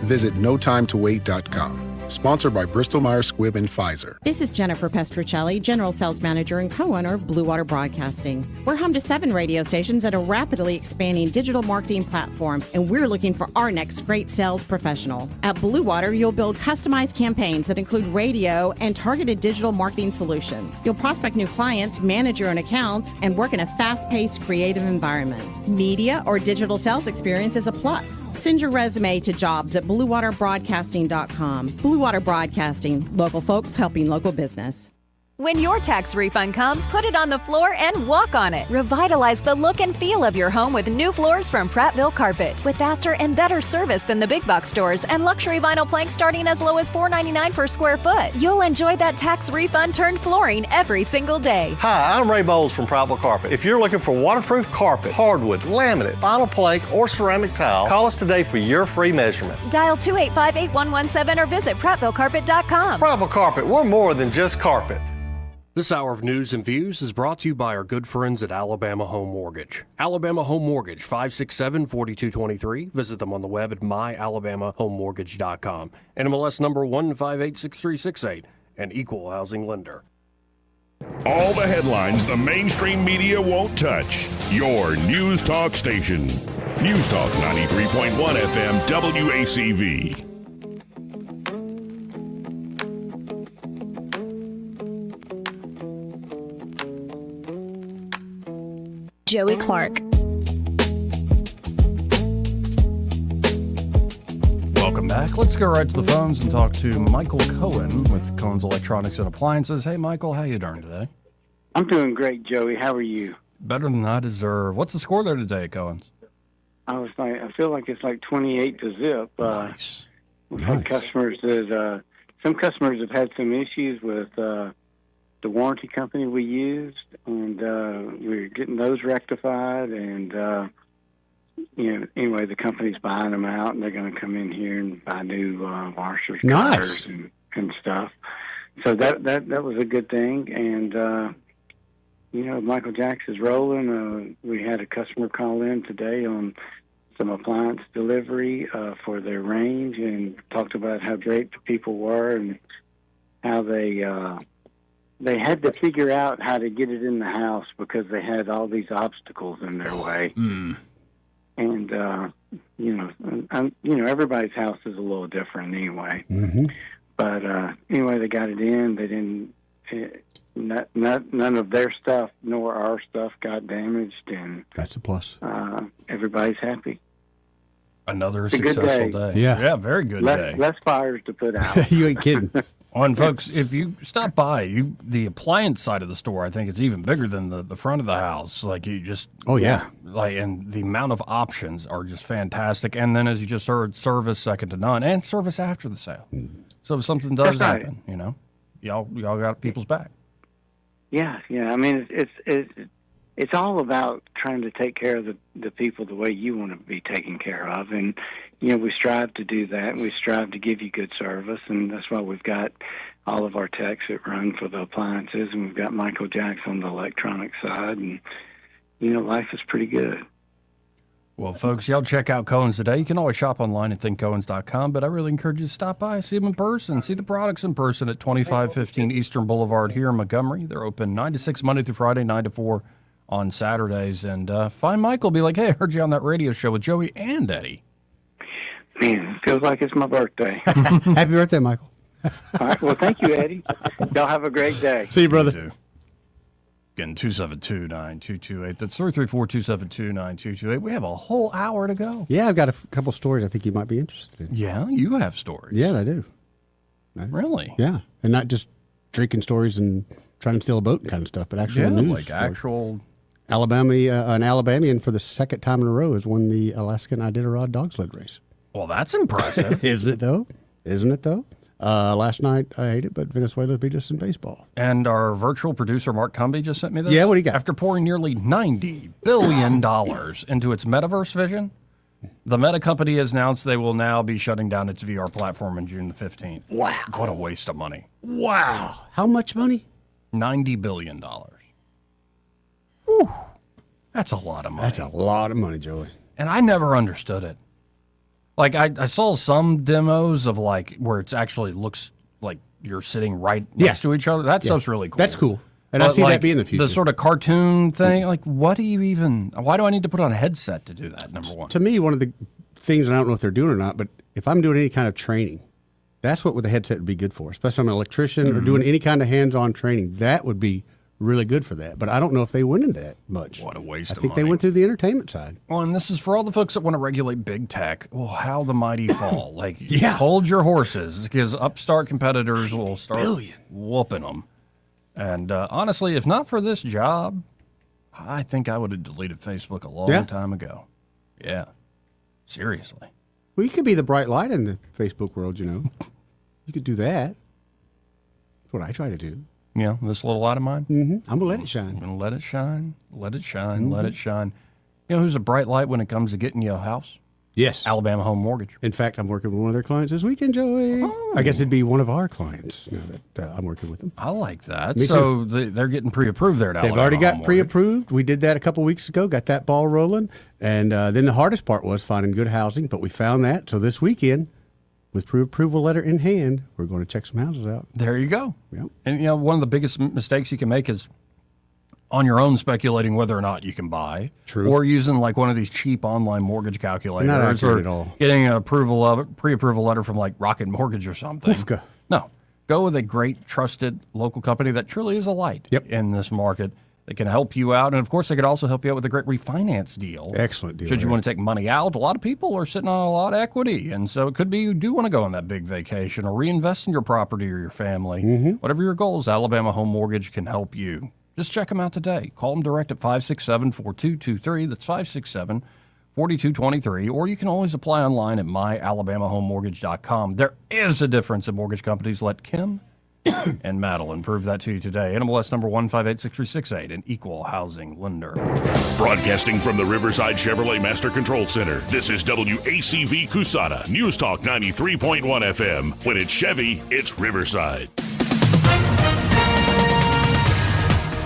Visit notimetowait.com. Sponsored by Bristol-Myers Squibb and Pfizer. This is Jennifer Pestruccelli, General Sales Manager and co-owner of Blue Water Broadcasting. We're home to 7 radio stations at a rapidly expanding digital marketing platform, and we're looking for our next great sales professional. At Blue Water, you'll build customized campaigns that include radio and targeted digital marketing solutions. You'll prospect new clients, manage your own accounts, and work in a fast-paced, creative environment. Media or digital sales experience is a plus. Send your resume to jobs@bluewaterbroadcasting.com. Blue Water Broadcasting, local folks helping local business. When your tax refund comes, put it on the floor and walk on it. Revitalize the look and feel of your home with new floors from Prattville Carpet. With faster and better service than the big box stores and luxury vinyl planks starting as low as $4.99 per square foot. You'll enjoy that tax refund turned flooring every single day. Hi, I'm Ray Bowles from Prattville Carpet. If you're looking for waterproof carpet, hardwood, laminate, vinyl plank, or ceramic tile, call us today for your free measurement. Dial 285-8117 or visit PrattvilleCarpet.com. Prattville Carpet, we're more than just carpet. This hour of news and views is brought to you by our good friends at Alabama Home Mortgage. Alabama Home Mortgage, 567-4223. Visit them on the web at myalabamahomemortgage.com. NMLS number 1586368, an equal housing lender. All the headlines the mainstream media won't touch. Your News Talk station. News Talk 93.1 FM WACV. Joey Clark. Welcome back. Let's go right to the phones and talk to Michael Cohen with Cohen's Electronics and Appliances. Hey, Michael, how you doing today? I'm doing great, Joey. How are you? Better than I deserve. What's the score there today, Cohen's? I feel like it's like 28-0. Nice. We've had customers that some customers have had some issues with the warranty company we used, and we're getting those rectified. And anyway, the company's buying them out, and they're going to come in here and buy new washers, cutters, and stuff. So that was a good thing. And Michael Jacks is rolling. We had a customer call in today on some appliance delivery for their range, and talked about how great the people were and how they had to figure out how to get it in the house because they had all these obstacles in their way. Mm. And everybody's house is a little different anyway. Mm-hmm. But anyway, they got it in. They didn't. None of their stuff nor our stuff got damaged, and that's a plus. Everybody's happy. Another It's a good successful day. Yeah, very good less, day. Less fires to put out. You ain't kidding. And folks, if you stop by, the appliance side of the store, I think it's even bigger than the front of the house. Like you just, and the amount of options are just fantastic. And then, as you just heard, service second to none, and service after the sale. So if something does That's right. happen, y'all got people's back. Yeah. I mean, it's all about trying to take care of the people the way you want to be taken care of, and we strive to do that, and we strive to give you good service, and that's why we've got all of our techs that run for the appliances, and we've got Michael Jacks on the electronic side, and life is pretty good. Well, folks, y'all check out Cohen's today. You can always shop online at thinkcohens.com, but I really encourage you to stop by, see them in person, see the products in person at 2515 Eastern Boulevard here in Montgomery. They're open 9 to 6 Monday through Friday, 9 to 4 on Saturdays. And find Michael, be like, hey, I heard you on that radio show with Joey and Eddie. Man, it feels like it's my birthday. Happy birthday, Michael. All right, well, thank you, Eddie. Y'all have a great day. See you, brother. Again, 272-9228. That's 334-272-9228. We have a whole hour to go. Yeah, I've got a couple stories I think you might be interested in. Yeah, you have stories. Yeah, I do. Really? Yeah, and not just drinking stories and trying to steal a boat and kind of stuff, but actual news like stories. actual... An Alabamian for the second time in a row has won the Alaskan Iditarod dog sled race. Well, that's impressive. Isn't it, though? Last night I ate it, but Venezuela beat us in baseball. And our virtual producer, Mark Cumby, just sent me this. Yeah, what do you got? After pouring nearly $90 billion into its metaverse vision, the Meta company has announced they will now be shutting down its VR platform on June the 15th. Wow. What a waste of money. Wow. How much money? $90 billion. Whew. That's a lot of money. That's a lot of money, Joey. And I never understood it. Like, I saw some demos of, like, where it actually looks like you're sitting right next to each other. That stuff's really cool. That's cool. And I see that being the future. The sort of cartoon thing, like, why do I need to put on a headset to do that, number one? To me, one of the things, and I don't know if they're doing or not, but if I'm doing any kind of training, that's what the headset would be good for, especially if I'm an electrician or doing any kind of hands-on training. That would be really good for that. But I don't know if they went into that much. What a waste of money. I think money. they went through the entertainment side. Well, and this is for all the folks that want to regulate big tech. Well, how the mighty fall. Like, Yeah. hold your horses, because upstart competitors will start whooping them. And honestly, if not for this job, I think I would have deleted Facebook a long time ago. Yeah. Seriously. Well, you could be the bright light in the Facebook world, you know. You could do that. That's what I try to do. Yeah, this little light of mine? Mm-hmm. I'm going to let it shine. I'm going to let it shine, let it shine, let it shine. You know who's a bright light when it comes to getting you a house? Yes. Alabama Home Mortgage. In fact, I'm working with one of their clients this weekend, Joey. Oh. I guess it'd be one of our clients now that I'm working with them. I like that. Me so too. they're getting pre-approved there at They've Alabama already got Home pre-approved. We did that a couple weeks ago, got that ball rolling. And then the hardest part was finding good housing, but we found that. So this weekend, with pre-approval letter in hand, we're going to check some houses out. There you go. Yep. And, you know, one of the biggest mistakes you can make is on your own speculating whether or not you can buy. True. Or using like one of these cheap online mortgage calculators. Not accurate or at all. Getting an pre-approval letter from like Rocket Mortgage or something. Oofka. No. Go with a great, trusted local company that truly is a light in this market. They can help you out. And, of course, they could also help you out with a great refinance deal. Excellent deal. Should you want to take money out, a lot of people are sitting on a lot of equity. And so it could be you do want to go on that big vacation or reinvest in your property or your family. Mm-hmm. Whatever your goals, Alabama Home Mortgage can help you. Just check them out today. Call them direct at 567-4223. That's 567-4223. Or you can always apply online at myalabamahomemortgage.com. There is a difference in mortgage companies. Let Kim and Madeline prove that to you today. NMLS number 1586368, an equal housing lender. Broadcasting from the Riverside Chevrolet Master Control Center, this is WACV Cusana, News Talk 93.1 FM. When it's Chevy, it's Riverside.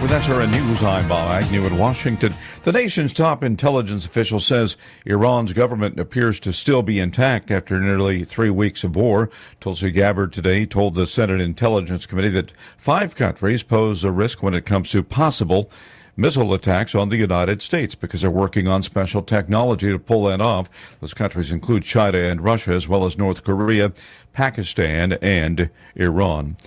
With SRN News, I'm Bob Agnew in Washington. The nation's top intelligence official says Iran's government appears to still be intact after nearly 3 weeks of war. Tulsi Gabbard today told the Senate Intelligence Committee that 5 countries pose a risk when it comes to possible missile attacks on the United States because they're working on special technology to pull that off. Those countries include China and Russia, as well as North Korea, Pakistan, and Iran.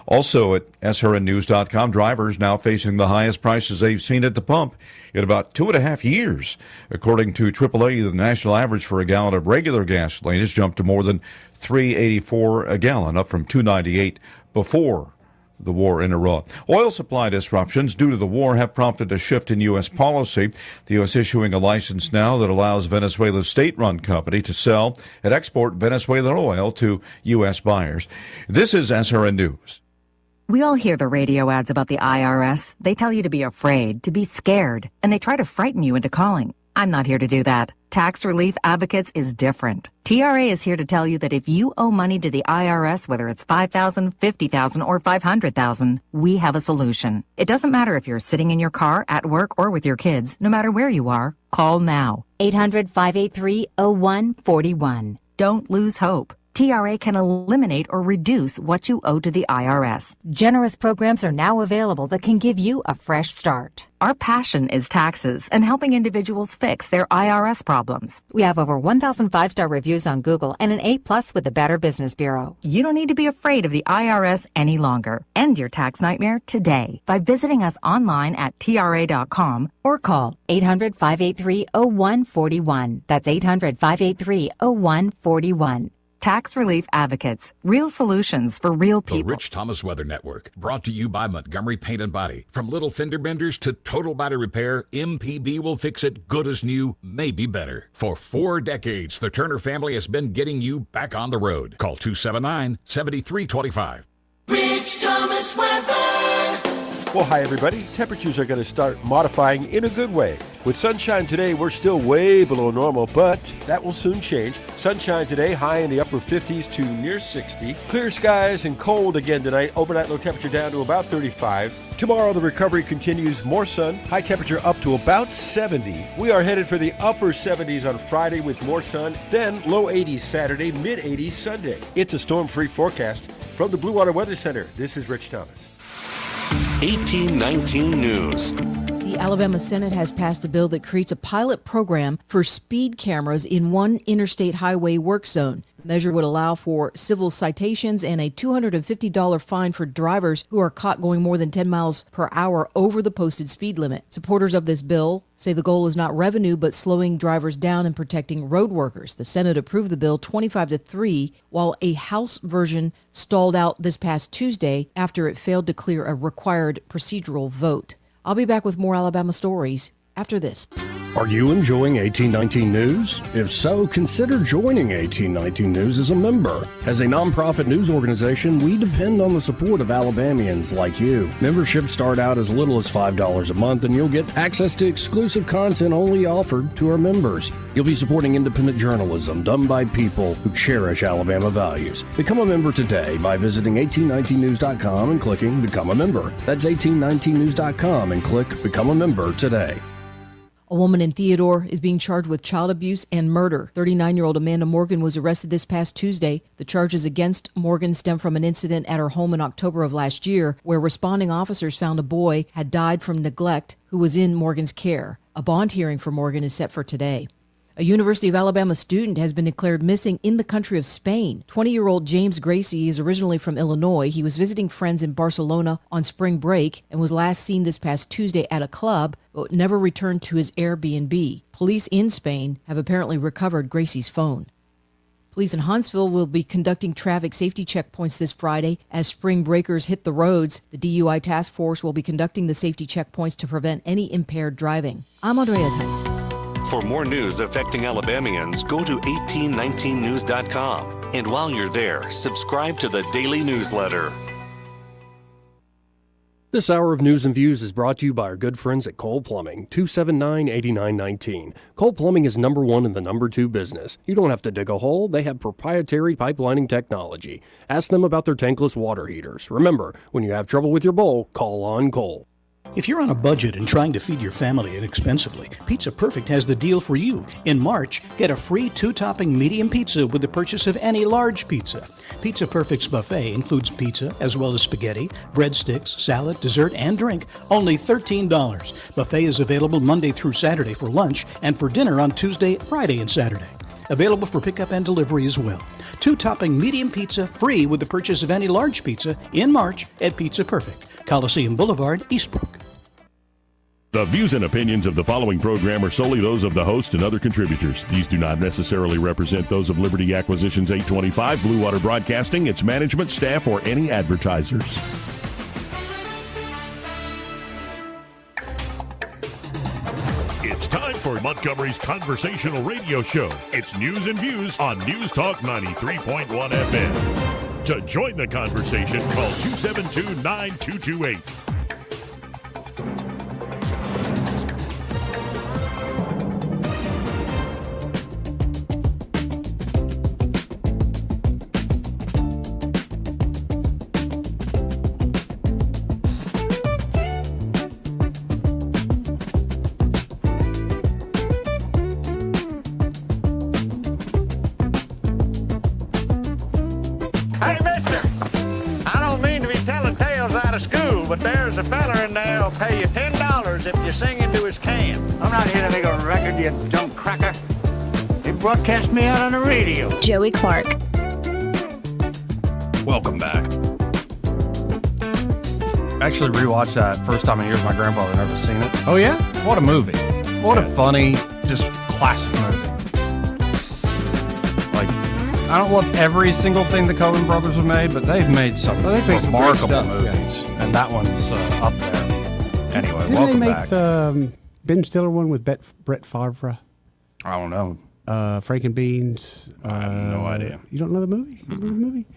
Also at srnnews.com, drivers now facing the highest prices they've seen at the pump in about 2.5 years. According to AAA, the national average for a gallon of regular gasoline has jumped to more than $3.84 a gallon, up from $2.98 before the war in Iran. Oil supply disruptions due to the war have prompted a shift in U.S. policy. The U.S. issuing a license now that allows Venezuela's state-run company to sell and export Venezuelan oil to U.S. buyers. This is SRN News. We all hear the radio ads about the IRS. They tell you to be afraid, to be scared, and they try to frighten you into calling. I'm not here to do that. Tax Relief Advocates is different. TRA is here to tell you that if you owe money to the IRS, whether it's $5,000, $50,000, or $500,000, we have a solution. It doesn't matter if you're sitting in your car, at work, or with your kids. No matter where you are, call now. 800-583-0141. Don't lose hope. TRA can eliminate or reduce what you owe to the IRS. Generous programs are now available that can give you a fresh start. Our passion is taxes and helping individuals fix their IRS problems. We have over 1,000 5-star reviews on Google and an A+ with the Better Business Bureau. You don't need to be afraid of the IRS any longer. End your tax nightmare today by visiting us online at TRA.com or call 800-583-0141. That's 800-583-0141. Tax Relief Advocates. Real solutions for real people. The Rich Thomas Weather Network. Brought to you by Montgomery Paint and Body. From little fender benders to total body repair, MPB will fix it good as new, maybe better. For 4 decades, the Turner family has been getting you back on the road. Call 279-7325. Rich Thomas Weather. Well, hi, everybody. Temperatures are going to start modifying in a good way. With sunshine today, we're still way below normal, but that will soon change. Sunshine today, high in the upper 50s to near 60. Clear skies and cold again tonight. Overnight low temperature down to about 35. Tomorrow, the recovery continues. More sun, high temperature up to about 70. We are headed for the upper 70s on Friday with more sun. Then low 80s Saturday, mid 80s Sunday. It's a storm-free forecast from the Blue Water Weather Center. This is Rich Thomas. 1819 News. The Alabama Senate has passed a bill that creates a pilot program for speed cameras in one interstate highway work zone. The measure would allow for civil citations and a $250 fine for drivers who are caught going more than 10 miles per hour over the posted speed limit. Supporters of this bill say the goal is not revenue, but slowing drivers down and protecting road workers. The Senate approved the bill 25-3, while a House version stalled out this past Tuesday after it failed to clear a required procedural vote. I'll be back with more Alabama stories after this. Are you enjoying 1819 News? If so, consider joining 1819 News as a member. As a nonprofit news organization, we depend on the support of Alabamians like you. Memberships start out as little as $5 a month, and you'll get access to exclusive content only offered to our members. You'll be supporting independent journalism done by people who cherish Alabama values. Become a member today by visiting 1819news.com and clicking Become a Member. That's 1819news.com and click Become a Member today. A woman in Theodore is being charged with child abuse and murder. 39-year-old Amanda Morgan was arrested this past Tuesday. The charges against Morgan stem from an incident at her home in October of last year, where responding officers found a boy had died from neglect who was in Morgan's care. A bond hearing for Morgan is set for today. A University of Alabama student has been declared missing in the country of Spain. 20-year-old James Gracie is originally from Illinois. He was visiting friends in Barcelona on spring break and was last seen this past Tuesday at a club, but never returned to his Airbnb. Police in Spain have apparently recovered Gracie's phone. Police in Huntsville will be conducting traffic safety checkpoints this Friday as spring breakers hit the roads. The DUI task force will be conducting the safety checkpoints to prevent any impaired driving. I'm Andrea Tice. For more news affecting Alabamians, go to 1819news.com. And while you're there, subscribe to the daily newsletter. This hour of News and Views is brought to you by our good friends at Cole Plumbing, 279-8919. Cole Plumbing is number 1 in the number 2 business. You don't have to dig a hole. They have proprietary pipelining technology. Ask them about their tankless water heaters. Remember, when you have trouble with your bowl, call on Cole. If you're on a budget and trying to feed your family inexpensively, Pizza Perfect has the deal for you. In March, get a free 2-topping medium pizza with the purchase of any large pizza. Pizza Perfect's buffet includes pizza as well as spaghetti, breadsticks, salad, dessert, and drink, only $13. Buffet is available Monday through Saturday for lunch and for dinner on Tuesday, Friday, and Saturday. Available for pickup and delivery as well. 2-topping medium pizza free with the purchase of any large pizza in March at Pizza Perfect, Coliseum Boulevard, Eastbrook. The views and opinions of the following program are solely those of the host and other contributors. These do not necessarily represent those of Liberty Acquisitions 825, Blue Water Broadcasting, its management, staff, or any advertisers. It's time for Montgomery's conversational radio show. It's News and Views on News Talk 93.1 FM. To join the conversation, call 272-9228. Hey, mister, I don't mean to be telling tales out of school, but there's a fella in there who'll pay you $10 if you sing into his can. I'm not here to make a record, you dumb cracker. They broadcast me out on the radio. Joey Clark. Welcome back. Actually rewatched that first time in years. My grandfather never seen it. Oh, yeah? What a movie. What a funny, just classic movie. Like, I don't love every single thing the Coen brothers have made, but they've made some remarkable movies. Yeah. And that one's up there. Anyway, Didn't welcome they make back. the Ben Stiller one with Brett Favre? I don't know. Frank and Beans. I have no idea. You don't know the movie? Remember the movie?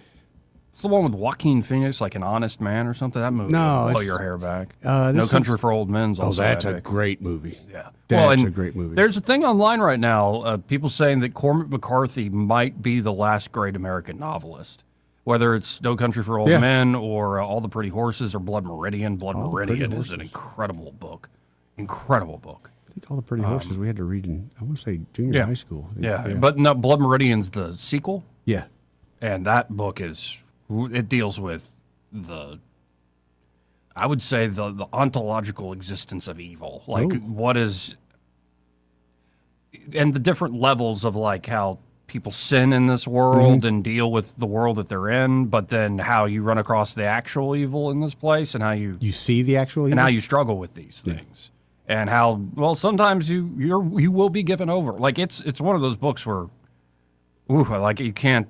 It's the one with Joaquin Phoenix, like An Honest Man or something. That movie No, will blow it's- your hair back. this No is- Country for Old Men's also that's epic. a great movie. Yeah. That's and a great movie. There's a thing online right now, people saying that Cormac McCarthy might be the last great American novelist. Whether it's No Country for Old Men or All the Pretty Horses or Blood Meridian. Blood Meridian is an incredible book. Incredible book. I think All the Pretty Horses we had to read in, I want to say, junior high school. Yeah, but no, Blood Meridian's the sequel. Yeah. And that book it deals with I would say the ontological existence of evil. Like what is, and the different levels of like how people sin in this world and deal with the world that they're in, but then how you run across the actual evil in this place and how you see the actual evil and how you struggle with these things. And how, well, sometimes you will be given over. Like it's one of those books where, like you can't,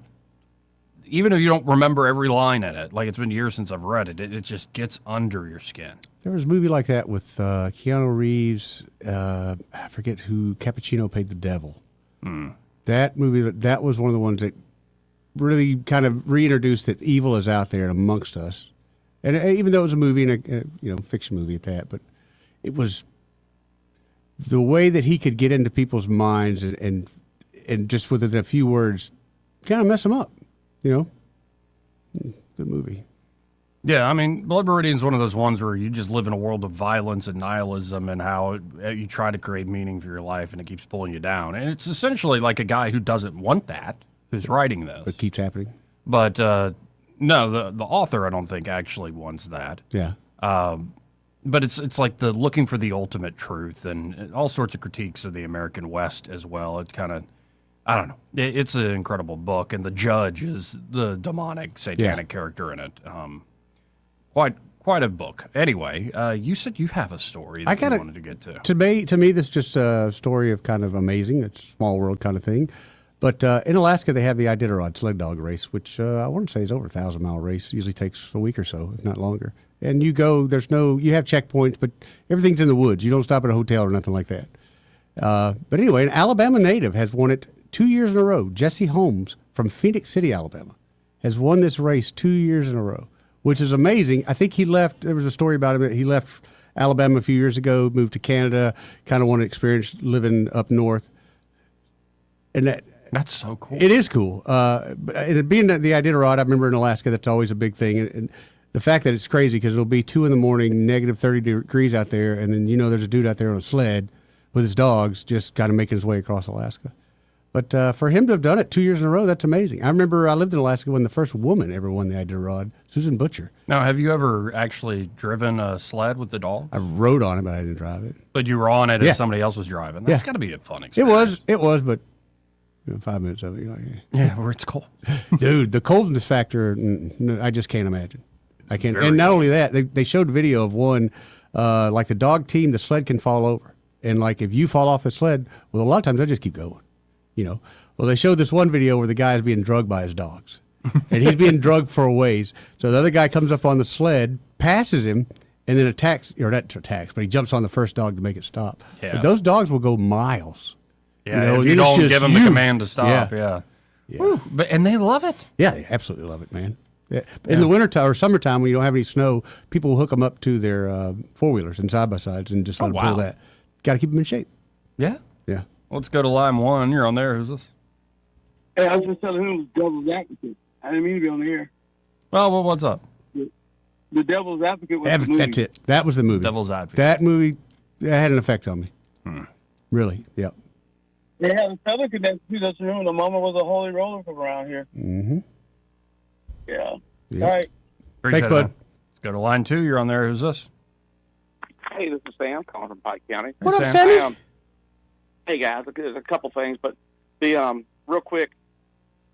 even if you don't remember every line in it, like it's been years since I've read it, it just gets under your skin. There was a movie like that with Keanu Reeves. I forget who, Cappuccino Paid the Devil. That movie, that was one of the ones that really kind of reintroduced that evil is out there and amongst us. And even though it was a movie and a fiction movie at that, but it was the way that he could get into people's minds and just within a few words kind of mess them up. Good movie. Yeah, I mean, Blood Meridian is one of those ones where you just live in a world of violence and nihilism and how you try to create meaning for your life and it keeps pulling you down. And it's essentially like a guy who doesn't want that, who's writing this. But keeps happening. But no, the author I don't think actually wants that. Yeah. But it's like the looking for the ultimate truth and all sorts of critiques of the American West as well. It kind of, I don't know. It's an incredible book, and the judge is the demonic, satanic character in it. Quite a book. Anyway, you said you have a story that you wanted to get to. To me, this is just a story of kind of amazing. It's a small world kind of thing. But in Alaska, they have the Iditarod sled dog race, which I want to say is over a 1,000-mile race. Usually takes a week or so, if not longer. And you go, you have checkpoints, but everything's in the woods. You don't stop at a hotel or nothing like that. But anyway, an Alabama native has won it 2 years in a row. Jesse Holmes from Phoenix City, Alabama, has won this race 2 years in a row, which is amazing. I think there was a story about him that he left Alabama a few years ago, moved to Canada, kind of wanted to experience living up north. And that's so cool. It is cool. But it being the Iditarod, I remember in Alaska, that's always a big thing. And the fact that it's crazy because it'll be 2 a.m, negative 30 degrees out there, and then there's a dude out there on a sled with his dogs just kind of making his way across Alaska. But for him to have done it 2 years in a row, that's amazing. I remember I lived in Alaska when the first woman ever won the Iditarod, Susan Butcher. Now, have you ever actually driven a sled with the dog? I rode on it, but I didn't drive it. But you were on it as somebody else was driving. That's got to be a fun experience. It was, but 5 minutes of it, you're like, where it's cold. Dude, the coldness factor, I just can't imagine. I can't. And not only that, they showed video of one, like the dog team, the sled can fall over. And like if you fall off the sled, well, a lot of times I just keep going. Well, they showed this one video where the guy is being drugged by his dogs, and he's being drugged for a ways. So the other guy comes up on the sled, passes him, and then but he jumps on the first dog to make it stop. Yeah. But those dogs will go miles. Yeah, if you don't give them the command to stop, Woo, and they love it. Yeah, they absolutely love it, man. Yeah. In the wintertime or summertime when you don't have any snow, people will hook them up to their four-wheelers and side-by-sides and just let them pull that. Got to keep them in shape. Yeah? Yeah. Let's go to line 1. You're on there. Who's this? Hey, I was just telling him it was Devil's Advocate. I didn't mean to be on the air. Well, what's up? The Devil's Advocate was the movie. That's it. That was the movie. Devil's Advocate. That movie, that had an effect on me. Really, yep. They had a Southern connection too. That's remember the mama was a holy roller from around here. Mm-hmm. Yeah. Yep. All right. Appreciate Thanks, it, bud. man. Let's go to line 2. You're on there. Who's this? Hey, this is Sam calling from Pike County. What up, Sam? Sammy? Hey guys, there's a couple things, but the real quick,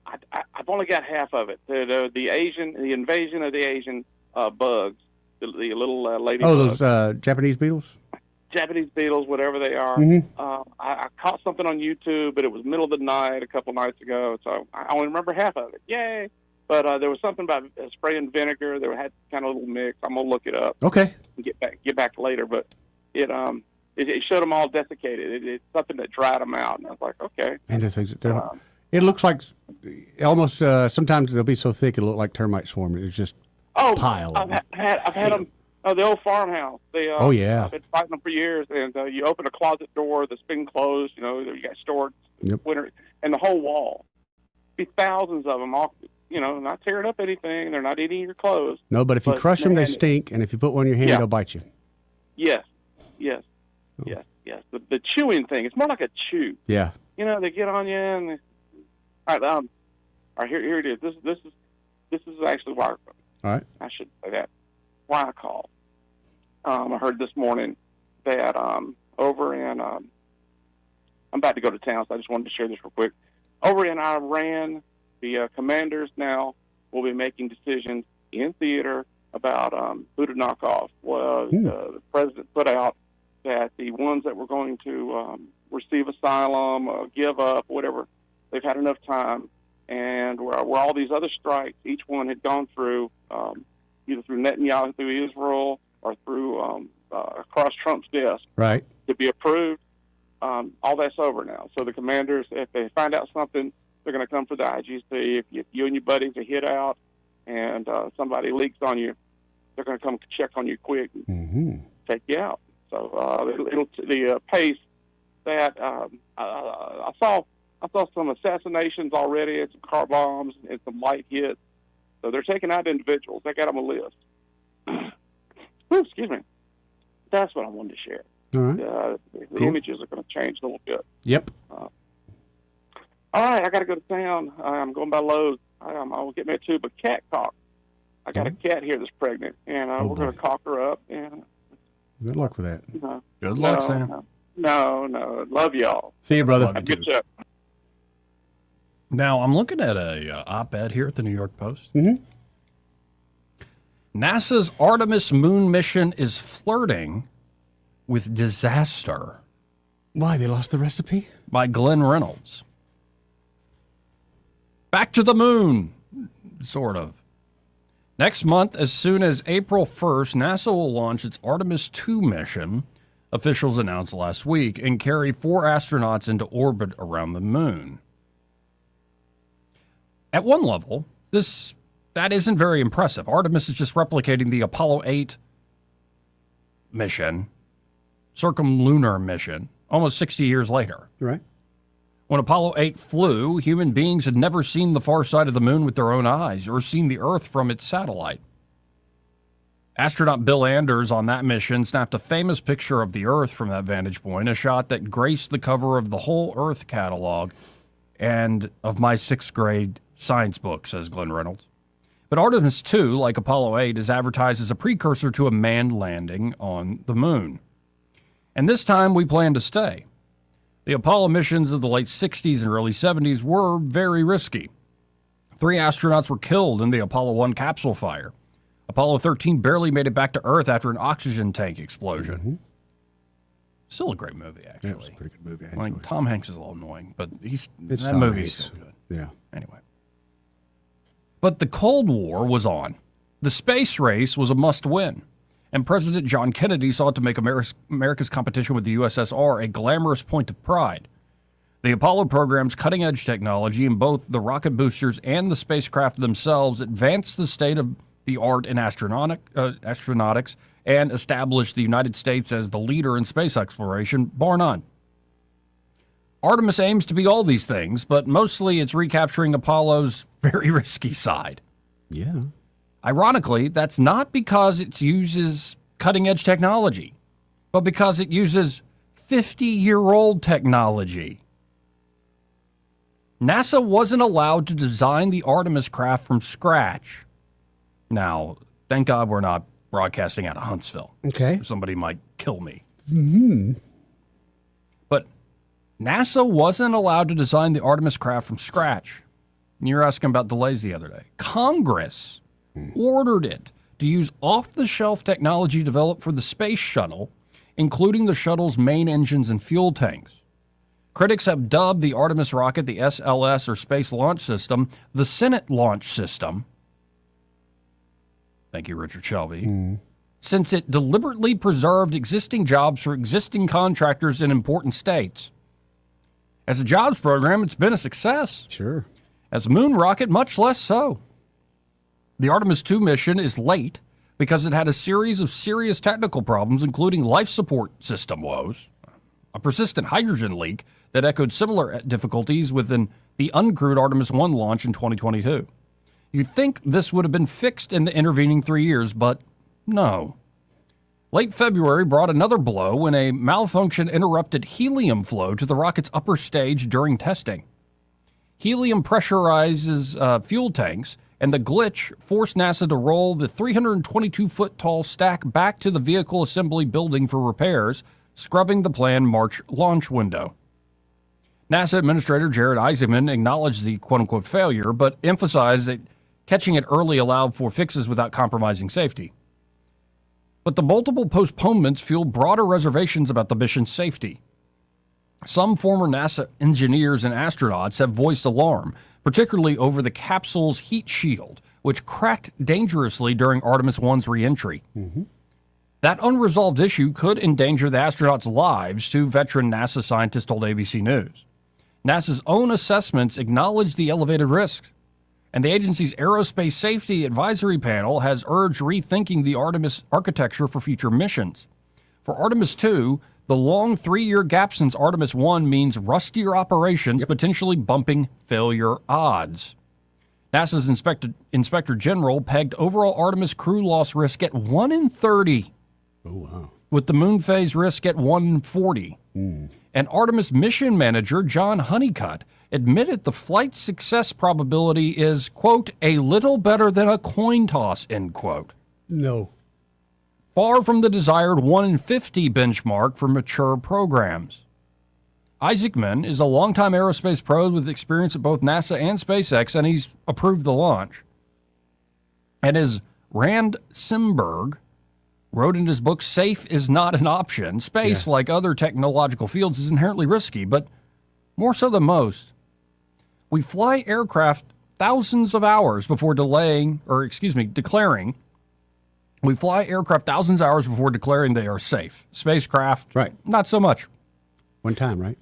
I've only got half of it. The invasion of the Asian bugs, the little lady. Oh, bugs. those Japanese beetles? Japanese beetles, whatever they are. Mhm. I caught something on YouTube, but it was middle of the night a couple nights ago, so I only remember half of it. Yay! But there was something about spraying vinegar. There had kind of a little mix. I'm gonna look it up. Okay. And get back later, but it showed them all desiccated. It's something that dried them out, and I was like, okay. And the things, it looks like almost sometimes they'll be so thick it'll look like termite swarm. It's just pile. I've had them. The old farmhouse. Oh, yeah. I've been fighting them for years, and you open a closet door that's been closed. You know, you got stored winter, and the whole wall. Be thousands of them, all not tearing up anything. They're not eating your clothes. No, but if you crush them, they stink, and if you put one in your hand, Yeah. they'll bite you. Yes. The chewing thing. It's more like a chew. Yeah. They get on you, and all right. Here it is. This is actually why. All right. I should say that. Why I called. I heard this morning that over in I'm about to go to town, so I just wanted to share this real quick. Over in Iran, the commanders now will be making decisions in theater about who to knock off. Well, the president put out that the ones that were going to receive asylum, give up, whatever, they've had enough time. And where all these other strikes, each one had gone through, either through Netanyahu, through Israel, or through across Trump's desk Right. to be approved. All that's over now. So the commanders, if they find out something, they're going to come for the IGC. If you and your buddies are hit out and somebody leaks on you, they're going to come check on you quick and take you out. So the pace that I saw some assassinations already and some car bombs and some light hits. So they're taking out individuals. They got them a list. Ooh, excuse me. That's what I wanted to share. All right. The images are going to change a little bit. Yep. All right, I got to go to town. I'm going by Lowe's. I will get me a tube of cat cock. I got a cat here that's pregnant, and we're going to cock her up. And Good luck with that. Good luck, Sam. No. Love y'all. See you, brother. Have a good show. Now, I'm looking at a op-ed here at the New York Post. Mm-hmm. NASA's Artemis moon mission is flirting with disaster. Why? They lost the recipe? By Glenn Reynolds. Back to the moon, sort of. Next month, as soon as April 1st, NASA will launch its Artemis 2 mission, officials announced last week, and carry 4 astronauts into orbit around the moon. At one level, that isn't very impressive. Artemis is just replicating the Apollo 8 mission, circumlunar mission, almost 60 years later. Right. When Apollo 8 flew, human beings had never seen the far side of the moon with their own eyes or seen the Earth from its satellite. Astronaut Bill Anders on that mission snapped a famous picture of the Earth from that vantage point, a shot that graced the cover of the whole Earth catalog and of my 6th grade science book, says Glenn Reynolds. But Artemis 2, like Apollo 8, is advertised as a precursor to a manned landing on the moon. And this time we plan to stay. The Apollo missions of the late 60s and early 70s were very risky. 3 astronauts were killed in the Apollo 1 capsule fire. Apollo 13 barely made it back to Earth after an oxygen tank explosion. Mm-hmm. Still a great movie, actually. Yeah, it was a pretty good movie. Like, Tom Hanks is a little annoying, but It's that Tom movie's Hanks. still good. Yeah. Anyway. But the Cold War was on. The space race was a must-win. And President John Kennedy sought to make America's competition with the USSR a glamorous point of pride. The Apollo program's cutting-edge technology in both the rocket boosters and the spacecraft themselves advanced the state of the art in astronautics and established the United States as the leader in space exploration, bar none. Artemis aims to be all these things, but mostly it's recapturing Apollo's very risky side. Yeah. Ironically, that's not because it uses cutting-edge technology, but because it uses 50-year-old technology. NASA wasn't allowed to design the Artemis craft from scratch. Now, thank God we're not broadcasting out of Huntsville. Okay. Somebody might kill me. Mm-hmm. But NASA wasn't allowed to design the Artemis craft from scratch. And you're asking about delays the other day. Congress ordered it to use off-the-shelf technology developed for the space shuttle, including the shuttle's main engines and fuel tanks. Critics have dubbed the Artemis rocket, the SLS, or Space Launch System, the Senate Launch System. Thank you, Richard Shelby. Since it deliberately preserved existing jobs for existing contractors in important states. As a jobs program, it's been a success. Sure. As a moon rocket, much less so. The Artemis II mission is late because it had a series of serious technical problems, including life support system woes, a persistent hydrogen leak that echoed similar difficulties within the uncrewed Artemis I launch in 2022. You'd think this would have been fixed in the intervening 3 years, but no. Late February brought another blow when a malfunction interrupted helium flow to the rocket's upper stage during testing. Helium pressurizes fuel tanks, and the glitch forced NASA to roll the 322-foot tall stack back to the vehicle assembly building for repairs, scrubbing the planned March launch window. NASA Administrator Jared Isaacman acknowledged the quote-unquote failure, but emphasized that catching it early allowed for fixes without compromising safety. But the multiple postponements fueled broader reservations about the mission's safety. Some former NASA engineers and astronauts have voiced alarm, particularly over the capsule's heat shield, which cracked dangerously during Artemis I's re-entry. That unresolved issue could endanger the astronauts' lives, two veteran NASA scientists told ABC News. NASA's own assessments acknowledge the elevated risks, and the agency's Aerospace Safety Advisory Panel has urged rethinking the Artemis architecture for future missions. For Artemis II, the long 3-year gap since Artemis I means rustier operations, potentially bumping failure odds. NASA's Inspector General pegged overall Artemis crew loss risk at 1 in 30. Oh, wow. With the moon phase risk at 1 in 40. And Artemis mission manager John Honeycutt admitted the flight success probability is, quote, a little better than a coin toss, end quote. No. Far from the desired 1 in 50 benchmark for mature programs. Isaacman is a longtime aerospace pro with experience at both NASA and SpaceX, and he's approved the launch. And as Rand Simberg wrote in his book, Safe is Not an Option, space, like other technological fields, is inherently risky, but more so than most. We fly aircraft thousands of hours before declaring. We fly aircraft thousands of hours before declaring they are safe. Spacecraft, not so much. One time, right?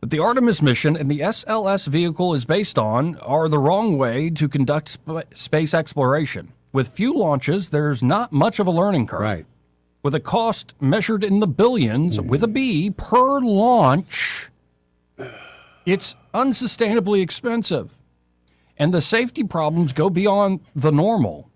But the Artemis mission and the SLS vehicle is based on are the wrong way to conduct space exploration. With few launches, there's not much of a learning curve. Right. With a cost measured in the billions, with a B, per launch, it's unsustainably expensive. And the safety problems go beyond the normal.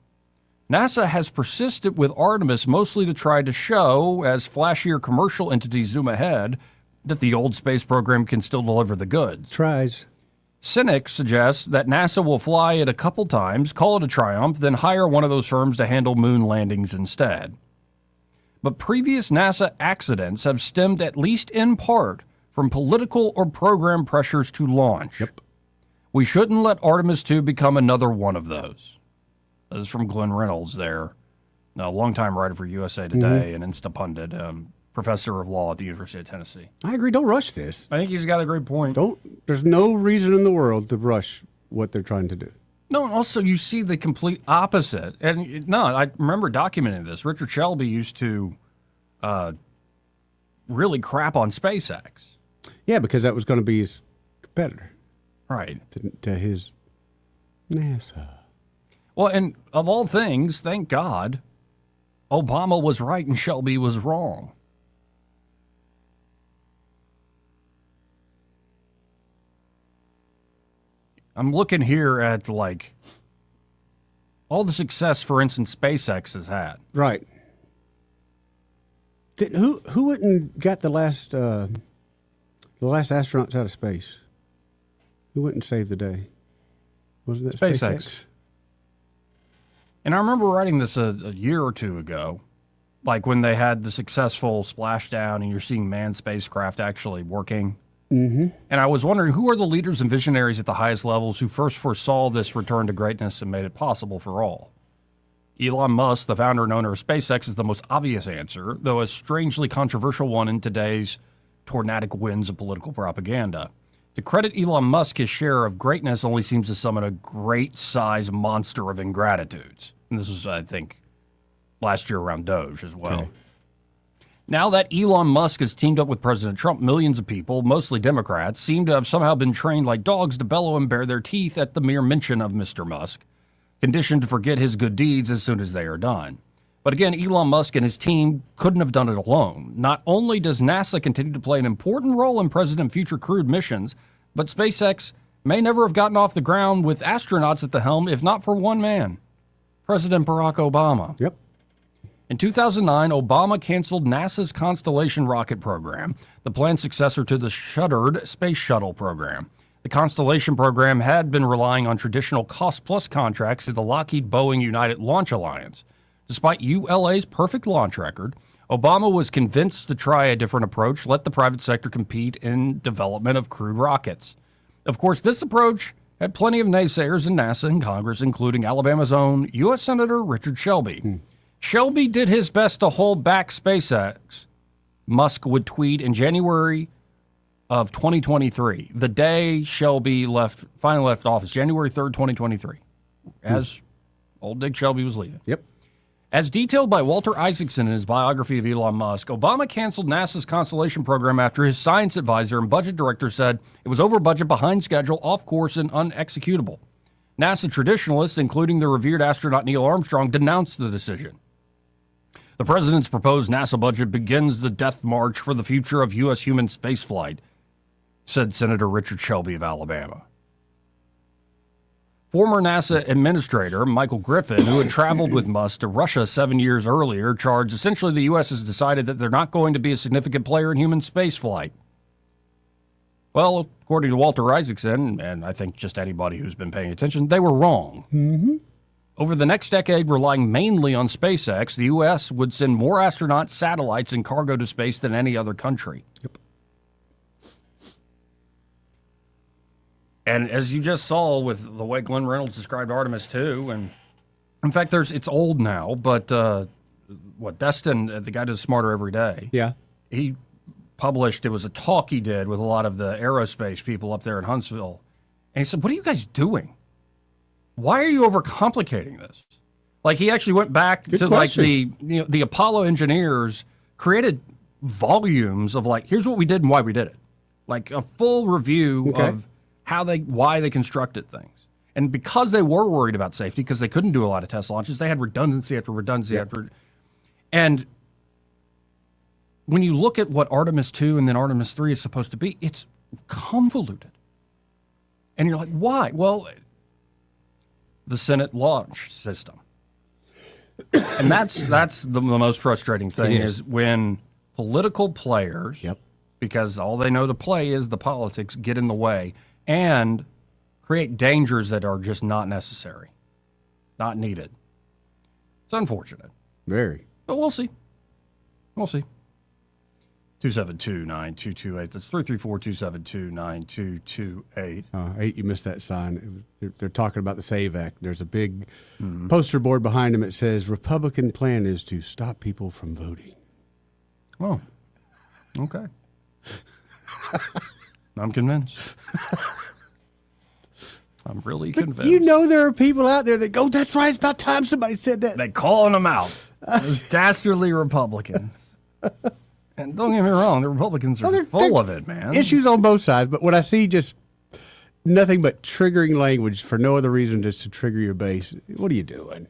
NASA has persisted with Artemis mostly to try to show, as flashier commercial entities zoom ahead, that the old space program can still deliver the goods. Tries. Cynics suggest that NASA will fly it a couple times, call it a triumph, then hire one of those firms to handle moon landings instead. But previous NASA accidents have stemmed, at least in part, from political or program pressures to launch. We shouldn't let Artemis II become another one of those. This is from Glenn Reynolds there, a longtime writer for USA Today and Instapundit, professor of law at the University of Tennessee. I agree. Don't rush this. I think he's got a great point. There's no reason in the world to rush what they're trying to do. No, and also you see the complete opposite. And no, I remember documenting this. Richard Shelby used to really crap on SpaceX. Yeah, because that was going to be his competitor. Right. To his NASA. Well, and of all things, thank God, Obama was right and Shelby was wrong. I'm looking here at, like, all the success, for instance, SpaceX has had. Right. Who went and got the last astronauts out of space? Who went and saved the day? Wasn't it SpaceX? And I remember writing this a year or two ago, like when they had the successful splashdown and you're seeing manned spacecraft actually working. Mm-hmm. And I was wondering, who are the leaders and visionaries at the highest levels who first foresaw this return to greatness and made it possible for all? Elon Musk, the founder and owner of SpaceX, is the most obvious answer, though a strangely controversial one in today's tornadic winds of political propaganda. To credit Elon Musk his share of greatness only seems to summon a great-sized monster of ingratitudes. And this was, I think, last year around Doge as well. Okay. Now that Elon Musk has teamed up with President Trump, millions of people, mostly Democrats, seem to have somehow been trained like dogs to bellow and bare their teeth at the mere mention of Mr. Musk, conditioned to forget his good deeds as soon as they are done. But again, Elon Musk and his team couldn't have done it alone. Not only does NASA continue to play an important role in present and future crewed missions, but SpaceX may never have gotten off the ground with astronauts at the helm if not for one man, President Barack Obama. Yep. In 2009, Obama canceled NASA's Constellation rocket program, the planned successor to the shuttered Space Shuttle program. The Constellation program had been relying on traditional cost-plus contracts through the Lockheed Boeing United Launch Alliance. Despite ULA's perfect launch record, Obama was convinced to try a different approach, let the private sector compete in development of crewed rockets. Of course, this approach had plenty of naysayers in NASA and Congress, including Alabama's own U.S. Senator Richard Shelby. Shelby did his best to hold back SpaceX, Musk would tweet in January of 2023, the day Shelby finally left office, January 3rd, 2023, as old Dick Shelby was leaving. Yep. As detailed by Walter Isaacson in his biography of Elon Musk, Obama canceled NASA's Constellation program after his science advisor and budget director said it was over budget, behind schedule, off course, and unexecutable. NASA traditionalists, including the revered astronaut Neil Armstrong, denounced the decision. The president's proposed NASA budget begins the death march for the future of U.S. human spaceflight, said Senator Richard Shelby of Alabama. Former NASA administrator Michael Griffin, who had traveled with Musk to Russia 7 years earlier, charged essentially the U.S. has decided that they're not going to be a significant player in human spaceflight. Well, according to Walter Isaacson, and I think just anybody who's been paying attention, they were wrong. Mm-hmm. Over the next decade, relying mainly on SpaceX, the U.S. would send more astronauts, satellites, and cargo to space than any other country. Yep. And as you just saw with the way Glenn Reynolds described Artemis II, and in fact, it's old now, but Destin, the guy does Smarter Every Day. Yeah. He published, it was a talk he did with a lot of the aerospace people up there in Huntsville. And he said, what are you guys doing? Why are you overcomplicating this? Like, he actually went back to question. Like the Apollo engineers created volumes of like, here's what we did and why we did it. Like a full review of why they constructed things. And because they were worried about safety, because they couldn't do a lot of test launches, they had redundancy after redundancy after. And when you look at what Artemis 2 and then Artemis 3 is supposed to be, it's convoluted. And you're like, why? Well, the Senate launch system. And that's the most frustrating thing is when political players, because all they know to play is the politics, get in the way and create dangers that are just not necessary, not needed. It's unfortunate. Very. But we'll see. We'll see. 272-9228. That's 334-272-9228. 8, you missed that sign. They're talking about the SAVE Act. There's a big poster board behind them that says Republican plan is to stop people from voting. Oh, okay. I'm convinced. I'm really convinced. You know there are people out there that go, that's right, it's about time somebody said that. They're calling them out. Those dastardly Republicans. And don't get me wrong, the Republicans are full of it, man. Issues on both sides, but when I see just nothing but triggering language for no other reason just to trigger your base, what are you doing?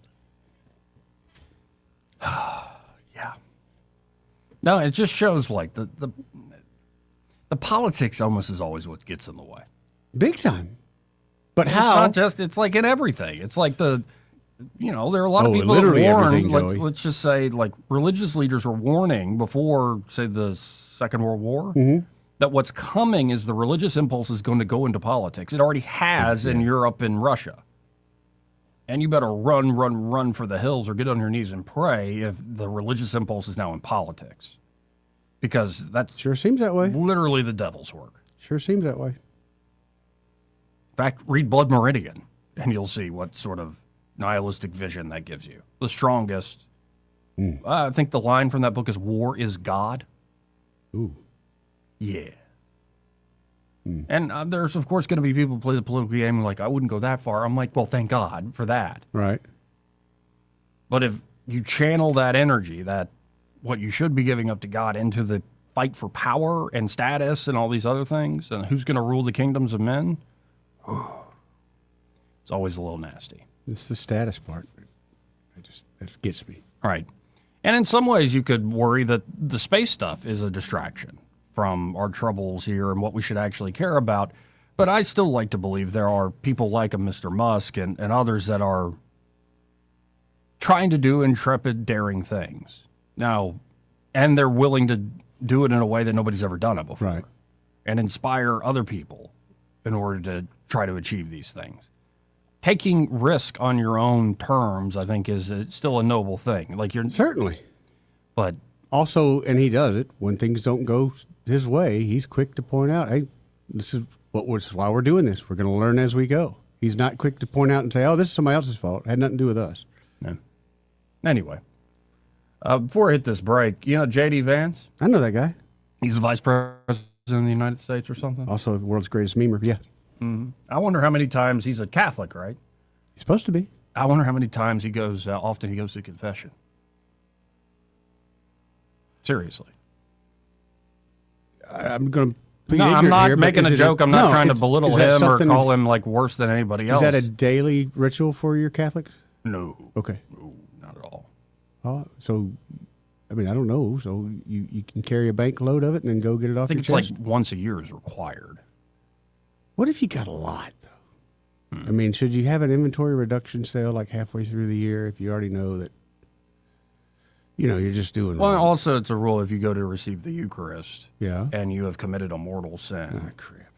Yeah. No, it just shows like the politics almost is always what gets in the way. Big time. But and how? It's not just, it's like in everything. It's like there are a lot of people that warn, like, let's just say, like, religious leaders were warning before, say, the Second World War, that what's coming is the religious impulse is going to go into politics. It already has in Europe and Russia. And you better run for the hills or get on your knees and pray if the religious impulse is now in politics. Because that sure seems that way. Literally the devil's work. Sure seems that way. In fact, read Blood Meridian, and you'll see what sort of nihilistic vision that gives you. The strongest. I think the line from that book is, "War is God." Ooh. Yeah. And there's, of course, going to be people who play the political game like, I wouldn't go that far. I'm like, well, thank God for that. Right. But if you channel that energy, that what you should be giving up to God, into the fight for power and status and all these other things, and who's going to rule the kingdoms of men, it's always a little nasty. It's the status part. It gets me. Right. And in some ways, you could worry that the space stuff is a distraction from our troubles here and what we should actually care about. But I still like to believe there are people like a Mr. Musk and others that are trying to do intrepid, daring things. Now, and they're willing to do it in a way that nobody's ever done it before. Right. And inspire other people in order to try to achieve these things. Taking risk on your own terms, I think, is still a noble thing. Like you're certainly, but also, and he does it when things don't go his way. He's quick to point out, "Hey, this is why we're doing this. We're going to learn as we go." He's not quick to point out and say, "Oh, this is somebody else's fault. It had nothing to do with us." No. Anyway, before I hit this break, you know J.D. Vance? I know that guy. He's the vice president of the United States or something. Also, the world's greatest memer. Yeah. Mm-hmm. I wonder how many times he's a Catholic, right? He's supposed to be. I wonder how many times he goes. Often he goes to confession. Seriously. I'm going to. No, I'm not making a joke. I'm not trying to belittle him or call him like worse than anybody else. Is that a daily ritual for your Catholics? No. Okay. No, not at all. Oh, so, I mean, I don't know. So you can carry a bank load of it and then go get it off your chest? I think it's like once a year is required. What if you got a lot, though? I mean, should you have an inventory reduction sale like halfway through the year if you already know that, you're just doing well, wrong? Also, it's a rule if you go to receive the Eucharist yeah. and you have committed a mortal sin. Ah, crap.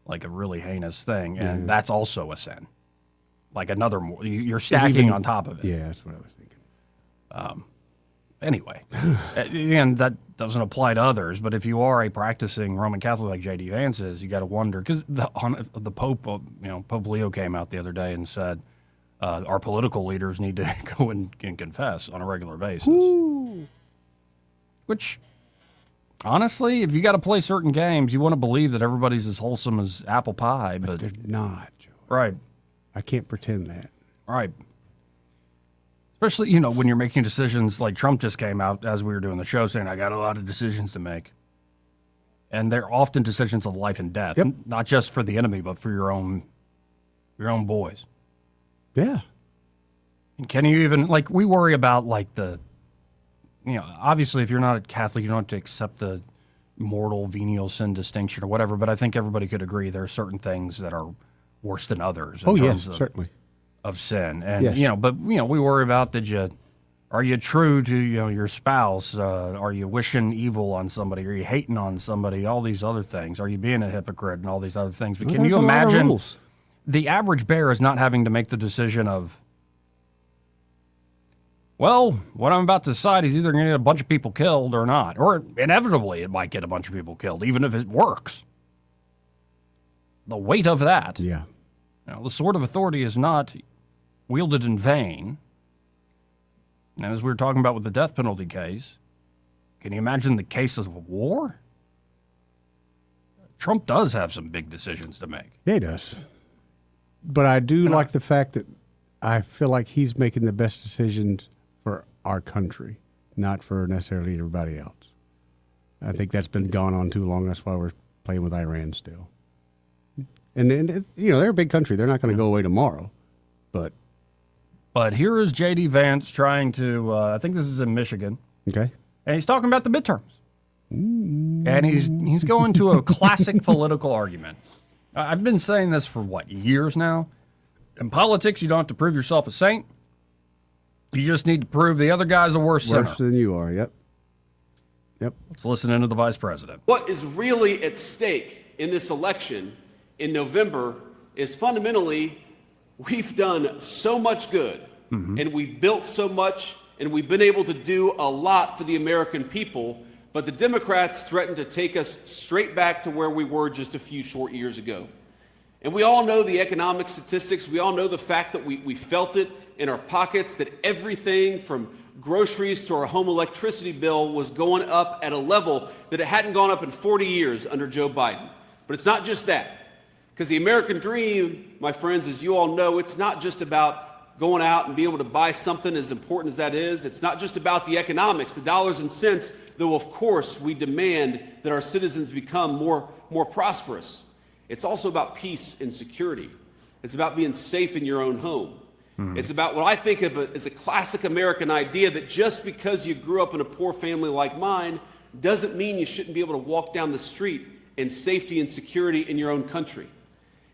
Like a really heinous thing, and Yeah. that's also a sin. Like another, you're stacking on top of it. Yeah, that's what I was thinking. Anyway, and that doesn't apply to others, but if you are a practicing Roman Catholic like J.D. Vance is, you got to wonder, because the Pope, Pope Leo came out the other day and said, our political leaders need to go and confess on a regular basis. Ooh. Which, honestly, if you got to play certain games, you want to believe that everybody's as wholesome as apple pie, but they're not, Joe. Right. I can't pretend that. Right. Especially, when you're making decisions like Trump just came out as we were doing the show saying, I got a lot of decisions to make. And they're often decisions of life and death, Yep. not just for the enemy, but for your own boys. Yeah. And can you even, we worry about, obviously if you're not a Catholic, you don't have to accept the mortal venial sin distinction or whatever, but I think everybody could agree there are certain things that are worse than others. Oh, yes, certainly. Of sin. And, Yes. we worry about, are you true to, your spouse? Are you wishing evil on somebody? Are you hating on somebody? All these other things. Are you being a hypocrite and all these other things? But Well, can you there's a lot of imagine rules. the average bear is not having to make the decision of, well, what I'm about to decide is either going to get a bunch of people killed or not. Or inevitably it might get a bunch of people killed, even if it works. The weight of that. Yeah. Now, the sword of authority is not wielded in vain. And as we were talking about with the death penalty case, can you imagine the case of war? Trump does have some big decisions to make. Yeah, he does. But I do like the fact that I feel like he's making the best decisions for our country, not for necessarily everybody else. I think that's been gone on too long. That's why we're playing with Iran still. And they're a big country. They're not going to go away tomorrow. But here is J.D. Vance trying to, I think this is in Michigan. Okay. And he's talking about the midterms. And he's going to a classic political argument. I've been saying this for, years now? In politics, you don't have to prove yourself a saint. You just need to prove the other guy's a worse sinner. Worse than you are, yep. Yep. Let's listen into the vice president. What is really at stake in this election in November is fundamentally we've done so much good and we've built so much and we've been able to do a lot for the American people, but the Democrats threatened to take us straight back to where we were just a few short years ago. And we all know the economic statistics. We all know the fact that we felt it in our pockets, that everything from groceries to our home electricity bill was going up at a level that it hadn't gone up in 40 years under Joe Biden. But it's not just that. Because the American dream, my friends, as you all know, it's not just about going out and being able to buy something, as important as that is. It's not just about the economics, the dollars and cents, though of course we demand that our citizens become more prosperous. It's also about peace and security. It's about being safe in your own home. It's about what I think of as a classic American idea that just because you grew up in a poor family like mine doesn't mean you shouldn't be able to walk down the street in safety and security in your own country.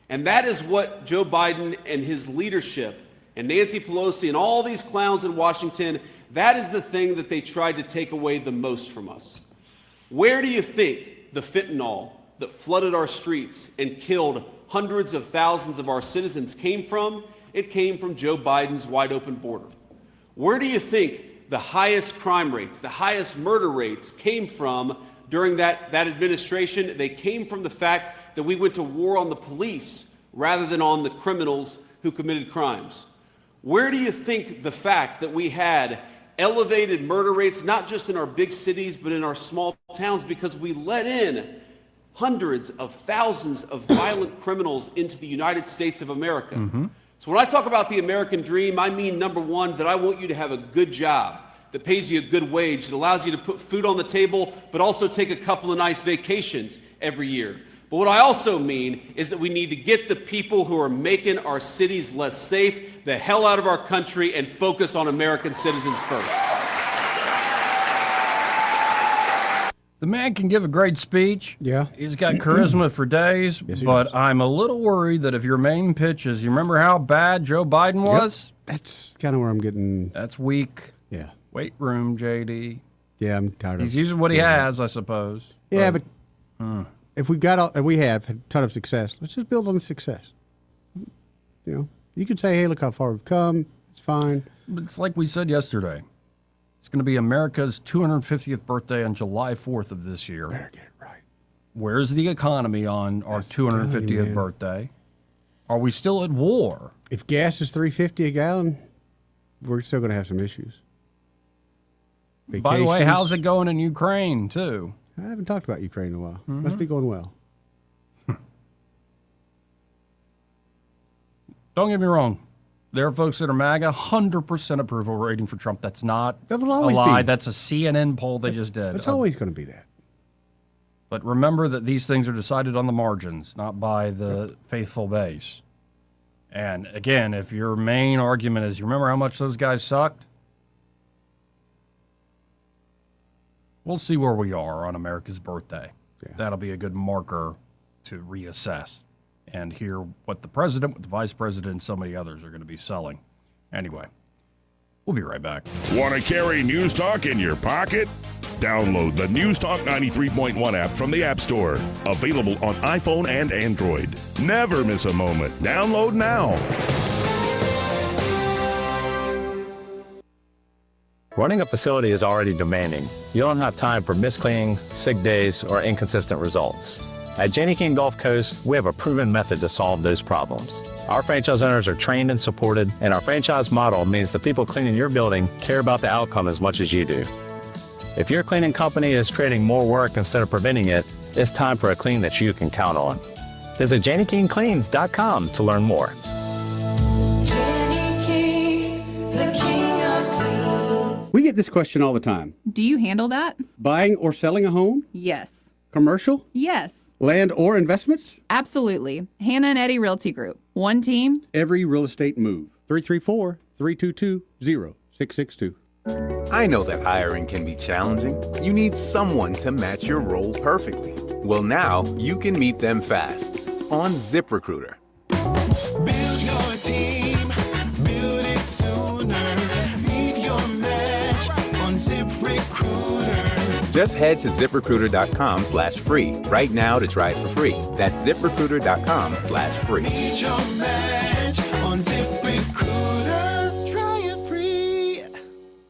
And that is what Joe Biden and his leadership and Nancy Pelosi and all these clowns in Washington, that is the thing that they tried to take away the most from us. Where do you think the fentanyl that flooded our streets and killed hundreds of thousands of our citizens came from? It came from Joe Biden's wide open border. Where do you think the highest crime rates, the highest murder rates came from during that administration? They came from the fact that we went to war on the police rather than on the criminals who committed crimes. Where do you think the fact that we had elevated murder rates, not just in our big cities, but in our small towns, because we let in hundreds of thousands of violent criminals into the United States of America? So when I talk about the American dream, I mean, number one, that I want you to have a good job that pays you a good wage, that allows you to put food on the table, but also take a couple of nice vacations every year. But what I also mean is that we need to get the people who are making our cities less safe the hell out of our country and focus on American citizens first. The man can give a great speech. Yeah. He's got charisma for days, Yes, he but does. I'm a little worried that if your main pitch is, you remember how bad Joe Biden was? That's kind of where I'm getting. That's weak. Yeah. Weight room, JD. Yeah, I'm tired of. He's using what he has, I suppose. Yeah, but if we have had a ton of success, let's just build on the success. You know, you can say, "Hey, look how far we've come." It's fine. But it's like we said yesterday. It's going to be America's 250th birthday on July 4th of this year. Better get it right. Where's the economy on our 250th birthday? Are we still at war? If gas is $3.50 a gallon, we're still going to have some issues. By the way, how's it going in Ukraine, too? I haven't talked about Ukraine in a while. Must be going well. Don't get me wrong. There are folks that are MAGA, 100% approval rating for Trump. That's not That will a always lie. be. That's a CNN poll they just did. It's always going to be that. But remember that these things are decided on the margins, not by the faithful base. And again, if your main argument is, you remember how much those guys sucked? We'll see where we are on America's birthday. Yeah. That'll be a good marker to reassess and hear what the president, what the vice president, and so many others are going to be selling. Anyway, we'll be right back. Want to carry News Talk in your pocket? Download the News Talk 93.1 app from the App Store. Available on iPhone and Android. Never miss a moment. Download now. Running a facility is already demanding. You don't have time for miscleaning, sick days, or inconsistent results. At Janney King Gulf Coast, we have a proven method to solve those problems. Our franchise owners are trained and supported, and our franchise model means the people cleaning your building care about the outcome as much as you do. If your cleaning company is creating more work instead of preventing it, it's time for a clean that you can count on. Visit JannyKingCleans.com to learn more. Janney King, the king of clean. We get this question all the time. Do you handle that? Buying or selling a home? Yes. Commercial? Yes. Land or investments? Absolutely. Hannah and Eddie Realty Group. One team. Every real estate move. 334-322-0662. I know that hiring can be challenging. You need someone to match your role perfectly. Well, now you can meet them fast on ZipRecruiter. Build your team, build it sooner. Meet your match on ZipRecruiter. Just head to ZipRecruiter.com/free right now to try it for free. That's ZipRecruiter.com/free. Need your match on ZipRecruiter. Try it free.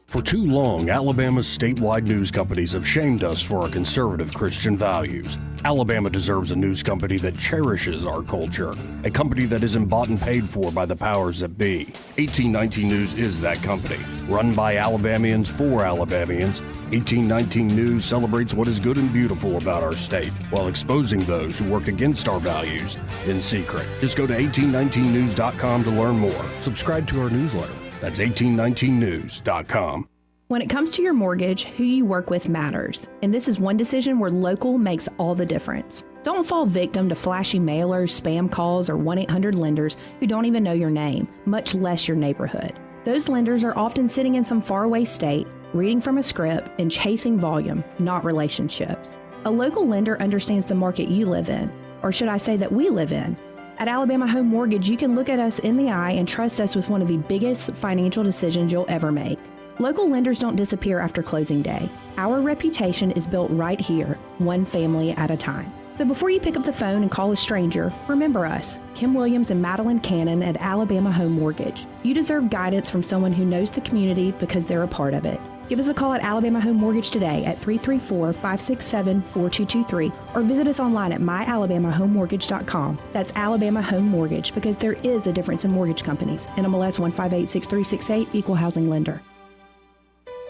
For too long, Alabama's statewide news companies have shamed us for our conservative Christian values. Alabama deserves a news company that cherishes our culture, a company that isn't bought and paid for by the powers that be. 1819 News is that company. Run by Alabamians for Alabamians, 1819 News celebrates what is good and beautiful about our state, while exposing those who work against our values in secret. Just go to 1819news.com to learn more. Subscribe to our newsletter. That's 1819news.com. When it comes to your mortgage, who you work with matters. And this is one decision where local makes all the difference. Don't fall victim to flashy mailers, spam calls, or 1-800 lenders who don't even know your name, much less your neighborhood. Those lenders are often sitting in some faraway state, reading from a script, and chasing volume, not relationships. A local lender understands the market you live in, or should I say that we live in. At Alabama Home Mortgage, you can look at us in the eye and trust us with one of the biggest financial decisions you'll ever make. Local lenders don't disappear after closing day. Our reputation is built right here, one family at a time. So before you pick up the phone and call a stranger, remember us, Kim Williams and Madeline Cannon at Alabama Home Mortgage. You deserve guidance from someone who knows the community because they're a part of it. Give us a call at Alabama Home Mortgage today at 334-567-4223 or visit us online at myalabamahomemortgage.com. That's Alabama Home Mortgage, because there is a difference in mortgage companies. NMLS 1586368, Equal Housing Lender.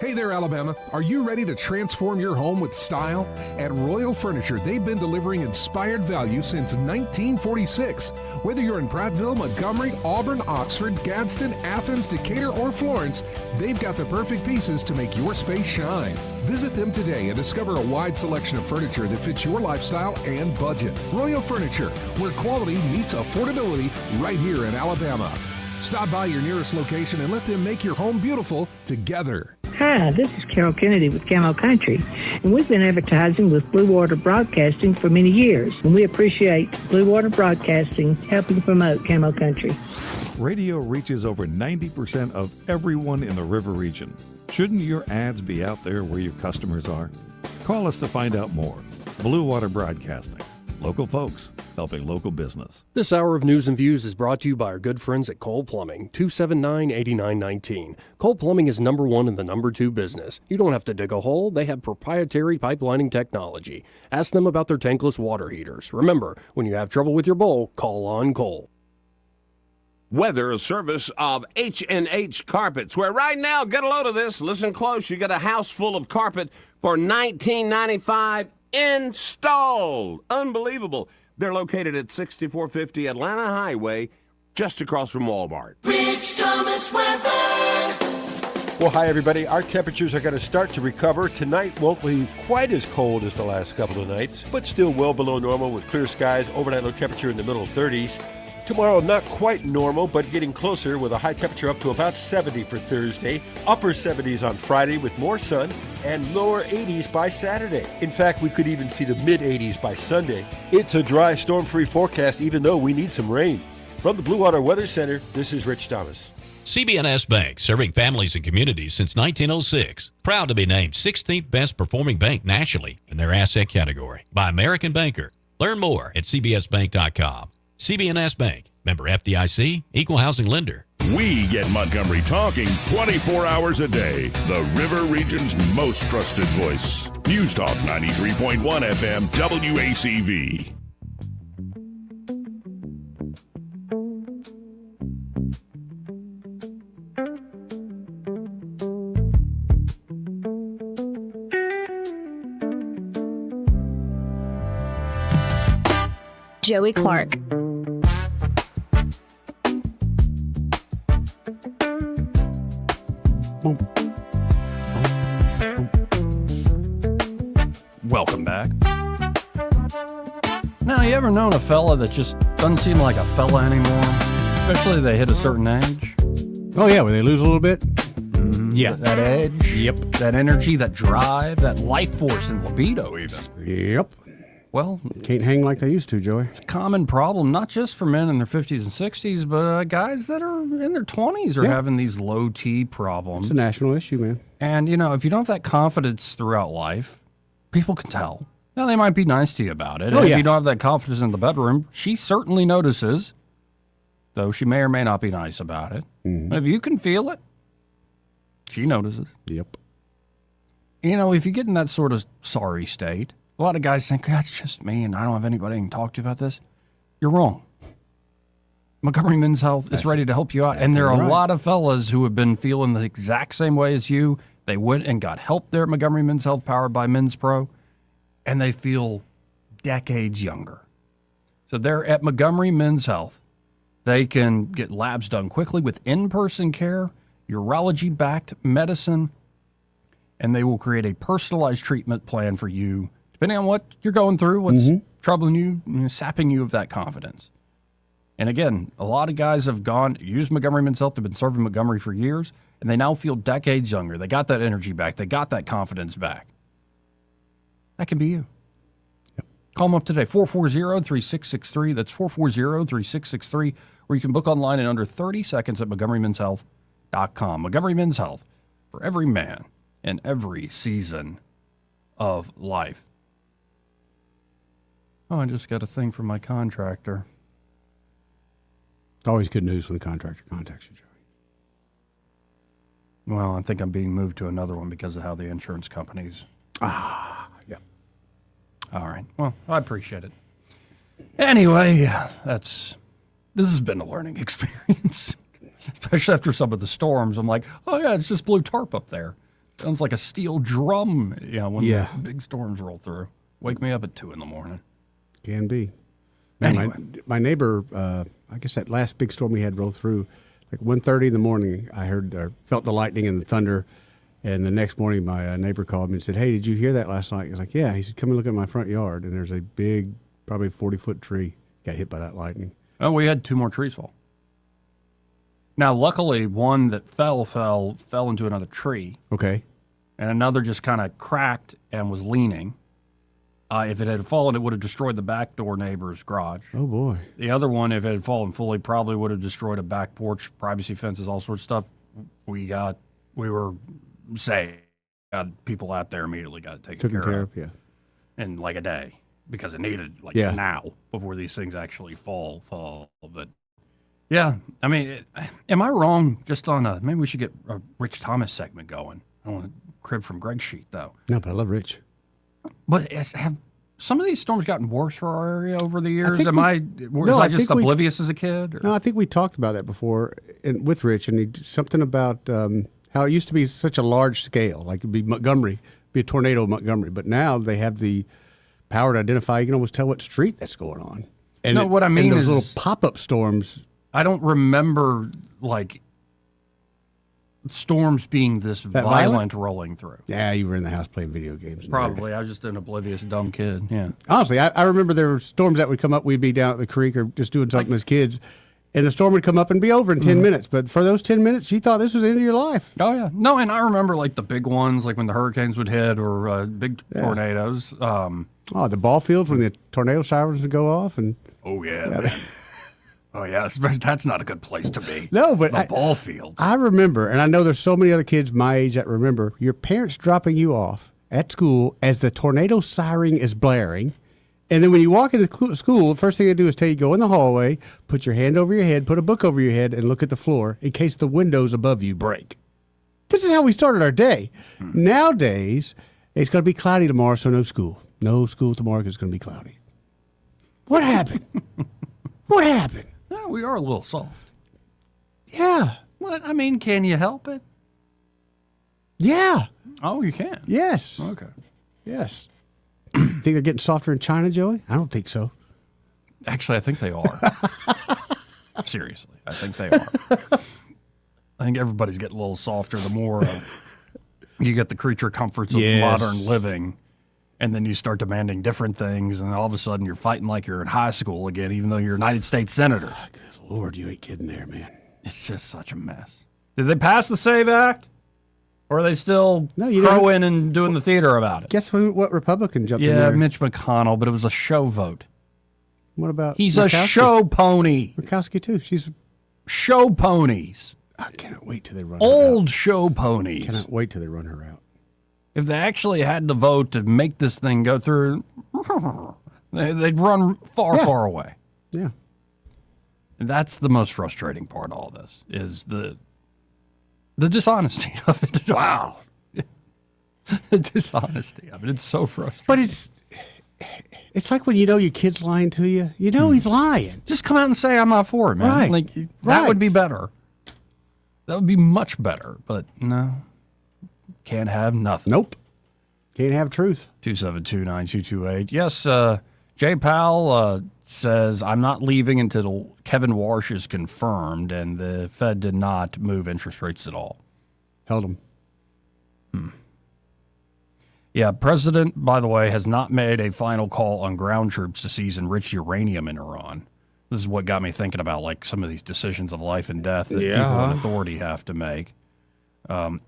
Hey there, Alabama. Are you ready to transform your home with style? At Royal Furniture, they've been delivering inspired value since 1946. Whether you're in Prattville, Montgomery, Auburn, Oxford, Gadsden, Athens, Decatur, or Florence, they've got the perfect pieces to make your space shine. Visit them today and discover a wide selection of furniture that fits your lifestyle and budget. Royal Furniture, where quality meets affordability, right here in Alabama. Stop by your nearest location and let them make your home beautiful together. Hi, this is Carol Kennedy with Camo Country, and we've been advertising with Blue Water Broadcasting for many years, and we appreciate Blue Water Broadcasting helping promote Camo Country. Radio reaches over 90% of everyone in the river region. Shouldn't your ads be out there where your customers are? Call us to find out more. Blue Water Broadcasting. Local folks helping local business. This hour of News and Views is brought to you by our good friends at Cole Plumbing, 279-8919. Cole Plumbing is number one in the number two business. You don't have to dig a hole. They have proprietary pipelining technology. Ask them about their tankless water heaters. Remember, when you have trouble with your bowl, call on Cole. Weather, a service of H&H Carpets, where right now, get a load of this, listen close, you get a house full of carpet for $19.95 installed. Unbelievable. They're located at 6450 Atlanta Highway, just across from Walmart. Rich Thomas weather. Well, hi, everybody. Our temperatures are going to start to recover. Tonight won't be quite as cold as the last couple of nights, but still well below normal with clear skies, overnight low temperature in the middle 30s. Tomorrow, not quite normal, but getting closer with a high temperature up to about 70 for Thursday, upper 70s on Friday with more sun, and lower 80s by Saturday. In fact, we could even see the mid-80s by Sunday. It's a dry, storm-free forecast, even though we need some rain. From the Blue Water Weather Center, this is Rich Thomas. CB&S Bank, serving families and communities since 1906. Proud to be named 16th best performing bank nationally in their asset category by American Banker. Learn more at cbsbank.com. CB&S Bank, member FDIC, equal housing lender. We get Montgomery talking 24 hours a day. The River Region's most trusted voice. News Talk 93.1 FM WACV. Joey Clark. Welcome back. Now, you ever known a fella that just doesn't seem like a fella anymore? Especially they hit a certain age? Oh, yeah, where they lose a little bit? Yeah. That edge. Yep. That energy, that drive, that life force and libido even. Yep. Well, can't hang like they used to, Joey. It's a common problem, not just for men in their 50s and 60s, but guys that are in their 20s are having these low T problems. It's a national issue, man. And, you know, if you don't have that confidence throughout life, People can tell. Now, they might be nice to you about it. Oh, If yeah. you don't have that confidence in the bedroom, she certainly notices, though she may or may not be nice about it. But if you can feel it, she notices. Yep. You know, if you get in that sort of sorry state, a lot of guys think, that's just me and I don't have anybody I can talk to about this. You're wrong. Montgomery Men's Health is ready to help you out. And there are a lot of fellas who have been feeling the exact same way as you. They went and got help there at Montgomery Men's Health, powered by Men's Pro, and they feel decades younger. So they're at Montgomery Men's Health. They can get labs done quickly with in-person care, urology-backed medicine, and they will create a personalized treatment plan for you, depending on what you're going through, what's troubling you, sapping you of that confidence. And again, a lot of guys have used Montgomery Men's Health. They've been serving Montgomery for years, and they now feel decades younger. They got that energy back. They got that confidence back. That can be you. Yep. Call them up today, 440-3663. That's 440-3663. Or you can book online in under 30 seconds at MontgomeryMen'sHealth.com. Montgomery Men's Health, for every man in every season of life. Oh, I just got a thing from my contractor. It's always good news when the contractor contacts you, Joey. Well, I think I'm being moved to another one because of how the insurance companies. Yep. All right. Well, I appreciate it. Anyway, this has been a learning experience, especially after some of the storms. I'm like, oh yeah, it's just blue tarp up there. Sounds like a steel drum, when the big storms roll through. Wake me up at 2 a.m. Can be. Anyway. My neighbor, I guess that last big storm we had roll through, like 1:30 in the morning, I felt the lightning and the thunder. And the next morning, my neighbor called me and said, hey, did you hear that last night? I was like, yeah. He said, come and look at my front yard. And there's a big, probably 40-foot tree got hit by that lightning. Oh, we had 2 more trees fall. Now, luckily, one that fell into another tree. Okay. And another just kind of cracked and was leaning. If it had fallen, it would have destroyed the back door neighbor's garage. Oh, boy. The other one, if it had fallen fully, probably would have destroyed a back porch, privacy fences, all sorts of stuff. We were saved. Got people out there immediately got it taken care of. Yeah. In like a day, because it needed now before these things actually fall. But yeah, I mean, am I wrong just on maybe we should get a Rich Thomas segment going. I don't want to crib from Greg's sheet, though. No, but I love Rich. But have some of these storms gotten worse for our area over the years? Was No, I just oblivious as a kid? Or? No, I think we talked about that before with Rich, and something about how it used to be such a large scale, like it'd be Montgomery, be a tornado in Montgomery, but now they have the power to identify. You can almost tell what street that's going on. And no, what I mean those is little pop-up storms. I don't remember storms being this violent rolling through. Yeah, you were in the house playing video games. Probably. I was just an oblivious, dumb kid. Yeah. Honestly, I remember there were storms that would come up. We'd be down at the creek or just doing something as kids, and the storm would come up and be over in 10 minutes. But for those 10 minutes, you thought this was the end of your life. Oh, yeah. No, and I remember the big ones, like when the hurricanes would hit or big tornadoes. The ball fields when the tornado sirens would go off. Oh, yeah. Oh, yeah, that's not a good place to be. No, but the ball field. I remember, and I know there's so many other kids my age that remember, your parents dropping you off at school as the tornado siren is blaring. And then when you walk into school, the first thing they do is tell you, go in the hallway, put your hand over your head, put a book over your head, and look at the floor in case the windows above you break. This is how we started our day. Nowadays, it's going to be cloudy tomorrow, so no school. No school tomorrow because it's going to be cloudy. What happened? What happened? No, we are a little soft. Yeah. What? I mean, can you help it? Yeah. Oh, you can? Yes. Okay. Yes. Think they're getting softer in China, Joey? I don't think so. Actually, I think they are. Seriously, I think they are. I think everybody's getting a little softer the more you get the creature comforts of modern living. And then you start demanding different things, and all of a sudden you're fighting like you're in high school again, even though you're a United States Senator. Oh, good Lord, you ain't kidding there, man. It's just such a mess. Did they pass the SAVE Act? Or are they still crowing and doing the theater about it? Guess what Republican jumped in there? Yeah, Mitch McConnell, but it was a show vote. What about He's Murkowski? A show pony. Murkowski, too. She's show ponies. I cannot wait till they run Old her out. show ponies. Cannot wait till they run her out. If they actually had the vote to make this thing go through, they'd run far away. Yeah. And that's the most frustrating part of all this, is the dishonesty of it. Wow. The dishonesty of it. It's so frustrating. But it's like when you know your kid's lying to you. You know he's lying. Just come out and say, I'm not for it, man. Right. Like, that would be better. That would be much better. But no, can't have nothing. Nope. Can't have truth. 272-9228. Yes, Jay Powell says, I'm not leaving until Kevin Warsh is confirmed, and the Fed did not move interest rates at all. Held them. Yeah, President, by the way, has not made a final call on ground troops to seize enriched uranium in Iran. This is what got me thinking about, like, some of these decisions of life and death that people in authority have to make.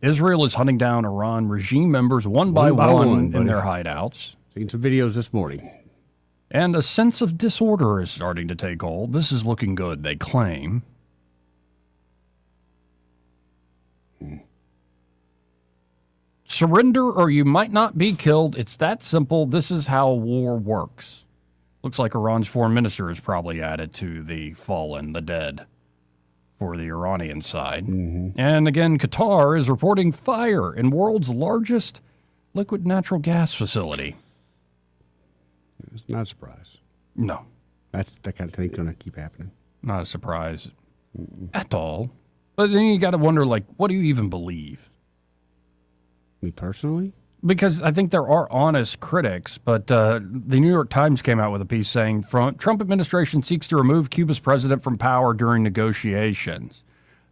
Israel is hunting down Iran regime members one by one in their hideouts. Seen some videos this morning. And a sense of disorder is starting to take hold. This is looking good, they claim. Surrender or you might not be killed. It's that simple. This is how war works. Looks like Iran's foreign minister is probably added to the fallen, the dead, for the Iranian side. And again, Qatar is reporting fire in world's largest liquid natural gas facility. It's not a surprise. No. That kind of thing's going to keep happening. Not a surprise at all. But then you got to wonder, like, what do you even believe? Me personally? Because I think there are honest critics, but the New York Times came out with a piece saying, Trump administration seeks to remove Cuba's president from power during negotiations.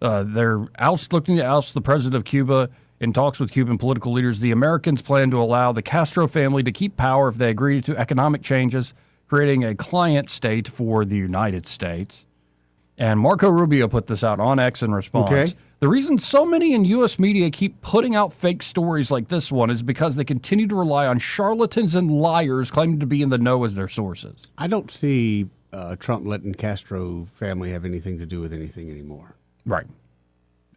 They're looking to oust the president of Cuba in talks with Cuban political leaders. The Americans plan to allow the Castro family to keep power if they agree to economic changes, creating a client state for the United States. And Marco Rubio put this out on X in response. Okay. The reason so many in U.S. media keep putting out fake stories like this one is because they continue to rely on charlatans and liars claiming to be in the know as their sources. I don't see Trump letting Castro family have anything to do with anything anymore. Right.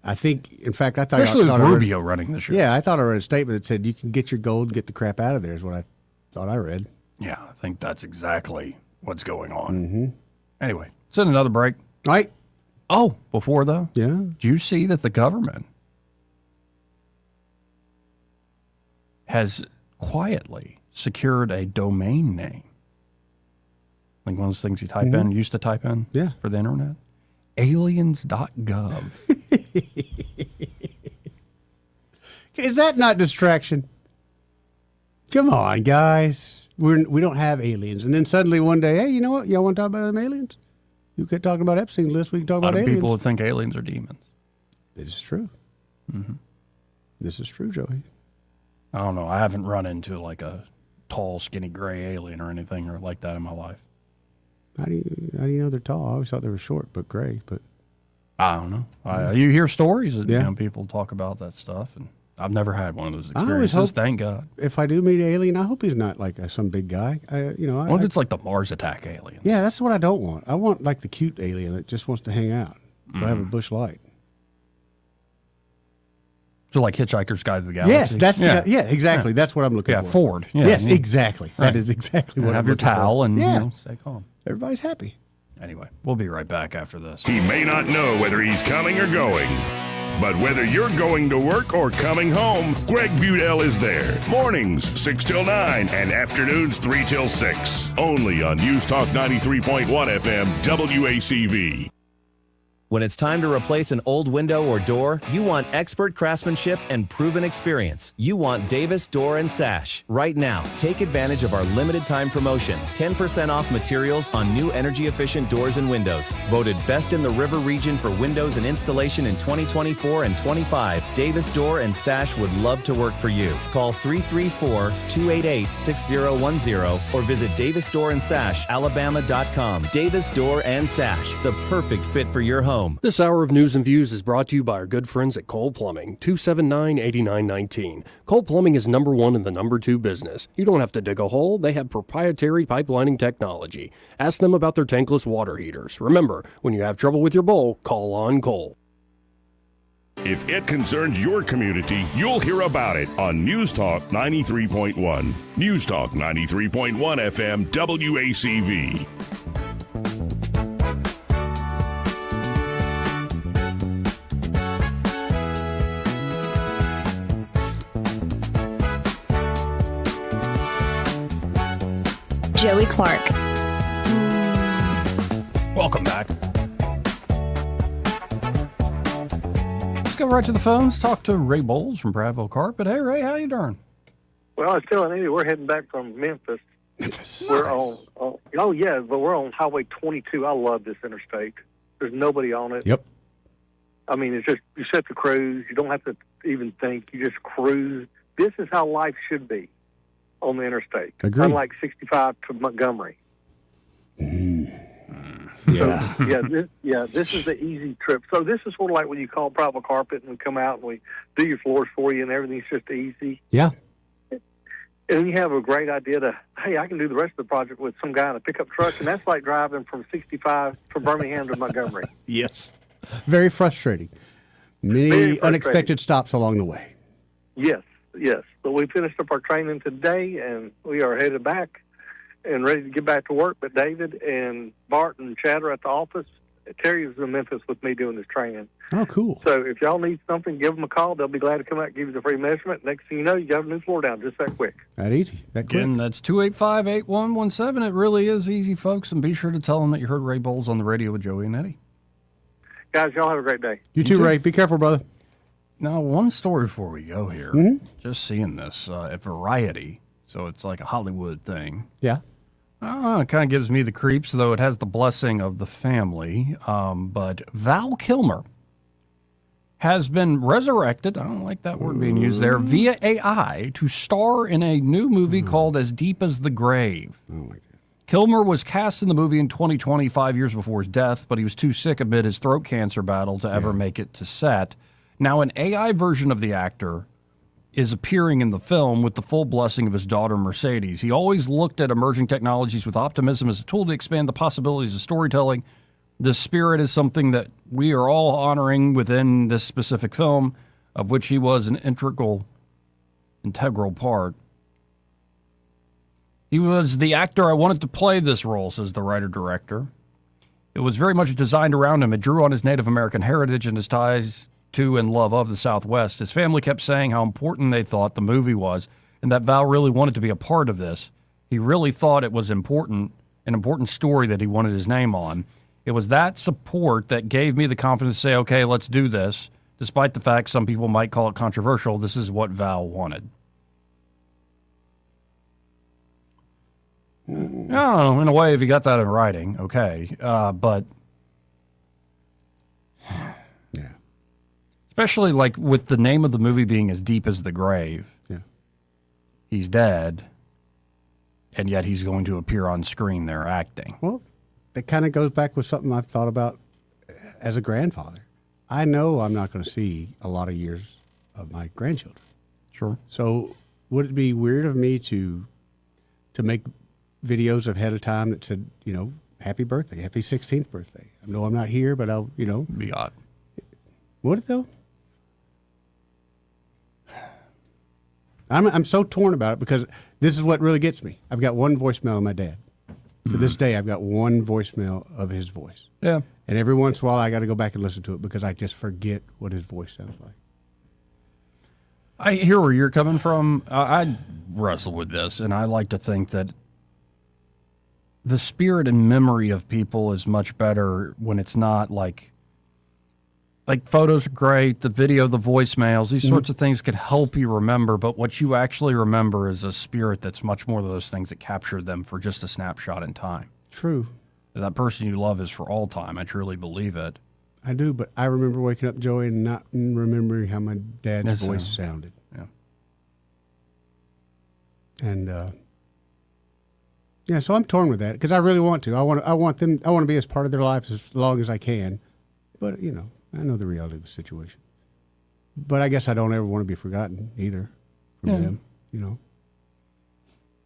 I think, in fact, I thought... Especially with Rubio running the show. Yeah, I thought I read a statement that said you can get your gold and get the crap out of there is what I thought I read. Yeah, I think that's exactly what's going on. Anyway, send another break. Right. Oh, before though? Yeah. Did you see that the government has quietly secured a domain name? Like one of those things you type in, used to type in for the internet? Aliens.gov. Is that not distraction? Come on, guys. We don't have aliens. And then suddenly one day, hey, you know what? Y'all want to talk about them aliens? You kept talking about Epstein list. We can talk about aliens. A lot of people would think aliens are demons. This is true. This is true, Joey. I don't know. I haven't run into like a tall, skinny, gray alien or anything or like that in my life. How do you know they're tall? I always thought they were short but gray. But I don't know. You hear stories that people talk about that stuff, and I've never had one of those experiences. Thank God. If I do meet an alien, I hope he's not like some big guy. What if it's like the Mars attack alien? Yeah, that's what I don't want. I want like the cute alien that just wants to hang out. So I have a bush light. So like Hitchhiker's Guide to the Galaxy. Yes, that's exactly. That's what I'm looking for. Ford. Yeah, yes, exactly. Right. That is exactly what have I'm your looking towel for. and stay calm. Everybody's happy. Anyway, we'll be right back after this. He may not know whether he's coming or going, but whether you're going to work or coming home, Greg Budell is there. Mornings 6 till 9 and afternoons 3 till 6. Only on News Talk 93.1 FM WACV. When it's time to replace an old window or door, you want expert craftsmanship and proven experience. You want Davis Door and Sash. Right now, take advantage of our limited time promotion. 10% off materials on new energy-efficient doors and windows. Voted best in the River region for windows and installation in 2024 and 25. Davis Door and Sash would love to work for you. Call 334-288-6010 or visit davisdoorandsashalabama.com. Davis Door and Sash, the perfect fit for your home. This hour of News and Views is brought to you by our good friends at Cole Plumbing, 279-8919. Cole Plumbing is number one in the number two business. You don't have to dig a hole. They have proprietary pipelining technology. Ask them about their tankless water heaters. Remember, when you have trouble with your bowl, call on Cole. If it concerns your community, you'll hear about it on News Talk 93.1. News Talk 93.1 FM WACV. Joey Clark. Welcome back. Let's go right to the phones. Talk to Ray Bowles from Bradville Carpet. Hey, Ray, how you doing? Well, I was telling Eddie, we're heading back from Memphis. We're on, but we're on Highway 22. I love this interstate. There's nobody on it. Yep. I mean, it's just, you set the cruise. You don't have to even think. You just cruise. This is how life should be on the interstate. Agreed. Unlike 65 to Montgomery. Yeah. This is the easy trip. So this is sort of like when you call Private Carpet and we come out and we do your floors for you and everything's just easy. Yeah. And then you have a great idea to, hey, I can do the rest of the project with some guy in a pickup truck, and that's like driving from 65 from Birmingham to Montgomery. Yes. Very frustrating. Many unexpected stops along the way. Yes. But we finished up our training today, and we are headed back and ready to get back to work. But David and Bart and Chad are at the office. Terry is in Memphis with me doing this training. Oh, cool. So if y'all need something, give them a call. They'll be glad to come out and give you the free measurement. Next thing you know, you got a new floor down just that quick. That easy. That quick. Again, that's 285-8117. It really is easy, folks. And be sure to tell them that you heard Ray Bowles on the radio with Joey and Eddie. Guys, y'all have a great day. You too, Ray. Be careful, brother. Now, one story before we go here. Mm-hmm. Just seeing this at Variety. So it's like a Hollywood thing. Yeah. It kind of gives me the creeps, though it has the blessing of the family. But Val Kilmer has been resurrected, I don't like that word being used there, via AI to star in a new movie called As Deep as the Grave. Oh, my God. Kilmer was cast in the movie in 2020, 5 years before his death, but he was too sick amid his throat cancer battle to ever make it to set. Now, an AI version of the actor is appearing in the film with the full blessing of his daughter, Mercedes. He always looked at emerging technologies with optimism as a tool to expand the possibilities of storytelling. The spirit is something that we are all honoring within this specific film, of which he was an integral part. He was the actor I wanted to play this role, says the writer-director. It was very much designed around him. It drew on his Native American heritage and his ties to and love of the Southwest. His family kept saying how important they thought the movie was and that Val really wanted to be a part of this. He really thought it was important, an important story that he wanted his name on. It was that support that gave me the confidence to say, okay, let's do this. Despite the fact some people might call it controversial, this is what Val wanted. I don't know, in a way, if you got that in writing, okay. But especially like with the name of the movie being As Deep as the Grave. Yeah. He's dead, and yet he's going to appear on screen there acting. Well, that kind of goes back with something I've thought about as a grandfather. I know I'm not going to see a lot of years of my grandchildren. Sure. So would it be weird of me to make videos ahead of time that said, happy birthday, happy 16th birthday? I know I'm not here, but I'll, Be odd. Would it though? I'm so torn about it because this is what really gets me. I've got one voicemail of my dad. To this day, I've got one voicemail of his voice. Yeah. And every once in a while, I got to go back and listen to it because I just forget what his voice sounds like. I hear where you're coming from. I wrestle with this, and I like to think that the spirit and memory of people is much better when it's not like photos are great, the video, the voicemails, these sorts of things could help you remember, but what you actually remember is a spirit that's much more of those things that capture them for just a snapshot in time. True. That person you love is for all time. I truly believe it. I do, but I remember waking up, Joey, and not remembering how my dad's voice sounded. Yeah. And so I'm torn with that because I really want to. I want to be as part of their lives as long as I can. But I know the reality of the situation. But I guess I don't ever want to be forgotten either from them.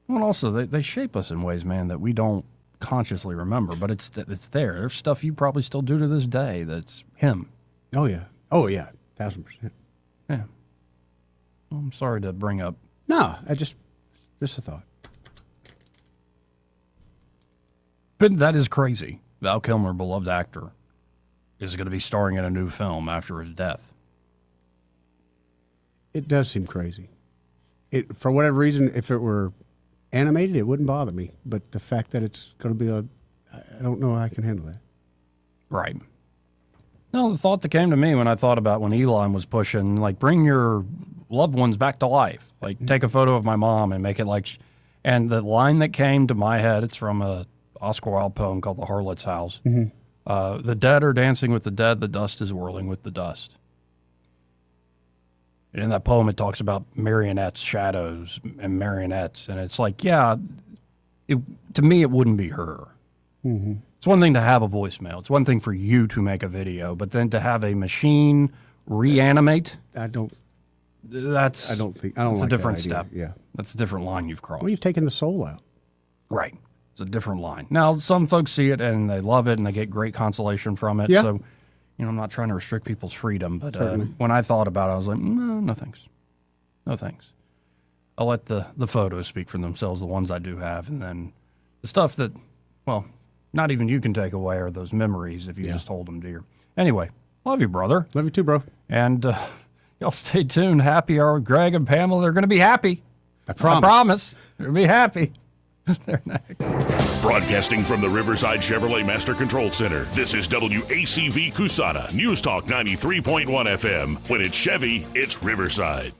Well, also they shape us in ways, man, that we don't consciously remember, but it's there. There's stuff you probably still do to this day that's him. Oh yeah, 1,000%. Yeah. Well, I'm sorry to bring up. No, just a thought. But that is crazy. Val Kilmer, beloved actor, is going to be starring in a new film after his death. It does seem crazy. For whatever reason, if it were animated, it wouldn't bother me. But the fact that it's going to be I don't know how I can handle that. Right. No, the thought that came to me when I thought about when Elon was pushing, like, bring your loved ones back to life. Like, take a photo of my mom and make it like... And the line that came to my head, it's from a Oscar Wilde poem called The Harlot's House. Mm-hmm. The dead are dancing with the dead, the dust is whirling with the dust. And in that poem, it talks about marionettes, shadows, and marionettes. And it's like, yeah, to me, it wouldn't be her. Mm-hmm. It's one thing to have a voicemail. It's one thing for you to make a video, but then to have a machine reanimate. I don't It's like a different that step. idea. Yeah. That's a different line you've crossed. Well, you've taken the soul out. Right. It's a different line. Now, some folks see it and they love it and they get great consolation from it. Yeah. So, I'm not trying to restrict people's freedom, but Certainly. when I thought about it, I was like, no thanks. No thanks. I'll let the photos speak for themselves, the ones I do have, and then the stuff that, well, not even you can take away are those memories if you just hold them dear. Anyway, love you, brother. Love you too, bro. And y'all stay tuned. Happy hour with Greg and Pamela. They're going to be happy. I promise. I promise. They're going to be happy. They're next. Broadcasting from the Riverside Chevrolet Master Control Center, this is WACV Cusana, News Talk 93.1 FM. When it's Chevy, it's Riverside.